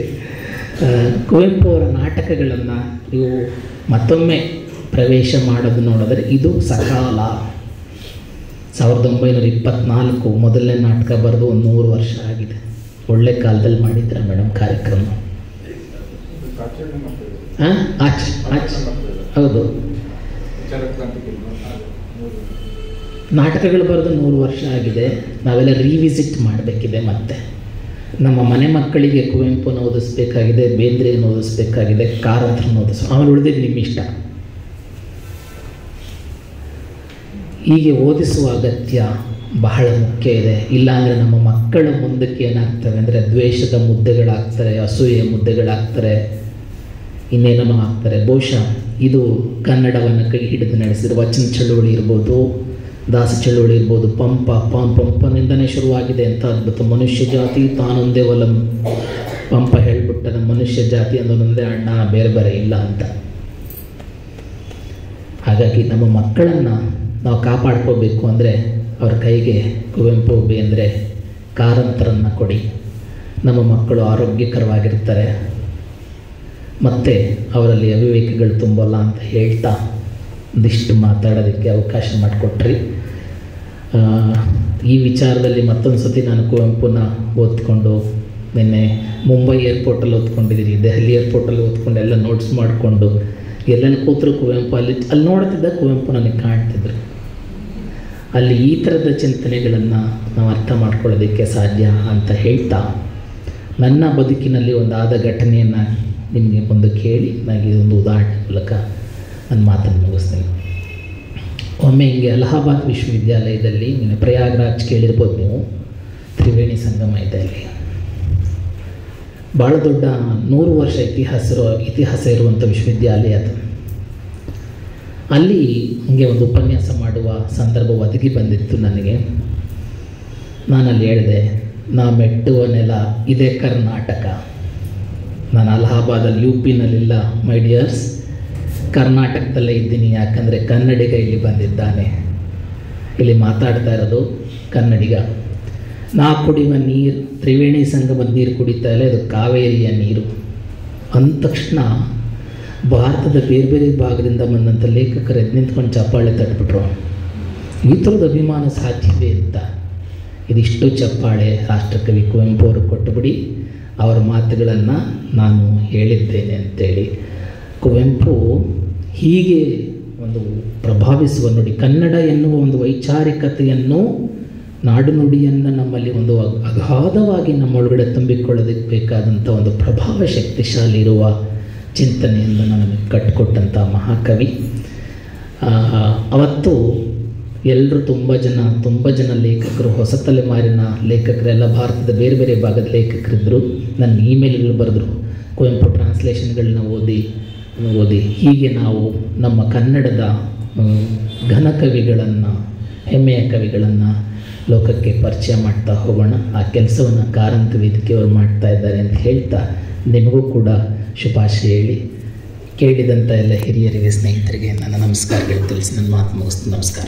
ಕುವೆಂಪು ಅವರ ನಾಟಕಗಳನ್ನು ನೀವು ಮತ್ತೊಮ್ಮೆ ಪ್ರವೇಶ ಮಾಡೋದು ನೋಡಿದ್ರೆ, ಇದು ಸಕಾಲ 1924 ಮೊದಲನೇ ನಾಟಕ ಬರೆದು 100 ವರ್ಷ ಆಗಿದೆ. ಒಳ್ಳೆ ಕಾಲದಲ್ಲಿ ಮಾಡಿದ್ರೆ ಮೇಡಮ್ ಕಾರ್ಯಕ್ರಮ. ಆಚೆ ಹೌದು, ನಾಟಕಗಳು ಬರೆದು 100 ವರ್ಷ ಆಗಿದೆ. ನಾವೆಲ್ಲ ರಿವಿಸಿಟ್ ಮಾಡಬೇಕಿದೆ. ಮತ್ತೆ ನಮ್ಮ ಮನೆ ಮಕ್ಕಳಿಗೆ ಕುವೆಂಪುನ ಓದಿಸ್ಬೇಕಾಗಿದೆ, ಬೇಂದ್ರೆಯನ್ನು ಓದಿಸ್ಬೇಕಾಗಿದೆ, ಕಾರಂತರನ್ನು ಆಮೇಲೆ ಉಳಿದಿದ್ದು ನಿಮ್ಮ ಇಷ್ಟ. ಹೀಗೆ ಓದಿಸುವ ಅಗತ್ಯ ಬಹಳ ಮುಖ್ಯ ಇದೆ. ಇಲ್ಲಾಂದರೆ ನಮ್ಮ ಮಕ್ಕಳು ಮುಂದಕ್ಕೆ ಏನಾಗ್ತವೆ ಅಂದರೆ ದ್ವೇಷದ ಮುದ್ದೆಗಳಾಗ್ತಾರೆ, ಅಸೂಯೆಯ ಮುದ್ದೆಗಳಾಗ್ತಾರೆ, ಇನ್ನೇನೋ ಆಗ್ತಾರೆ. ಬಹುಶಃ ಇದು ಕನ್ನಡವನ್ನು ಕೈ ಹಿಡಿದು ನಡೆಸಿರುವ ವಚನ ಚಳುವಳಿ ಇರ್ಬೋದು, ದಾಸ ಚಳುವಳಿ ಇರ್ಬೋದು, ಪಂಪನಿಂದನೇ ಶುರುವಾಗಿದೆ ಅಂತ ಅದ್ಭುತ. ಮನುಷ್ಯ ಜಾತಿ ತಾನೊಂದೇ ಒಲಂ, ಪಂಪ ಹೇಳ್ಬಿಟ್ಟದ ಮನುಷ್ಯ ಜಾತಿ ಅನ್ನೋದೊಂದೇ ಅಣ್ಣ, ಬೇರೆ ಬೇರೆ ಇಲ್ಲ ಅಂತ. ಹಾಗಾಗಿ ನಮ್ಮ ಮಕ್ಕಳನ್ನು ನಾವು ಕಾಪಾಡ್ಕೋಬೇಕು ಅಂದರೆ ಅವ್ರ ಕೈಗೆ ಕುವೆಂಪು, ಬೇಂದ್ರೆ, ಕಾರಂತರನ್ನು ಕೊಡಿ. ನಮ್ಮ ಮಕ್ಕಳು ಆರೋಗ್ಯಕರವಾಗಿರ್ತಾರೆ, ಮತ್ತು ಅವರಲ್ಲಿ ಅವಿವೇಕಗಳು ತುಂಬಲ್ಲ ಅಂತ ಹೇಳ್ತಾ ಒಂದಿಷ್ಟು ಮಾತಾಡೋದಕ್ಕೆ ಅವಕಾಶ ಮಾಡಿಕೊಟ್ರಿ. ಈ ವಿಚಾರದಲ್ಲಿ ಮತ್ತೊಂದು ಸತಿ ನಾನು ಕುವೆಂಪುನ ಓದ್ಕೊಂಡು, ನಿನ್ನೆ ಮುಂಬೈ ಏರ್ಪೋರ್ಟಲ್ಲಿ ಓದ್ಕೊಂಡಿದ್ದೀನಿ, ದೆಹಲಿ ಏರ್ಪೋರ್ಟಲ್ಲಿ ಓದ್ಕೊಂಡು ಎಲ್ಲ ನೋಟ್ಸ್ ಮಾಡಿಕೊಂಡು, ಎಲ್ಲೆಲ್ಲಿ ಕೂತರು ಕುವೆಂಪು, ಅಲ್ಲಿ ನೋಡ್ತಿದ್ದ ಕುವೆಂಪು ನನಗೆ ಕಾಣ್ತಿದ್ರು. ಅಲ್ಲಿ ಈ ಥರದ ಚಿಂತನೆಗಳನ್ನು ನಾವು ಅರ್ಥ ಮಾಡ್ಕೊಳ್ಳೋದಕ್ಕೆ ಸಾಧ್ಯ ಅಂತ ಹೇಳ್ತಾ, ನನ್ನ ಬದುಕಿನಲ್ಲಿ ಒಂದಾದ ಘಟನೆಯನ್ನು ನಿಮಗೆ ಒಂದು ಕೇಳಿ ನನಗೆ ಒಂದು ಉದಾಹರಣೆ ಮೂಲಕ ನನ್ನ ಮಾತನ್ನು ಮುಗಿಸ್ತೀನಿ. ಒಮ್ಮೆ ಹಿಂಗೆ ಅಲಹಾಬಾದ್ ವಿಶ್ವವಿದ್ಯಾಲಯದಲ್ಲಿ, ಪ್ರಯಾಗ್ರಾಜ್ ಕೇಳಿರ್ಬೋದು ನೀವು, ತ್ರಿವೇಣಿ ಸಂಗಮ ಇದೆ. ಅಲ್ಲಿ ಭಾಳ ದೊಡ್ಡ 100 ವರ್ಷ ಇತಿಹಾಸ ಇರುವಂಥ ವಿಶ್ವವಿದ್ಯಾಲಯ ಅದು. ಅಲ್ಲಿ ಹೀಗೆ ಒಂದು ಉಪನ್ಯಾಸ ಮಾಡುವ ಸಂದರ್ಭ ಒದಗಿ ಬಂದಿತ್ತು ನನಗೆ. ನಾನಲ್ಲಿ ಹೇಳಿದೆ, ನಾ ಮೆಟ್ಟುವ ನೆಲ ಇದೇ ಕರ್ನಾಟಕ. ನಾನು ಅಲಹಾಬಾದಲ್ಲಿ UP-ನಲ್ಲಿಲ್ಲ ಮೈ ಡಿಯರ್ಸ್, ಕರ್ನಾಟಕದಲ್ಲೇ ಇದ್ದೀನಿ. ಯಾಕಂದರೆ ಕನ್ನಡಿಗ ಇಲ್ಲಿ ಬಂದಿದ್ದಾನೆ, ಇಲ್ಲಿ ಮಾತಾಡ್ತಾ ಇರೋದು ಕನ್ನಡಿಗ. ನಾ ಕುಡಿಯುವ ನೀರು ತ್ರಿವೇಣಿ ಸಂಗಮದ ನೀರು ಕುಡಿತಾ ಇಲ್ಲ, ಇದು ಕಾವೇರಿಯ ನೀರು ಅಂದ ತಕ್ಷಣ ಭಾರತದ ಬೇರೆ ಬೇರೆ ಭಾಗದಿಂದ ಬಂದಂಥ ಲೇಖಕರು ಎದ್ದು ನಿಂತ್ಕೊಂಡು ಚಪ್ಪಾಳೆ ತಟ್ಬಿಟ್ರು. ಈ ಥರದ ಅಭಿಮಾನ ಸಾಧ್ಯವೇ ಅಂತ. ಇದಿಷ್ಟು ಚಪ್ಪಾಳೆ ರಾಷ್ಟ್ರಕವಿ ಕುವೆಂಪು ಅವರು ಕೊಟ್ಟುಬಿಡಿ, ಅವರ ಮಾತುಗಳನ್ನು ನಾನು ಹೇಳಿದ್ದೇನೆ ಅಂತೇಳಿ. ಕುವೆಂಪು ಹೀಗೆ ಒಂದು ಪ್ರಭಾವಿಸುವ ನುಡಿ, ಕನ್ನಡ ಎನ್ನುವ ಒಂದು ವೈಚಾರಿಕತೆಯನ್ನು, ನಾಡು ನುಡಿಯನ್ನು ನಮ್ಮಲ್ಲಿ ಒಂದು ಅಗಾಧವಾಗಿ ನಮ್ಮೊಳಗಡೆ ತುಂಬಿಕೊಳ್ಳೋದಕ್ಕೆ ಬೇಕಾದಂಥ ಒಂದು ಪ್ರಭಾವ ಶಕ್ತಿಶಾಲಿ ಇರುವ ಚಿಂತನೆಯನ್ನು ನನಗೆ ಕಟ್ಟಿಕೊಟ್ಟಂಥ ಮಹಾಕವಿ. ಅವತ್ತು ಎಲ್ಲರೂ ತುಂಬ ಜನ ಲೇಖಕರು, ಹೊಸ ತಲೆಮಾರಿನ ಲೇಖಕರೆಲ್ಲ, ಭಾರತದ ಬೇರೆ ಬೇರೆ ಭಾಗದ ಲೇಖಕರಿದ್ದರು. ನನ್ನ ಇಮೇಲ್ಗಳು ಬರೆದ್ರು, ಕುವೆಂಪು ಟ್ರಾನ್ಸ್ಲೇಷನ್ಗಳನ್ನ ಓದಿ ಹೀಗೆ ನಾವು ನಮ್ಮ ಕನ್ನಡದ ಘನ ಕವಿಗಳನ್ನು, ಹೆಮ್ಮೆಯ ಕವಿಗಳನ್ನು ಲೋಕಕ್ಕೆ ಪರಿಚಯ ಮಾಡ್ತಾ ಹೋಗೋಣ. ಆ ಕೆಲಸವನ್ನು ಕಾರಂತ ವೇದಿಕೆಯವರು ಮಾಡ್ತಾ ಇದ್ದಾರೆ ಅಂತ ಹೇಳ್ತಾ ನಿಮಗೂ ಕೂಡ ಶುಭಾಶಯ ಹೇಳಿ, ಕೇಳಿದಂಥ ಎಲ್ಲ ಹಿರಿಯರಿಗೆ, ಸ್ನೇಹಿತರಿಗೆ ನನ್ನ ನಮಸ್ಕಾರಗಳು ತಿಳಿಸಿ ನನ್ನ ಮಾತು ಮುಗಿಸ್ತೀನಿ. ನಮಸ್ಕಾರ.